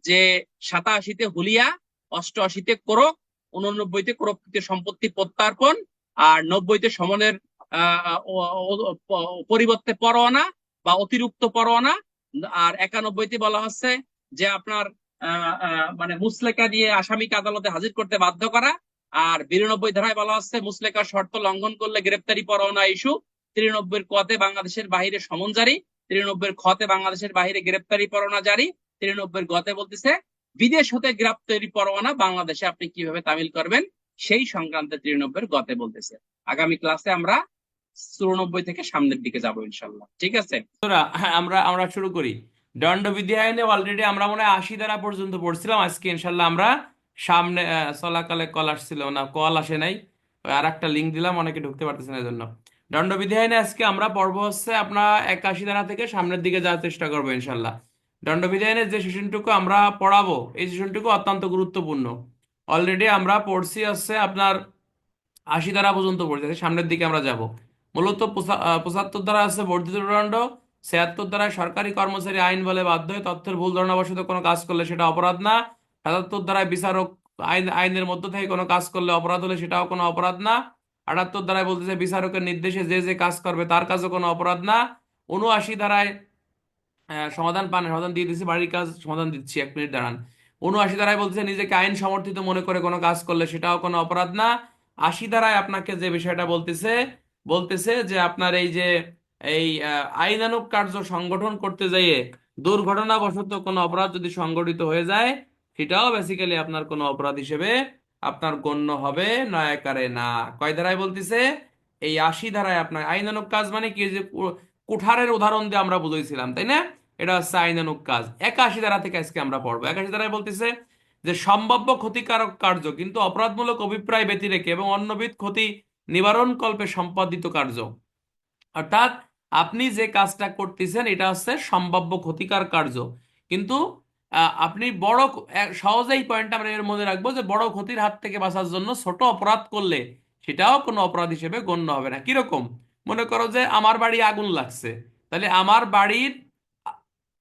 যে 87-তে হুলিয়া, 88-তে কোরক, 89-তে কোরককৃত সম্পত্তি প্রত্যার্পণ, আর 90-তে সমনের পরিবর্তে পরোয়ানা বা অতিরিক্ত পরোয়ানা, আর 91-তে বলা হচ্ছে যে আপনার মানে মুসলেকা দিয়ে আসামিকে আদালতে হাজির করতে বাধ্য করা। আর 92 ধারায় বলা হচ্ছে মুসলেকার শর্ত লঙ্ঘন করলে গ্রেপ্তারি পরোয়ানা ইস্যু। 93 কতে বাংলাদেশের বাহিরে সমন জারি, 93 খতে বাংলাদেশের বাহিরে গ্রেপ্তারি পরোয়ানা জারি, 93 গতে বলতেছে বিদেশ হতে গ্রেপ্তারি পরোয়ানা বাংলাদেশে আপনি কিভাবে তামিল করবেন সেই সংক্রান্ত 93 গতে বলতেছে। আগামী ক্লাসে আমরা 94 থেকে সামনের দিকে যাবো ইনশাল্লাহ। ঠিক আছে,
আমরা আমরা শুরু করি। দণ্ডবিধি আইনে অলরেডি আমরা মনে হয় 80 ধারা পর্যন্ত পড়ছিলাম। আজকে ইনশাল্লাহ আমরা সামনে চলাকালে কল আসছিল না, কল আসে নাই, আর একটা লিঙ্ক দিলাম, অনেকে ঢুকতে পারতেছে না, এই জন্য। দণ্ডবিধি আইনে আজকে আমরা পড়ব হচ্ছে আপনার 81 ধারা থেকে সামনের দিকে যাওয়ার চেষ্টা করবো ইনশাল্লাহ। দণ্ডবিধি আইনের যে সেশনটুকু আমরা পড়াবো, এই সেশনটুকু অত্যন্ত গুরুত্বপূর্ণ। অলরেডি আমরা পড়ছি হচ্ছে আপনার 80 ধারা পর্যন্ত পড়ছি, সামনের দিকে আমরা যাব। মূলত 75 ধারা আছে বর্ধিত দণ্ড, 76 ধারায় সরকারি কর্মচারী আইন বলে বাধ্য হয়ে তথ্যের ভুল ধারণাবশত কোনো কাজ করলে সেটা অপরাধ না। 77 ধারায় বিচারক আইনের মধ্য থেকে কোনো কাজ করলে অপরাধ হলে সেটাও কোনো অপরাধ না। 78 ধারায় বলতেছে বিচারকের নির্দেশে যে যে কাজ করবে তার কাজও কোনো অপরাধ না। 79 ধারায় সমাধান পান, সমাধান দিয়ে দিচ্ছি, বাড়ির কাজ সমাধান দিচ্ছি, 1 মিনিট দাঁড়ান। 79 ধারায় বলতেছে নিজেকে আইন সমর্থিত মনে করে কোনো কাজ করলে সেটাও কোনো অপরাধ না। 80 ধারায় আপনাকে যে বিষয়টা বলতেছে, বলতেছে যে আপনার এই যে এই আইনানুগ কার্য সংগঠন করতে যেয়ে দুর্ঘটনাবশত কোনো অপরাধ যদি সংগঠিত হয়ে যায়, সেটাও বেসিক্যালি আপনার কোনো অপরাধ হিসেবে আপনার গণ্য হবে, নয়াকারে না। কয় ধারায় বলতেছে? এই 80 ধারায় আপনার আইনানুগ কাজ মানে কি, যে কুঠারের উদাহরণ দিয়ে আমরা বুঝাইছিলাম, তাই না? এটা হচ্ছে আইনানুগ কাজ। 81 ধারা থেকে আজকে আমরা পড়বো। 81 ধারায় বলতেছে যে সম্ভাব্য ক্ষতিকারক কার্য কিন্তু অপরাধমূলক অভিপ্রায় ব্যতি রেখে এবং অন্যবিধ ক্ষতি নিবারণ কল্পে সম্পাদিত কার্য। অর্থাৎ আপনি যে কাজটা করতেছেন এটা হচ্ছে সম্ভাব্য ক্ষতিকর কার্য, কিন্তু আপনি সহজেই পয়েন্ট আমরা এর মধ্যে রাখবো যে বড় ক্ষতির হাত থেকে বাঁচার জন্য ছোট অপরাধ করলে সেটাও কোনো অপরাধ হিসেবে গণ্য হবে না। কিরকম? মনে করো যে আমার বাড়ি আগুন লাগছে, তাহলে আমার বাড়ির আ-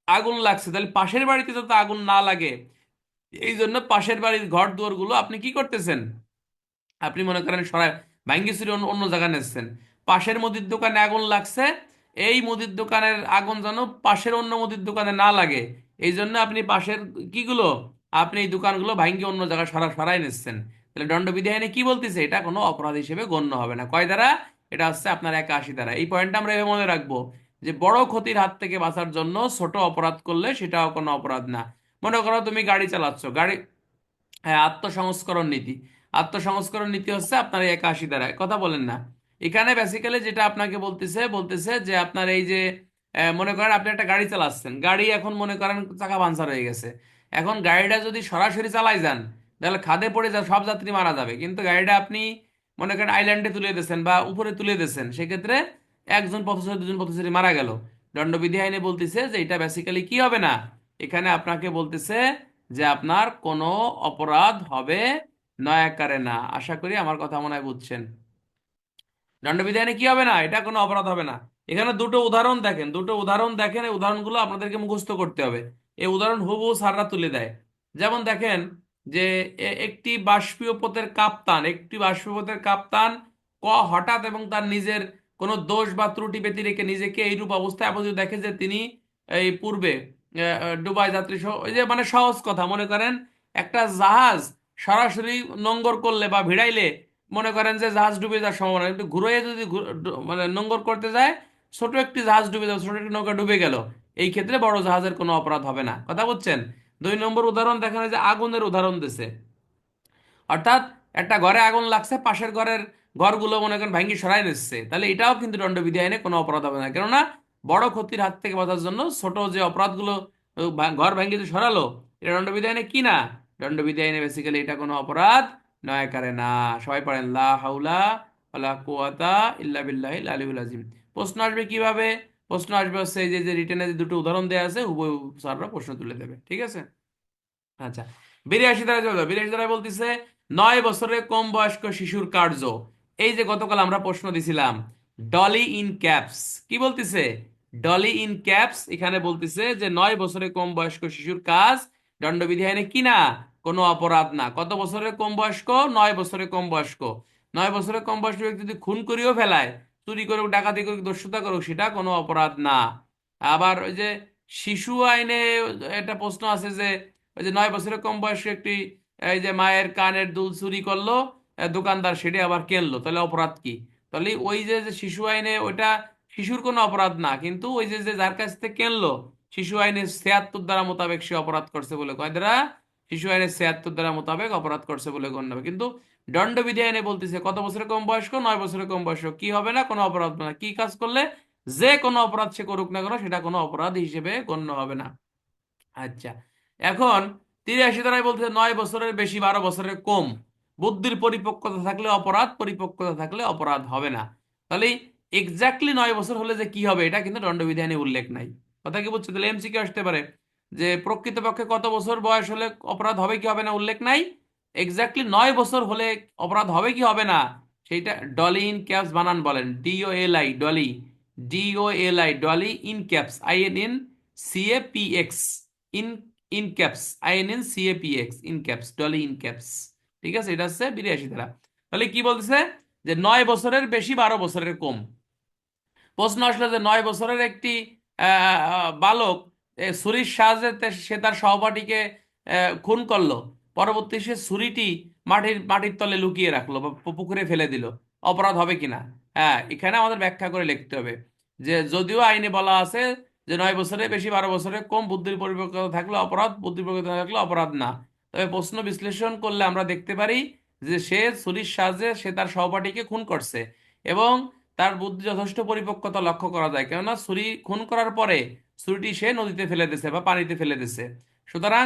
আগুন লাগছে, তাহলে পাশের বাড়িতে যাতে আগুন না লাগে এই জন্য পাশের বাড়ির ঘর দুয়ার গুলো আপনি কি করতেছেন, আপনি মনে করেন সরাই ভাঙ্গি চুরি অন্য অন্য জায়গায় নিচ্ছেন। পাশের মুদির দোকানে আগুন লাগছে, এই মুদির দোকানের আগুন যেন পাশের অন্য মুদির দোকানে না লাগে এই জন্য আপনি পাশের কিগুলো, আপনি এই দোকানগুলো ভাঙ্গি অন্য জায়গায় সরাই নিচ্ছেন। তাহলে দণ্ডবিধি আইনে কি বলতেছে, এটা কোনো অপরাধ হিসেবে গণ্য হবে না। কয় দ্বারা? এটা হচ্ছে আপনার 81 দ্বারা। এই পয়েন্টটা আমরা এভাবে মনে রাখবো যে বড় ক্ষতির হাত থেকে বাঁচার জন্য ছোট অপরাধ করলে সেটাও কোনো অপরাধ না। মনে করো তুমি গাড়ি চালাচ্ছ, গাড়ি, হ্যাঁ, আত্মসংস্করণ নীতি। আত্মসংস্করণ নীতি হচ্ছে আপনার এই 81 দ্বারা, কথা বলেন না। এখানে বেসিক্যালি যেটা আপনাকে বলতেছে বলতেছে যে আপনার এই যে মনে করেন আপনি একটা গাড়ি চালাচ্ছেন, গাড়ি এখন মনে করেন চাকা পাঞ্চার হয়ে গেছে। এখন গাড়িটা যদি সরাসরি চালাই যান তাহলে খাদে পড়ে যা সব যাত্রী মারা যাবে, কিন্তু গাড়িটা আপনি মনে করেন আইল্যান্ডে তুলে দিয়েছেন বা উপরে তুলে দিয়েছেন, সেক্ষেত্রে একজন পথচারী দুজন পথচারী মারা গেল। দণ্ডবিধি আইনে বলতেছে যে এটা বেসিক্যালি কি হবে না, এখানে আপনাকে বলতেছে যে আপনার কোনো অপরাধ হবে নয়াকারে না। আশা করি আমার কথা মনে হয় বুঝছেন। দণ্ডবিধানে কি হবে না, এটা কোনো অপরাধ হবে না। এখানে দুটো উদাহরণ দেখেন, দুটো উদাহরণ দেখেন, এই উদাহরণগুলো আপনাদেরকে মুখস্থ করতে হবে। এই উদাহরণ হুবহু স্যাররা তুলে দেয়। যেমন দেখেন যে একটি বাষ্পীয়পথের কাপ্তান হঠাৎ এবং তার নিজের কোনো দোষ বা ত্রুটি ব্যতি রেখে নিজেকে এইরূপ অবস্থায় আপাতত দেখে যে তিনি এই পূর্বে ডুবাই যাত্রী সহ, ওই যে মানে সহজ কথা, মনে করেন একটা জাহাজ সরাসরি নোঙ্গর করলে বা ভিড়াইলে মনে করেন যে জাহাজ ডুবে যাওয়ার সম্ভাবনা, কিন্তু ঘুরে যদি মানে নোঙ্গর করতে যায় ছোট একটি জাহাজ ডুবে যাবে, ছোট একটি নৌকা ডুবে গেল, এই ক্ষেত্রে বড় জাহাজের কোনো অপরাধ হবে না। কথা বুঝছেন? 2 নম্বর উদাহরণ দেখেন, যে আগুনের উদাহরণ দিছে। অর্থাৎ একটা ঘরে আগুন লাগছে, পাশের ঘরের ঘরগুলো মনে করেন ভাঙ্গি সরাই নিচ্ছে, তাহলে এটাও কিন্তু দণ্ডবিধি আইনে কোনো অপরাধ হবে না। কেননা বড় ক্ষতির হাত থেকে বাঁচার জন্য ছোট যে অপরাধগুলো ঘর ভাঙ্গি যে সরালো, এটা দণ্ডবিধি আইনে কি না, দণ্ডবিধি আইনে বেসিক্যালি এটা কোনো অপরাধ নয় কারে না। সবাই পড়েন লা হাউলা ওয়ালা কুওয়াতা ইল্লা বিল্লাহিল আলিউল আযীম। প্রশ্ন আসবে কিভাবে? প্রশ্ন আসবে হচ্ছে এই যে রিটেনে যে দুটো উদাহরণ দেওয়া আছে হুবহু স্যাররা প্রশ্ন তুলে দেবে, ঠিক আছে? আচ্ছা, 82 ধারা চলো। 82 ধারা বলতেছে 9 বছরের কম বয়স্ক শিশুর কার্য। এই যে গতকাল আমরা প্রশ্ন দিছিলাম ডলি ইন ক্যাপস, কি বলতেছে? ডলি ইন ক্যাপস এখানে বলতেছে যে 9 বছরের কম বয়স্ক শিশুর কাজ দণ্ডবিধি আইনে কি না, কোনো অপরাধ না। কত বছরের কম বয়স্ক? 9 বছরের কম বয়স্ক। 9 বছরের কম বয়স্ক ব্যক্তি যদি খুন করিও ফেলায়, চুরি করুক, ডাকাতি করুক, দস্যুতা করুক, সেটা কোনো অপরাধ না। আবার ওই যে শিশু আইনে একটা প্রশ্ন আছে যে ওই যে 9 বছরের কম বয়সী একটি এই যে মায়ের কানের দুল চুরি করলো, দোকানদার সেটা আবার কিনলো, তাহলে অপরাধ কি? তাহলে ওই যে শিশু আইনে ওইটা শিশুর কোনো অপরাধ না, কিন্তু ওই যে যার কাছ থেকে কিনলো শিশু আইনে 76 ধারা মোতাবেক সে অপরাধ করছে বলে, কয় ধারা? শিশু আইনে 76 ধারা মোতাবেক অপরাধ করছে বলে গণ্য হবে। কিন্তু দণ্ডবিধি আইনে বলতেছে কত বছরের কম বয়স্ক? 9 বছরের কম বয়স্ক। কি হবে না? কোনো অপরাধ না। কি কাজ করলে যে কোনো অপরাধ সে করুক না কেন সেটা কোনো অপরাধ হিসেবে গণ্য হবে না। আচ্ছা, এখন 83 ধারায় বলতে 9 বছরের বেশি 12 বছরের কম বুদ্ধির পরিপক্কতা থাকলে অপরাধ, পরিপক্কতা থাকলে অপরাধ হবে না। তাহলে এক্স্যাক্টলি 9 বছর হলে যে কি হবে এটা কিন্তু দণ্ডবিধানে উল্লেখ নাই। কথা কি বুঝছো? তাহলে এমসিকিউ আসতে পারে যে প্রকৃতপক্ষে কত বছর বয়স হলে অপরাধ হবে কি হবে না উল্লেখ নাই, এক্স্যাক্টলি 9 বছর হলে অপরাধ হবে কি হবে না সেইটা ডলি ইন ক্যাপস বানান বলেন, DOLI Dolly, DOLI Dolly in caps, INCAPX, in in caps, INCAPX, in caps, Dolly in caps. ঠিক আছে, এটা হচ্ছে 82 ধারা। তাহলে কি বলতেছে যে 9 বছরের বেশি 12 বছরের কম। প্রশ্ন আসলো যে 9 বছরের একটি বালক ছুরির সাহায্যে সে তার সহপাঠীকে খুন করলো, পরবর্তী সে ছুরিটি মাটির মাটির তলে লুকিয়ে রাখলো বা পুকুরে ফেলে দিল, অপরাধ হবে কিনা? হ্যাঁ, এখানে আমাদের ব্যাখ্যা করে লিখতে হবে যে যদিও আইনে বলা আছে যে 9 বছরের বেশি 12 বছরের কম বুদ্ধির পরিপক্কতা থাকলে অপরাধ, বুদ্ধির পরিপক্কতা থাকলে অপরাধ না। তবে প্রশ্ন বিশ্লেষণ করলে আমরা দেখতে পারি যে সে ছুরির সাহায্যে সে তার সহপাঠীকে খুন করছে এবং তার বুদ্ধি যথেষ্ট পরিপক্কতা লক্ষ্য করা যায়, কেননা ছুরি খুন করার পরে ছুরিটি সে নদীতে ফেলে দিছে বা পানিতে ফেলে দিছে। সুতরাং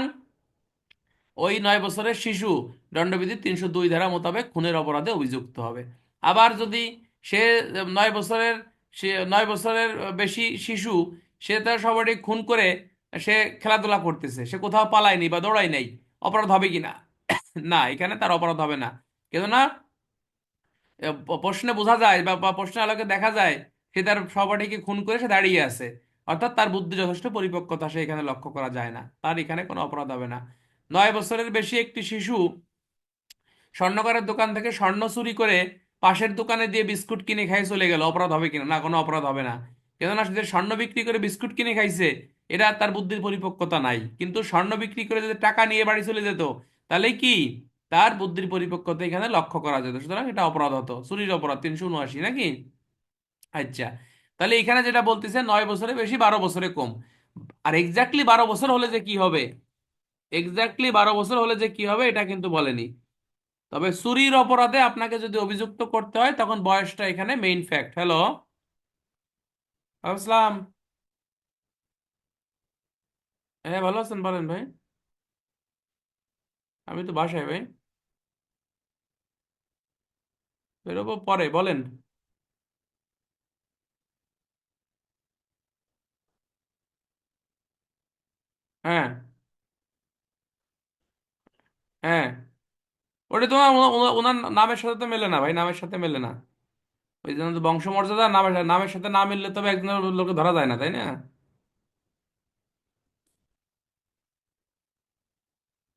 ওই 9 বছরের শিশু দণ্ডবিধির 302 ধারা মোতাবেক খুনের অপরাধে অভিযুক্ত হবে। আবার যদি সে 9 বছরের সে 9 বছরের বেশি শিশু, সে তার সবারই খুন করে সে খেলাধুলা করতেছে, সে কোথাও পালায়নি বা দৌড়ায় নাই, অপরাধ হবে কিনা? না, এখানে তার অপরাধ হবে না। কেননা প্রশ্নে বোঝা যায় বা প্রশ্নের আলোকে দেখা যায় সে তার সহপাঠীকে খুন করে সে দাঁড়িয়ে আছে, অর্থাৎ তার বুদ্ধি যথেষ্ট পরিপক্কতা সে এখানে লক্ষ্য করা যায় না, তার এখানে কোনো অপরাধ হবে না। 9 বছরের বেশি একটি শিশু স্বর্ণকারের দোকান থেকে স্বর্ণ চুরি করে পাশের দোকানে দিয়ে বিস্কুট কিনে খাই চলে গেল, অপরাধ হবে কিনা? না, কোনো অপরাধ হবে না। কেননা সে যে স্বর্ণ বিক্রি করে বিস্কুট কিনে খাইছে, এটা তার বুদ্ধির পরিপক্কতা নাই। কিন্তু স্বর্ণ বিক্রি করে যদি টাকা নিয়ে বাড়ি চলে যেত, তাহলে কি তার বুদ্ধির পরিপক্কতা এখানে লক্ষ্য করা যেত, সুতরাং এটা অপরাধ হতো, চুরির অপরাধ 379 নাকি? আচ্ছা, তাহলে এখানে যেটা বলতেছে 9 বছরে বেশি 12 বছরে কম। আর এক্স্যাক্টলি 12 বছর হলে যে কি হবে, এক্স্যাক্টলি 12 বছর হলে যে কি হবে এটা কিন্তু বলেনি। তবে চুরির অপরাধে আপনাকে যদি অভিযুক্ত করতে হয় তখন বয়সটা এখানে মেইন ফ্যাক্ট। হ্যালো, আসসালাম। হ্যাঁ, ভালো আছেন? বলেন ভাই। আমি তো বাসায় ভাই, বেরোবো পরে, বলেন। হ্যাঁ, হ্যাঁ, ওটা তোমার ওনার নামের সাথে তো মেলে না ভাই, নামের সাথে মেলে না। ওই জন্য তো বংশমর্যাদা নামের নামের সাথে না মিললে তবে একজনের লোকে ধরা যায় না, তাই না?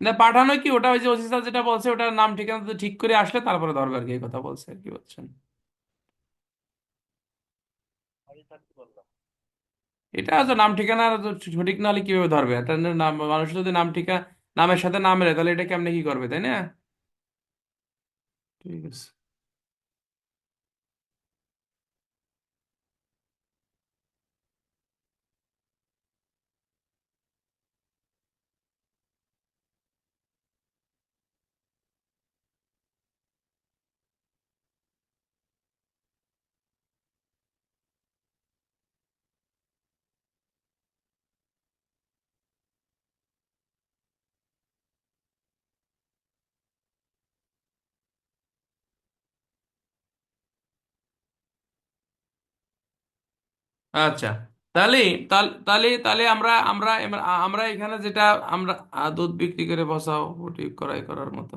না, পাঠানো কি ওটা, ওই যে ওসি স্যার যেটা বলছে ওটার নাম ঠিকানা তো ঠিক করে আসলে তারপরে ধরবে আর কি, এই কথা বলছে আর কি, বলছেন। এটা তো নাম ঠিকানা তো সঠিক না হলে কিভাবে ধরবে? একটা নাম, মানুষ যদি নাম ঠিকানা নামের সাথে না মেলে তাহলে এটা কেমনে কি করবে, তাই না? ঠিক আছে। আচ্ছা, তাহলে তাহলে তাহলে আমরা আমরা আমরা এখানে যেটা, আমরা দুধ বিক্রি করে বসাও ওটি করাই করার মতো।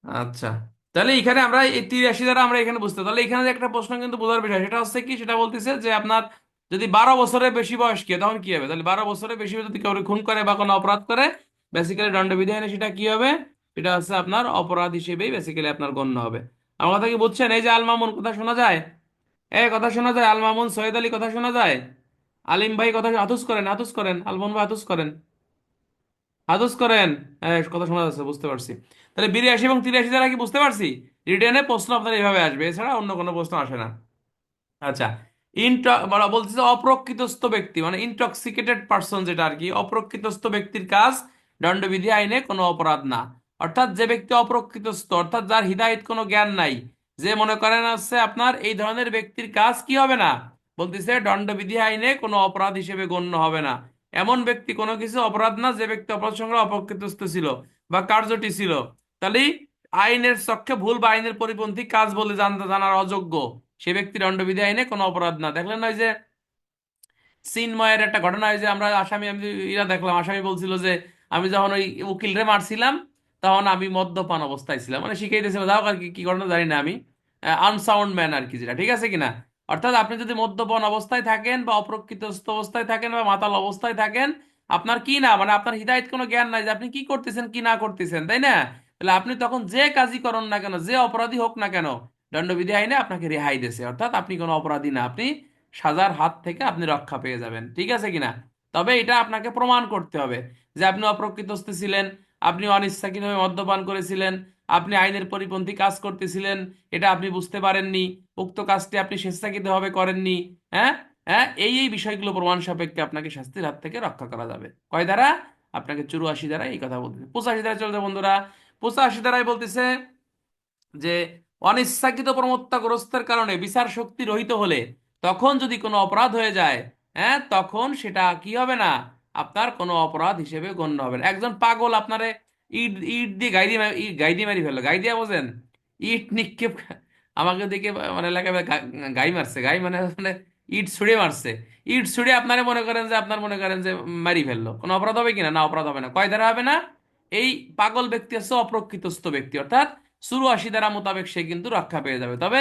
আচ্ছা, তাহলে এখানে আমরা এই 83 দ্বারা আমরা এখানে বুঝতে, তাহলে এখানে যে একটা প্রশ্ন কিন্তু বোঝার বিষয়, সেটা হচ্ছে কি, সেটা বলতেছে যে আপনার যদি 12 বছরের বেশি বয়স কি হয়, তখন কি হবে? তাহলে 12 বছরের বেশি যদি কেউ খুন করে বা কোনো অপরাধ করে, বেসিক্যালি দণ্ডবিধি আইনে সেটা কি হবে? এটা হচ্ছে আপনার অপরাধ হিসেবেই বেসিক্যালি আপনার গণ্য হবে। আমার কথা কি বুঝছেন? এই যে আল মামুন কথা শোনা যায়, কথা শোনা যায়, আল মামুন, সৈয়দ আলী কথা শোনা যায়, আলিম ভাই কথা, হাতুস করেন, হাতুস করেন, আলমন ভাই হাতুস করেন, হাতুস করেন। কথা শোনা যাচ্ছে, বুঝতে পারছি। তাহলে 82 এবং 83 দ্বারা কি বুঝতে পারছি? রিটেনে প্রশ্ন আপনার এইভাবে আসবে, এছাড়া অন্য কোনো প্রশ্ন আসে না। আচ্ছা, বলা বলতেছে অপ্রকৃতস্থ ব্যক্তি মানে ইনটক্সিকেটেড পার্সন, যেটা আর কি, অপ্রকৃতস্থ ব্যক্তির কাজ দণ্ডবিধি আইনে কোনো অপরাধ না। অর্থাৎ যে ব্যক্তি অপ্রকৃতস্থ, অর্থাৎ যার হিদায়ত কোনো জ্ঞান নাই, যে মনে করেন আছে আপনার, এই ধরনের ব্যক্তির কাজ কি হবে না? বলতেছে দণ্ডবিধি আইনে কোনো অপরাধ হিসেবে গণ্য হবে না। এমন ব্যক্তি কোনো কিছু অপরাধ না যে ব্যক্তি অপরাধ সংগ্রহ অপ্রকৃতস্থ ছিল বা কার্যটি ছিল। তাহলে আইনের চক্ষে ভুল বা আইনের পরিপন্থী কাজ বলে জানার অযোগ্য সে ব্যক্তি দণ্ডবিধি আইনে কোনো অপরাধ না। দেখলেন না ওই যে চিন্ময়ের একটা ঘটনা, হয়েছে আমরা আসামি, আমি ইরা দেখলাম, আসামি বলছিল যে আমি যখন ওই উকিল রে মারছিলাম তখন আমি মদ্যপান অবস্থায় ছিলাম, মানে শিখাইতেছিল, যাও আর কি কি ঘটনা জানি না আমি, আনসাউন্ড ম্যান আর কি, যেটা ঠিক আছে কিনা। অর্থাৎ আপনি যদি মদ্যপান অবস্থায় থাকেন বা অপ্রকৃতস্থ অবস্থায় থাকেন বা মাতাল অবস্থায় থাকেন, আপনার কি না, মানে আপনার হিদায়ত কোনো জ্ঞান নাই যে আপনি কি করতেছেন কি না করতেছেন, তাই না? তাহলে আপনি তখন যে কাজই করেন না কেন, যে অপরাধী হোক না কেন, দণ্ডবিধি আইনে আপনাকে রেহাই দিয়েছে, অর্থাৎ আপনি কোনো অপরাধী না, আপনি সাজার হাত থেকে আপনি রক্ষা পেয়ে যাবেন, ঠিক আছে কিনা? তবে এটা আপনাকে প্রমাণ করতে হবে যে আপনি অপ্রকৃতস্থ ছিলেন, আপনি অনিচ্ছাকৃতভাবে মদ্যপান করেছিলেন, আপনি আইনের পরিপন্থী কাজ করতেছিলেন, এটা আপনি বুঝতে পারেননি, উক্ত কাজটি আপনি স্বেচ্ছাকৃতভাবে করেননি। হ্যাঁ, হ্যাঁ, এই বিষয়গুলো প্রমাণ সাপেক্ষে আপনাকে শাস্তির হাত থেকে রক্ষা করা যাবে। কয় দ্বারা? আপনাকে 84 দ্বারা এই কথা বলতেছে। 85 দ্বারা চলছে বন্ধুরা। 85 দ্বারাই বলতেছে যে অনিচ্ছাকৃত প্রমত্তাগ্রস্তের কারণে বিচার শক্তি রহিত হলে, তখন যদি কোনো অপরাধ হয়ে যায়, হ্যাঁ, তখন সেটা কি হবে না, আপনার কোনো অপরাধ হিসেবে গণ্য হবে না। একজন পাগল আপনারে ইট ইট দিয়ে গাই দিয়ে গাই দিয়ে মারি ফেললো, গাই দিয়া বোঝেন, ইট নিক্ষেপ আমাকে দেখে মানে এলাকায় গাই মারছে, গাই মানে মানে ইট ছুঁড়ে মারছে, ইট ছুঁড়ে আপনারা মনে করেন যে আপনার মনে করেন যে মারি ফেললো, কোনো অপরাধ হবে কিনা? না, অপরাধ হবে না। কয় ধারা হবে না? এই পাগল ব্যক্তি হচ্ছে অপ্রকৃতস্থ ব্যক্তি, অর্থাৎ 84 ধারা মোতাবেক সে কিন্তু রক্ষা পেয়ে যাবে। তবে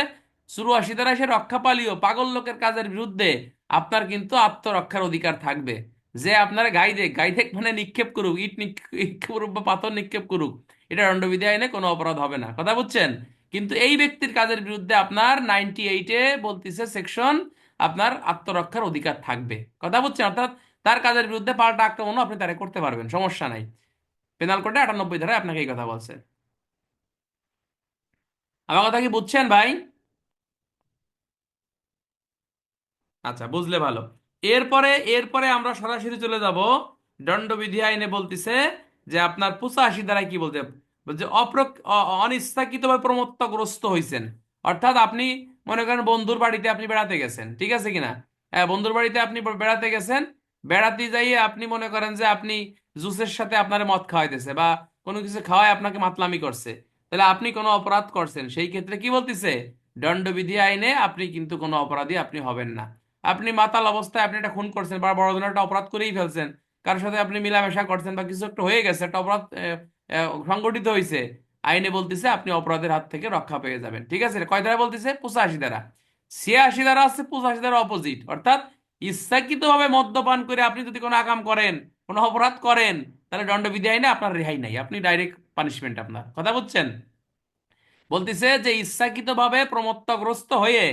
84 ধারায় সে রক্ষা পালিও পাগল লোকের কাজের বিরুদ্ধে আপনার কিন্তু আত্মরক্ষার অধিকার থাকবে। যে আপনার গাই দেখ মানে নিক্ষেপ করুক, ইট নিক্ষেপ করুক বা পাথর নিক্ষেপ করুক, এটা দণ্ডবিধি আইনে কোনো অপরাধ হবে না, কথা বুঝছেন? কিন্তু এই ব্যক্তির কাজের বিরুদ্ধে আপনার 98-এ বলতেছে সেকশন, আপনার আত্মরক্ষার অধিকার থাকবে, কথা বুঝছেন? অর্থাৎ তার কাজের বিরুদ্ধে পাল্টা আক্রমণও আপনি তারে করতে পারবেন, সমস্যা নাই। পেনাল কোডে 98 ধারায় আপনাকে এই কথা বলছে। আমার কথা কি বুঝছেন ভাই? আচ্ছা, বুঝলে ভালো। এরপরে এরপরে আমরা সরাসরি চলে যাব দণ্ডবিধি আইনে, বলতেছে যে আপনার 85 দ্বারা কি বলতে, বলছে অনিচ্ছাকৃতভাবে প্রমত্তগ্রস্ত হয়েছেন। অর্থাৎ আপনি মনে করেন বন্ধুর বাড়িতে আপনি বেড়াতে গেছেন, ঠিক আছে কিনা? বন্ধুর বাড়িতে আপনি বেড়াতে গেছেন, বেড়াতে যাইয়ে আপনি মনে করেন যে আপনি জুসের সাথে আপনার মদ খাওয়াইতেছে বা কোনো কিছু খাওয়ায় আপনাকে মাতলামি করছে, তাহলে আপনি কোনো অপরাধ করছেন, সেই ক্ষেত্রে কি বলতেছে, দণ্ডবিধি আইনে আপনি কিন্তু কোনো অপরাধী আপনি হবেন না। আপনি মাতাল অবস্থায় আপনি একটা খুন করছেন বা বড় ধরনের একটা অপরাধ করেই ফেলছেন, কারোর সাথে আপনি মিলামেশা করছেন বা কিছু একটা হয়ে গেছে, একটা অপরাধ সংগঠিত হয়েছে, আইনে বলতেছে আপনি অপরাধের হাত থেকে রক্ষা পেয়ে যাবেন, ঠিক আছে? কয় ধারা বলতেছে? 85 ধারা। 86 ধারা আছে 85 ধারা অপোজিট, অর্থাৎ ইচ্ছাকৃতভাবে মদ্যপান করে আপনি যদি কোনো আকাম করেন, কোনো অপরাধ করেন, তাহলে দণ্ডবিধি আইনে আপনার রেহাই নাই, আপনি ডাইরেক্ট পানিশমেন্ট আপনার, কথা বুঝছেন? বলতেছে যে ইচ্ছাকৃতভাবে প্রমত্তগ্রস্ত হয়ে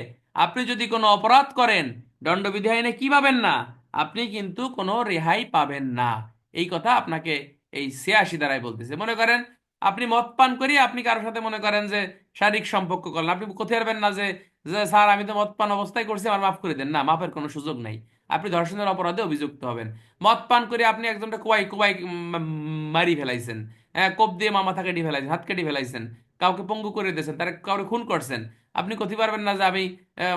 আপনি যদি কোনো অপরাধ করেন, দণ্ডবিধি আইনে কি পাবেন না, আপনি কিন্তু কোনো রেহাই পাবেন না। এই কথা আপনাকে এই 86 দ্বারাই বলতেছে। মনে করেন আপনি মদ পান করি আপনি কারোর সাথে মনে করেন যে শারীরিক সম্পর্ক করলেন, আপনি কোথায় পারবেন না যে যে স্যার আমি তো মদ পান অবস্থায় করছি, আমার মাফ করে দেন, না, মাফের কোনো সুযোগ নাই। আপনি ধর্ষণের অপরাধে অভিযুক্ত হবেন। মদ পান করে আপনি একজনটা কোয়াই কোয়াই মারি ফেলাইছেন, হ্যাঁ, কোপ দিয়ে মাথা কেটে ফেলাইছেন, হাত কেটে ফেলাইছেন, কাউকে পঙ্গু করে দিয়েছেন, তারা কাউকে খুন করছেন, আপনি করতে পারবেন না যে আমি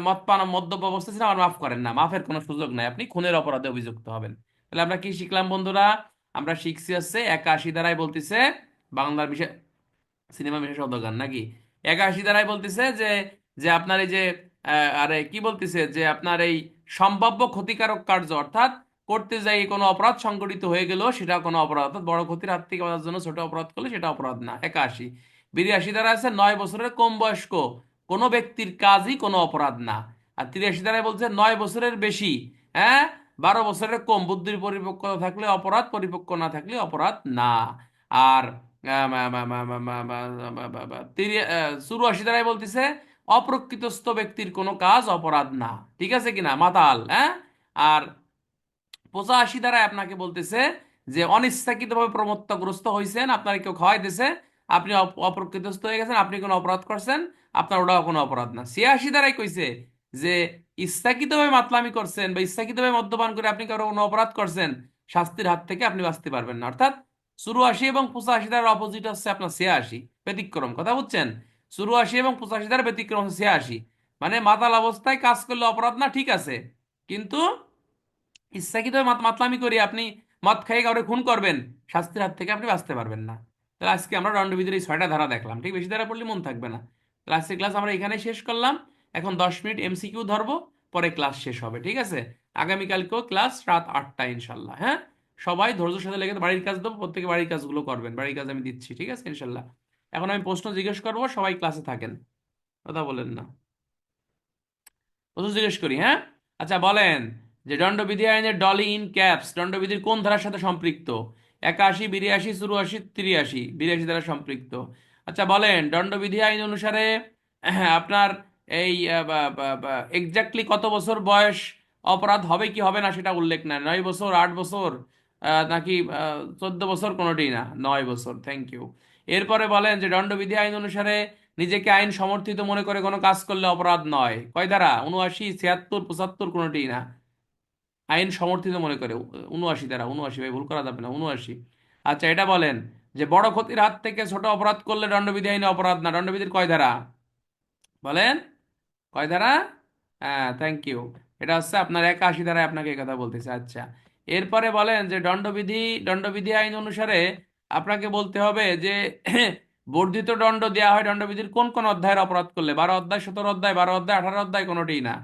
মদ পান মদ্যপ অবস্থা ছিলাম আমার মাফ করেন না, মাফের কোনো সুযোগ নাই, আপনি খুনের অপরাধে অভিযুক্ত হবেন। তাহলে আমরা কি শিখলাম বন্ধুরা? আমরা শিখছি হচ্ছে 81 ধারায় বলতেছে, বাংলার বিষয় সিনেমা বিশেষজ্ঞ গান নাকি, 81 ধারায় বলতেছে যে যে আপনার এই যে আরে কি বলতেছে যে আপনার এই সম্ভাব্য ক্ষতিকারক কার্য, অর্থাৎ করতে যাই কোনো অপরাধ সংঘটিত হয়ে গেল সেটা কোনো অপরাধ, অর্থাৎ বড় ক্ষতির হাত থেকে বাঁচার জন্য ছোট অপরাধ করলে সেটা অপরাধ না। 81। 82 ধারা আছে 9 বছরের কম বয়স্ক কোনো ব্যক্তির কাজই কোনো অপরাধ না। আর 83 ধারায় বলছে 9 বছরের বেশি, হ্যাঁ, 12 বছরের কম বুদ্ধির পরিপক্কতা থাকলে অপরাধ, পরিপক্ক না থাকলে অপরাধ না। আর 84 ধারায় বলতেছে অপ্রকৃতস্থ ব্যক্তির কোনো কাজ অপরাধ না, ঠিক আছে কিনা মাতাল, হ্যাঁ? আর 85 ধারায় আপনাকে বলতেছে যে অনিচ্ছাকৃতভাবে প্রমত্তগ্রস্ত হয়েছেন, আপনার কেউ খাওয়াইতেছে, আপনি অপ্রকৃতস্থ হয়ে গেছেন, আপনি কোনো অপরাধ করছেন, আপনার ওটাও কোনো অপরাধ না। 86 ধারায় কইছে যে ইচ্ছাকৃতভাবে মাতলামি করছেন বা ইচ্ছাকৃতভাবে মদ্যপান করে আপনি কারো কোনো অপরাধ করছেন, শাস্তির হাত থেকে আপনি বাঁচতে পারবেন না। অর্থাৎ 84 এবং 85 ধারার অপোজিট হচ্ছে আপনার 86, ব্যতিক্রম, কথা বুঝছেন? 84 এবং 85 ধারা ব্যতিক্রম হচ্ছে 86। মানে মাতাল অবস্থায় কাজ করলে অপরাধ না, ঠিক আছে, কিন্তু ইচ্ছাকৃতভাবে মাতলামি করি আপনি মদ খাইয়ে কাউকে খুন করবেন, শাস্তির হাত থেকে আপনি বাঁচতে পারবেন না। তাহলে আজকে আমরা দণ্ডবিধির এই 6টা ধারা দেখলাম, ঠিক? বেশি ধারা পড়লে মন থাকবে না। তাহলে আজকে ক্লাস আমরা এখানে শেষ করলাম। এখন 10 মিনিট এমসিকিউ ধরবো, পরে ক্লাস শেষ হবে, ঠিক আছে? আগামীকালকেও ক্লাস রাত 8টায় ইনশাল্লাহ, হ্যাঁ? সবাই ধৈর্যের সাথে লেগে বাড়ির কাজ দেবো, প্রত্যেকে বাড়ির কাজগুলো করবেন, বাড়ির কাজ আমি দিচ্ছি, ঠিক আছে ইনশাল্লাহ। এখন আমি প্রশ্ন জিজ্ঞেস করবো, সবাই ক্লাসে থাকেন, কথা বলেন না, প্রশ্ন জিজ্ঞেস করি, হ্যাঁ? আচ্ছা বলেন যে দণ্ডবিধি আইনের ডলি ইন ক্যাপস দণ্ডবিধির কোন ধারার সাথে সম্পৃক্ত? 81, 82, 84, 83, 82 দ্বারা সম্পৃক্ত। আচ্ছা বলেন দণ্ডবিধি আইন অনুসারে আপনার এই এক্স্যাক্টলি কত বছর বয়স অপরাধ হবে কি হবে না সেটা উল্লেখ নাই, 9 বছর, 8 বছর, নাকি 14 বছর, কোনোটি না, 9 বছর, থ্যাংক ইউ। এরপরে বলেন যে দণ্ডবিধি আইন অনুসারে নিজেকে আইন সমর্থিত মনে করে কোনো কাজ করলে অপরাধ নয়, কয় ধারা? 79, 76, 75, কোনোটি না, আইন সমর্থিত মনে করে 79 ধারা, 79, ভাই ভুল করা যাবে না, 79। আচ্ছা এটা বলেন যে বড় ক্ষতির হাত থেকে ছোট অপরাধ করলে দণ্ডবিধি আইনে অপরাধ না, দণ্ডবিধির কয় ধারা বলেন? কয় ধারা? হ্যাঁ, থ্যাংক ইউ। এটা হচ্ছে আপনার 81 ধারায় আপনাকে এই কথা বলতেছে। আচ্ছা এরপরে বলেন যে দণ্ডবিধি আইন অনুসারে আপনাকে বলতে হবে যে বর্ধিত দণ্ড দেওয়া হয় দণ্ডবিধির কোন কোন অধ্যায়ের অপরাধ করলে? 12 অধ্যায়, 17 অধ্যায়, 12 অধ্যায়, 18 অধ্যায়, কোনোটিই না।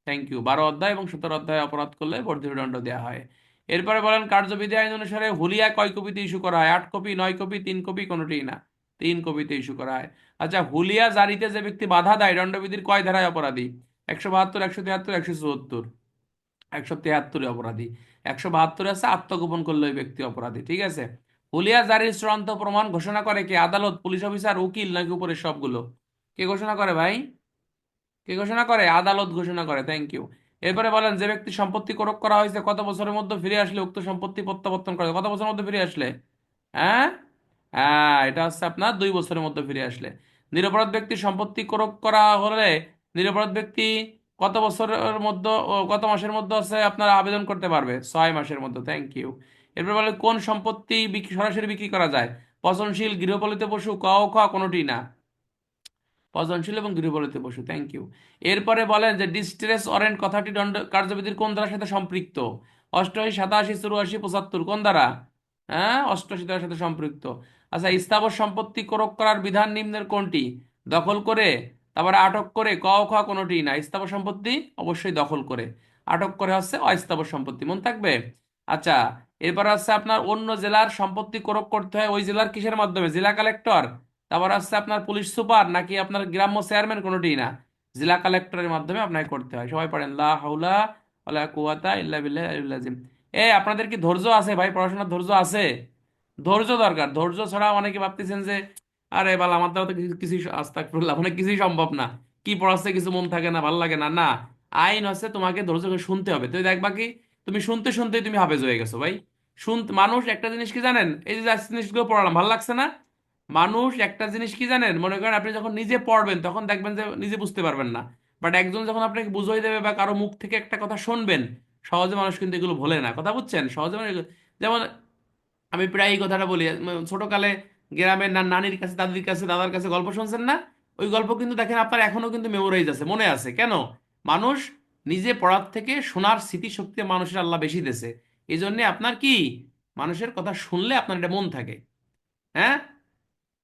Thank you. 12 অধ্যায় এবং 17 অধ্যায় অপরাধ করলে বর্ধিত দণ্ড দেওয়া হয়। এরপরে বলেন কার্যবিধি আইন অনুসারে হুলিয়া কয় কপিতে ইস্যু করা হয়? 8 কপি, 9 কপি, 3 কপি, কোনোটিই না। 3 কপিতে ইস্যু করা হয়। আচ্ছা, হুলিয়া জারিতে যে ব্যক্তি বাধা দেয় দণ্ডবিধির কয় ধারায় অপরাধী? 172, 173, 174। 173 অপরাধী। 172 আছে আত্মগোপন করলে ওই ব্যক্তি অপরাধী, ঠিক আছে। হুলিয়া জারির চূড়ান্ত প্রমাণ ঘোষণা করে কে? আদালত, পুলিশ অফিসার, উকিল, নাকি উপরের সবগুলো? কে ঘোষণা করে ভাই? কে ঘোষণা করে? আদালত ঘোষণা করে। Thank you. এরপরে বলেন যে ব্যক্তি সম্পত্তি করোপ করা হয়েছে কত বছরের মধ্যে ফিরে আসলে উক্ত সম্পত্তি প্রত্যাবর্তন করে? কত বছরের মধ্যে ফিরে আসলে? হ্যাঁ, হ্যাঁ, এটা হচ্ছে আপনার 2 বছরের মধ্যে ফিরে আসলে। নিরপরাধ ব্যক্তির সম্পত্তি ক্রোপ করা হলে নিরপরাধ ব্যক্তি কত বছরের মধ্যে কত মাসের মধ্যে আছে আপনার আবেদন করতে পারবে? 6 মাসের মধ্যে। Thank you. এরপর বলে কোন সম্পত্তি সরাসরি বিক্রি করা যায়? পচনশীল, গৃহপালিত পশু, ক ও খ কোনোটি না। পচনশীল এবং গৃহপালিত পশু। Thank you. এরপরে বলেন যে ডিস্ট্রেস ওয়ারেন্ট কথাটি দণ্ড কার্যবিধির কোন ধারার সাথে সম্পৃক্ত? 88, 87, 84, 75 কোন ধারা? হ্যাঁ, 88 ধারার সাথে সম্পৃক্ত। আচ্ছা, স্থাবর সম্পত্তি ক্রোপ করার বিধান নিম্নের কোনটি? দখল করে, তারপরে আটক করে, ক ও খ কোনোটি না। স্থাবর সম্পত্তি অবশ্যই দখল করে, আটক করে হচ্ছে অস্থাবর সম্পত্তি, মন থাকবে। আচ্ছা, এরপর হচ্ছে আপনার অন্য জেলার সম্পত্তি ক্রোপ করতে হয় ওই জেলার কিসের মাধ্যমে? জেলা কালেক্টর, তারপর আসছে আপনার পুলিশ সুপার, নাকি আপনার গ্রাম্য চেয়ারম্যান, কোনোটিই না। জেলা কালেক্টরের মাধ্যমে আপনাকে করতে হয়। সবাই পড়েন লা হাওলা ওয়ালা কুওয়াতা ইল্লা বিল্লাহিল আলিয়্যিল আযীম। আপনাদের কি ধৈর্য আছে ভাই? পড়াশোনার ধৈর্য আছে? ধৈর্য দরকার। ধৈর্য ছাড়া অনেকে ভাবতেছেন যে আরে বাল আমার দ্বারা তো কিছুই আস্তাগফিরুল্লাহ, অনেক কিছুই সম্ভব না, কি পড়াচ্ছে কিছু মন থাকে না, ভালো লাগে না। না, আইন হচ্ছে তোমাকে ধৈর্য করে শুনতে হবে। তুমি দেখবা কি তুমি শুনতে শুনতেই তুমি হাফেজ হয়ে গেছো ভাই। মানুষ একটা জিনিস কি জানেন, এই যে জিনিসগুলো পড়ালাম ভালো লাগছে না? মানুষ একটা জিনিস কি জানেন, মনে করেন আপনি যখন নিজে পড়বেন তখন দেখবেন যে নিজে বুঝতে পারবেন না, বাট একজন যখন আপনাকে বুঝিয়ে দেবে বা কারো মুখ থেকে একটা কথা শুনবেন, সহজে মানুষ কিন্তু এগুলো ভোলে না। কথা বুঝছেন? সহজে যেমন আমি প্রায় এই কথাটা বলি, ছোটকালে গ্রামের নানির কাছে, দাদির কাছে, দাদার কাছে গল্প শুনছেন না? ওই গল্প কিন্তু দেখেন আপনার এখনো কিন্তু মেমোরাইজ আছে, মনে আছে। কেন? মানুষ নিজে পড়ার থেকে শোনার স্মৃতিশক্তি মানুষের আল্লাহ বেশি দিয়েছে। এই জন্যে আপনার কি, মানুষের কথা শুনলে আপনার এটা মন থাকে। হ্যাঁ,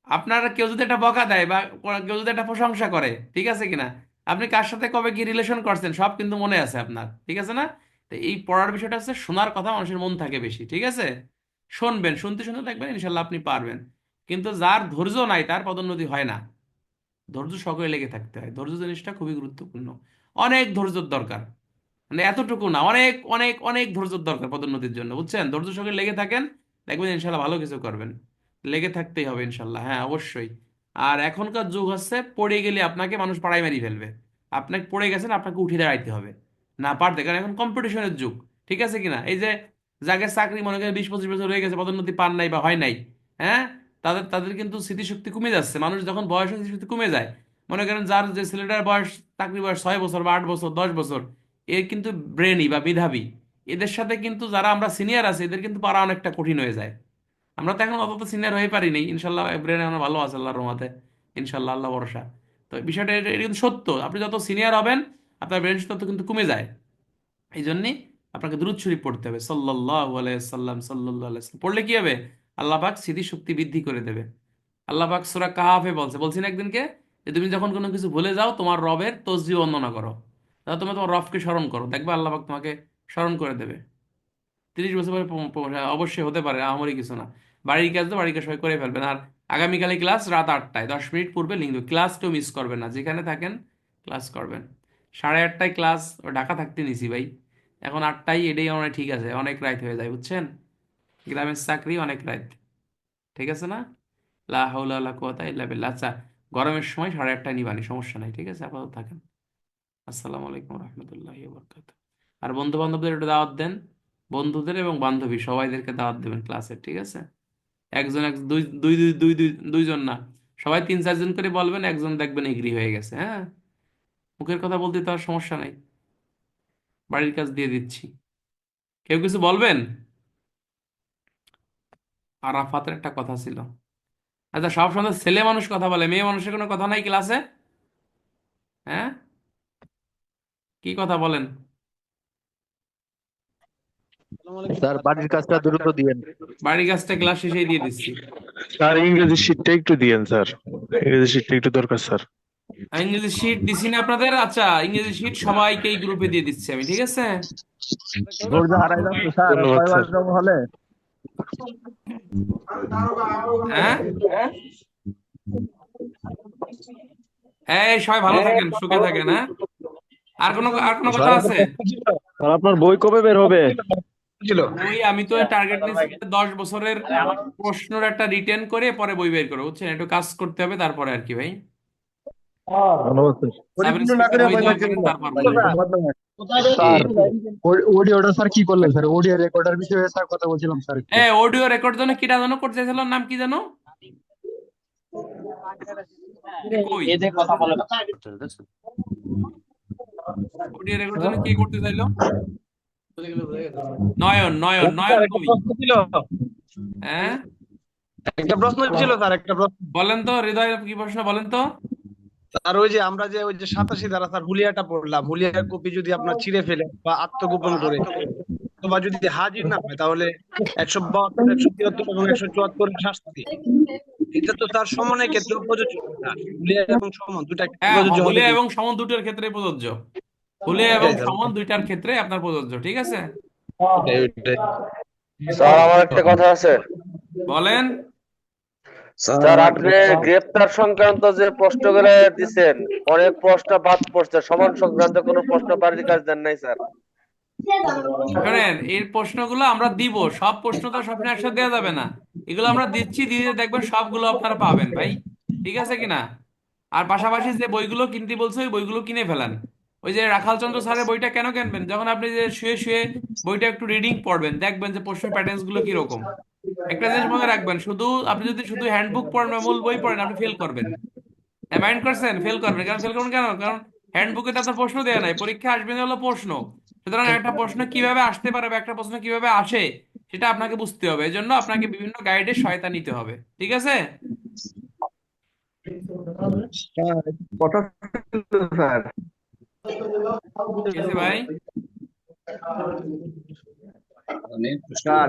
আপনারা কেউ যদি একটা বকা দেয় বা কেউ যদি একটা প্রশংসা করে, ঠিক আছে কিনা, আপনি কার সাথে কবে কি রিলেশন করছেন সব কিন্তু মনে আছে আপনার, ঠিক আছে না? তো এই পড়ার বিষয়টা হচ্ছে শোনার কথা মানুষের মন থাকে বেশি, ঠিক আছে। শুনবেন, শুনতে শুনতে দেখবেন ইনশাল্লাহ আপনি পারবেন। কিন্তু যার ধৈর্য নাই তার পদোন্নতি হয় না। ধৈর্য সকলে লেগে থাকতে হয়। ধৈর্য জিনিসটা খুবই গুরুত্বপূর্ণ। অনেক ধৈর্যের দরকার। মানে এতটুকু না, অনেক অনেক অনেক ধৈর্যের দরকার পদোন্নতির জন্য, বুঝছেন? ধৈর্য সঙ্গে লেগে থাকেন, দেখবেন ইনশাল্লাহ ভালো কিছু করবেন। লেগে থাকতেই হবে ইনশাল্লাহ, হ্যাঁ অবশ্যই। আর এখনকার যুগ হচ্ছে পড়ে গেলে আপনাকে মানুষ পাড়ায় মারি ফেলবে। আপনাকে পড়ে গেছেন, আপনাকে উঠে দাঁড়াইতে হবে। না পারতে, কারণ এখন কম্পিটিশনের যুগ, ঠিক আছে কিনা। এই যে যাকে চাকরি মনে করেন 20-25 বছর হয়ে গেছে, পদোন্নতি পান নাই বা হয় নাই, হ্যাঁ, তাদের তাদের কিন্তু স্মৃতিশক্তি কমে যাচ্ছে। মানুষ যখন বয়স হয়, স্মৃতিশক্তি কমে যায়। মনে করেন যার যে ছেলেটার বয়স, চাকরি বয়স 6 বছর বা 8 বছর, 10 বছর, এর কিন্তু ব্রেনই বা মেধাবী। এদের সাথে কিন্তু যারা আমরা সিনিয়র আছি এদের কিন্তু পারা অনেকটা কঠিন হয়ে যায়। আমরা তো এখন অত সিনিয়র হয়ে পারিনি, ইনশাল্লাহ ব্রেন এখন ভালো আছে আল্লাহর রহমতে। ইনশাল্লাহ, আল্লাহ ভরসা। তো বিষয়টা এটা কিন্তু সত্য, আপনি যত সিনিয়র হবেন আপনার ব্রেন তত কিন্তু কমে যায়। এই জন্যই আপনাকে দুরূদ শরীফ পড়তে হবে, সাল্লাল্লাহু আলাইহি সাল্লাম, সাল্লাল্লাহু আলাইহি সাল্লাম। পড়লে কি হবে? আল্লাহ পাক স্মৃতিশক্তি বৃদ্ধি করে দেবে। আল্লাহ পাক সূরা কাহাফে বলছি না একদিনকে, যে তুমি যখন কোনো কিছু ভুলে যাও তোমার রবের তসবিহ বর্ণনা করো, তাহলে তুমি তোমার রবকে স্মরণ করো, দেখবে আল্লাহ পাক তোমাকে স্মরণ করে দেবে। 30 বছর পরে অবশ্যই হতে পারে, আমারই কিছু না। বাড়ির কাজ তো বাড়ির কাজ সবাই করে ফেলবেন। আর আগামীকালে ক্লাস রাত 8টায়, 10 মিনিট পূর্বে লিঙ্ক দেবে। ক্লাসটাও মিস করবেন না, যেখানে থাকেন ক্লাস করবেন। 8:30টায় ক্লাস, ঢাকা থাকতে নিছি ভাই। এখন 8টায় এটাই আমার ঠিক আছে, অনেক রাত হয়ে যায় বুঝছেন। গ্রামের চাকরি অনেক রাত, ঠিক আছে না? লা হাওলা ওয়ালা কুওয়াতা ইল্লা বিল্লাহ। আচ্ছা, গরমের সময় 8:30টায় নিবানি, সমস্যা নাই, ঠিক আছে, আপাতত থাকেন। আসসালামু আলাইকুম রহমতুল্লাহি বরকাত। আর বন্ধু বান্ধবদের একটু দাওয়াত দেন, বন্ধুদের এবং বান্ধবী সবাইদেরকে দাওয়াত দেবেন ক্লাসে, ঠিক আছে। একজন এক দুই দুই দুই দুই দুই দুইজন না, সবাই 3-4 জন করে বলবেন, একজন দেখবেন এগ্রি হয়ে গেছে। হ্যাঁ, মুখের কথা বলতে তো আর সমস্যা নাই, বাড়ির কাজ দিয়ে দিচ্ছি। কেউ কিছু বলবেন? আরাফাতের একটা কথা ছিল। আচ্ছা, সব সময় ছেলে মানুষ কথা বলে, মেয়ে মানুষের কোনো কথা নাই ক্লাসে? হ্যাঁ, কি কথা বলেন?
স্যার বাড়ির কাজটা দ্রুত দিয়েন।
বাড়ির কাজটা ক্লাস শেষেই দিয়ে দিচ্ছি।
স্যার ইংরেজি শিটটা একটু দিয়েন স্যার, ইংরেজি শিটটা একটু দরকার স্যার।
ইংরেজি শিট দিছি না আপনাদের? আচ্ছা, ইংরেজি শিট সবাইকে এই গ্রুপে দিয়ে দিচ্ছি আমি, ঠিক আছে?
ধৈর্য হারাই যাচ্ছে স্যার,
ধন্যবাদ
কয়বার
স্যার।
যাবো হলে?
হ্যাঁ, এই সবাই ভালো থাকেন, সুখে থাকেন, হ্যাঁ? আর কোনো কথা আছে?
স্যার আপনার বই কবে বের হবে?
বই আমি তো টার্গেট নিয়েছি 10 বছরের প্রশ্নের একটা রিটেন করে পরে বই বের করবো, বুঝছেন? একটু কাজ করতে হবে তারপরে আর কি ভাই।
ধন্যবাদ
সাব ইন্সপেক্টর বই জমা করেন তারপর বলেন।
স্যার। ওডিওটা স্যার কি করলেন স্যার? ওডিও রেকর্ডার বিষয়ে স্যার কথা বলছিলাম স্যার একটু।
অডিও রেকর্ড জন্য কিটা যেন করতে চাইছিল, নাম কি জানো? কই অডিও রেকর্ড জন্য কি করতে চাইলো? নয়ন, নয়ন, নয়ন
একটা
কই?
প্রশ্ন ছিল,
হ্যাঁ,
একটা প্রশ্ন ছিল স্যার, একটা প্রশ্ন।
বলেন তো হৃদয়, কি প্রশ্ন বলেন তো?
স্যার ওই যে 87 ধারা স্যার, হুলিয়াটা পড়লাম, হুলিয়ার কপি যদি আপনার ছিঁড়ে ফেলে বা আত্মগোপন করে অথবা যদি হাজির না হয়, তাহলে 172, 173 এবং 174 শাস্তি। এটা তো তার সমনের ক্ষেত্রে প্রযোজ্য না, হুলিয়া এবং সমন দুটা ক্ষেত্রে
হ্যাঁ,
প্রযোজ্য হবে
হুলিয়া
কি?
এবং সমন দুটোর ক্ষেত্রে প্রযোজ্য। হুলিয়া এবং
এটাই স্যার,
সমন দুইটার ক্ষেত্রে আপনার প্রযোজ্য, ঠিক আছে?
এটাই।
স্যার আমার একটা কথা আছে।
বলেন।
স্যার আপনি গ্রেপ্তার সংক্রান্ত যে প্রশ্নগুলো দিচ্ছেন, অনেক প্রশ্ন বাদ পড়ছে, সমান সংক্রান্ত কোনো প্রশ্ন বাড়ির কাজ দেন নাই স্যার।
শোনেন, এই প্রশ্নগুলো আমরা দিব, সব প্রশ্ন তো সব একসাথে দেওয়া যাবে না। এগুলো আমরা দিচ্ছি, দিয়ে দেখবেন সবগুলো আপনারা পাবেন ভাই, ঠিক আছে কিনা? আর পাশাপাশি যে বইগুলো কিনতে বলছো ওই বইগুলো কিনে ফেলান। ওই যে রাখাল চন্দ্র স্যারের বইটা কেন কিনবেন? যখন আপনি যে শুয়ে শুয়ে বইটা একটু রিডিং পড়বেন, দেখবেন যে প্রশ্ন প্যাটার্নস গুলো কিরকম। একটা জিনিস মনে রাখবেন, আপনি যদি শুধু হ্যান্ডবুক পড়েন বা মূল বই পড়েন, আপনি ফেল করবেন। মাইন্ড করছেন? ফেল করবেন। কেন ফেল করবেন? কারণ হ্যান্ডবুকে তো আপনার প্রশ্ন দেওয়া নাই, পরীক্ষা আসবে না হলো প্রশ্ন। সুতরাং একটা প্রশ্ন কিভাবে আসতে পারে বা একটা প্রশ্ন কিভাবে আসে সেটা আপনাকে বুঝতে হবে, এই জন্য আপনাকে বিভিন্ন গাইডের সহায়তা নিতে হবে, ঠিক আছে?
স্যার, কথা ছিল স্যার।
ঠিক আছে ভাই।
স্যার